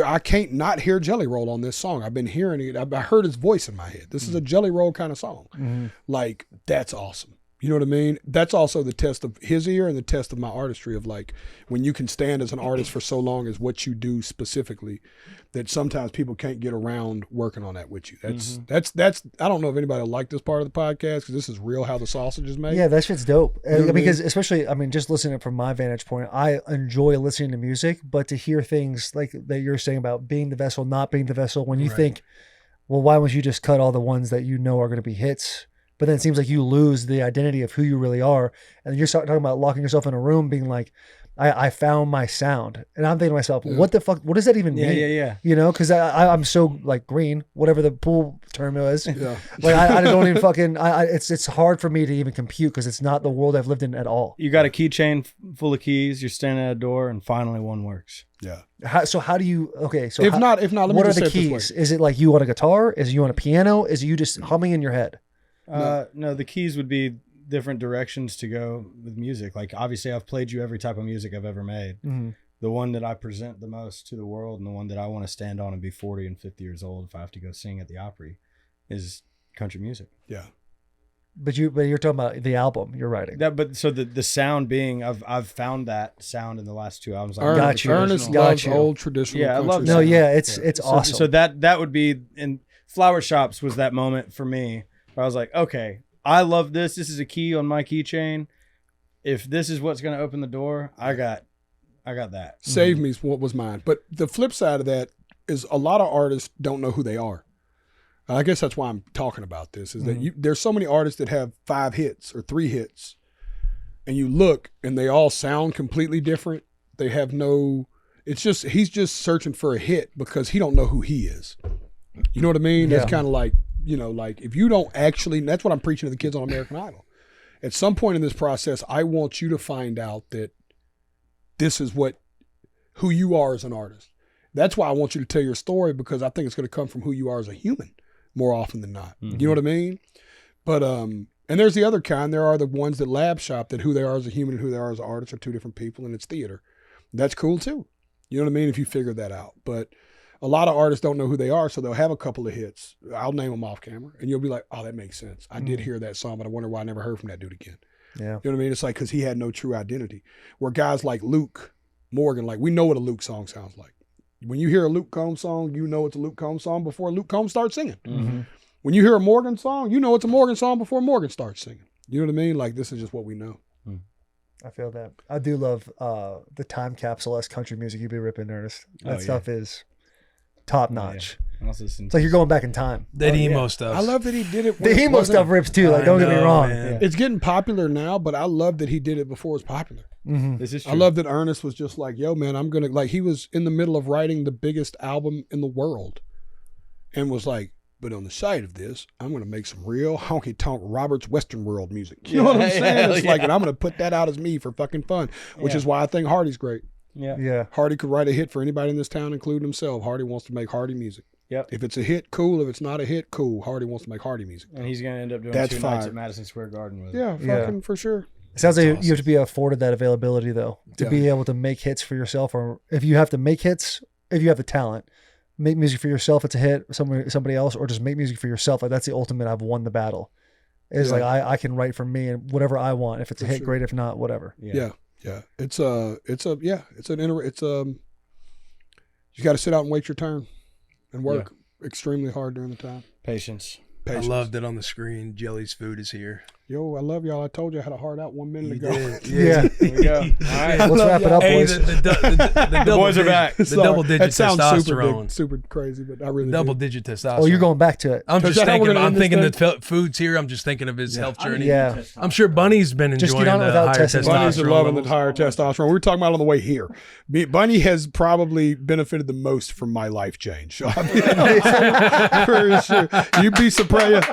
I can't not hear Jelly Roll on this song. I've been hearing it. I heard his voice in my head. This is a Jelly Roll kind of song. Like, that's awesome. You know what I mean? That's also the test of his ear and the test of my artistry, of like, when you can stand as an artist for so long as what you do specifically, that sometimes people can't get around working on that with you. That's I don't know if anybody will like this part of the podcast, because this is real how the sausage is made. Yeah, that shit's dope. You know Because especially, I mean, just listening from my vantage point, I enjoy listening to music, but to hear things like that you're saying about being the vessel, not being the vessel, when you think, well, why won't you just cut all the ones that you know are going to be hits? But then it seems like you lose the identity of who you really are. And you're talking about locking yourself in a room being like, I found my sound. And I'm thinking to myself, what the fuck, what does that even mean? Yeah. You know, because I'm so like green, whatever the pool term is. Like I don't even fucking, it's hard for me to even compute because it's not the world I've lived in at all. You got a keychain full of keys, you're standing at a door, and finally one works. Yeah. So how do you, okay, so if not, let me what are just the say it this keys? way. Is it like you on a guitar? Is it you on a piano? Is it you just humming in your head? No, the keys would be different directions to go with music. Like, obviously I've played you every type of music I've ever made. The one that I present the most to the world, and the one that I want to stand on and be 40 and 50 years old if I have to go sing at the Opry, is country music. Yeah. But you're talking about the album you're writing. But so the sound being, I've found that sound in the last 2 albums. Like, Ernest loves old traditional. Yeah, I country love. sound. No, yeah, it's awesome. So that would be in Flower Shops was that moment for me where I was like, okay, I love this. This is a key on my keychain. If this is what's going to open the door, I got that. Save Me is what was mine. But the flip side of that is a lot of artists don't know who they are. I guess that's why I'm talking about this, is that there's so many artists that have 5 hits or 3 hits, and you look and they all sound completely different. They have no, it's just, he's just searching for a hit because he don't know who he is. You know what I mean? Yeah. That's kind of like, you know, like if you don't actually, that's what I'm preaching to the kids on American Idol. At some point in this process, I want you to find out that this is who you are as an artist. That's why I want you to tell your story, because I think it's going to come from who you are as a human more often than not. You know what I mean? But, and there's the other kind. There are the ones that lab shop that who they are as a human and who they are as an artist are 2 different people, and it's theater. That's cool too. You know what I mean? If you figure that out. But a lot of artists don't know who they are, so they'll have a couple of hits. I'll name them off camera, and you'll be like, oh, that makes sense. I did hear that song, but I wonder why I never heard from that dude again. Yeah. You know what I mean? It's like, because he had no true identity. Where guys like Luke Morgan, like we know what a Luke song sounds like. When you hear a Luke Combs song, you know it's a Luke Combs song before Luke Combs starts singing. When you hear a Morgan song, you know it's a Morgan song before Morgan starts singing. You know what I mean? Like, this is just what we know. I feel that. I do love the time capsule-esque country music you be ripping, Ernest. That stuff is top notch. It's like you're going back in time. That emo stuff. I love that he did it. The emo stuff rips too. Like, don't get me wrong. It's getting popular now, but I love that he did it before it was popular. This is true. I love that Ernest was just like, yo, man, I'm going to, like, he was in the middle of writing the biggest album in the world and was like, but on the side of this, I'm going to make some real honky-tonk Robert's Western World music. You know what I'm saying? It's like, and I'm going to put that out as me for fucking fun, which is why I think Hardy's great. Yeah. Hardy could write a hit for anybody in this town, including himself. Hardy wants to make Hardy music. Yep. If it's a hit, cool. If it's not a hit, cool. Hardy wants to make Hardy music. And he's going to end up doing That's 2 nights fire. at Madison Square Garden with it. Yeah, fucking for sure. It sounds like you have to be afforded that availability, though, to be able to make hits for yourself. Or if you have to make hits, if you have the talent, make music for yourself, it's a hit, somebody else, or just make music for yourself. Like, that's the ultimate. I've won the battle. It's like I can write for me and whatever I want. If it's a hit, great. If not, whatever. Yeah. You got to sit out and wait your turn and work extremely hard during the time. Patience. I love that on the screen. Jelly's food is here. Yo, I love y'all. I told you I had a heart out 1 minute ago. Yeah. There we go. All right. Let's wrap it up, boys. The boys are back. The double-digit That sounds testosterone. super crazy, but I really Double-digit testosterone. Oh, you're going back to it. I'm just that how we're thinking. gonna I'm end this thinking thing? the food's here. I'm just thinking of his health journey. Yeah. I'm sure Bunnie's been Just enjoying get on it the without higher testosterone. Bunnie's testosterone. loving the levels. higher testosterone. We were talking about it on the way here. Bunnie has probably benefited the most from my life change. So for sure. You'd be surprised.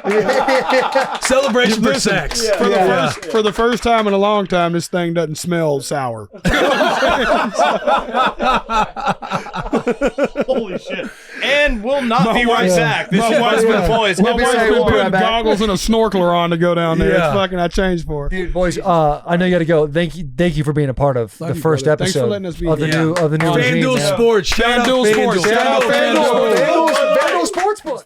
Celebration for sex. For the first time in a long time, this thing doesn't smell sour. Holy shit. And we'll not be right back. This My is wife's Bussin' Boys. My wife's been putting right back. goggles and a snorkeler on to go down there. Yeah. It's fucking, I changed for her. Dude, boys, I know you got to go. Thank you for being a part of Love the you, first brother. Thanks for episode letting us be of the here. new regime. FanDuel man. Sports. Shout out FanDuel Sports. FanDuel. Shout out FanDuel. FanDuel Sportsbook.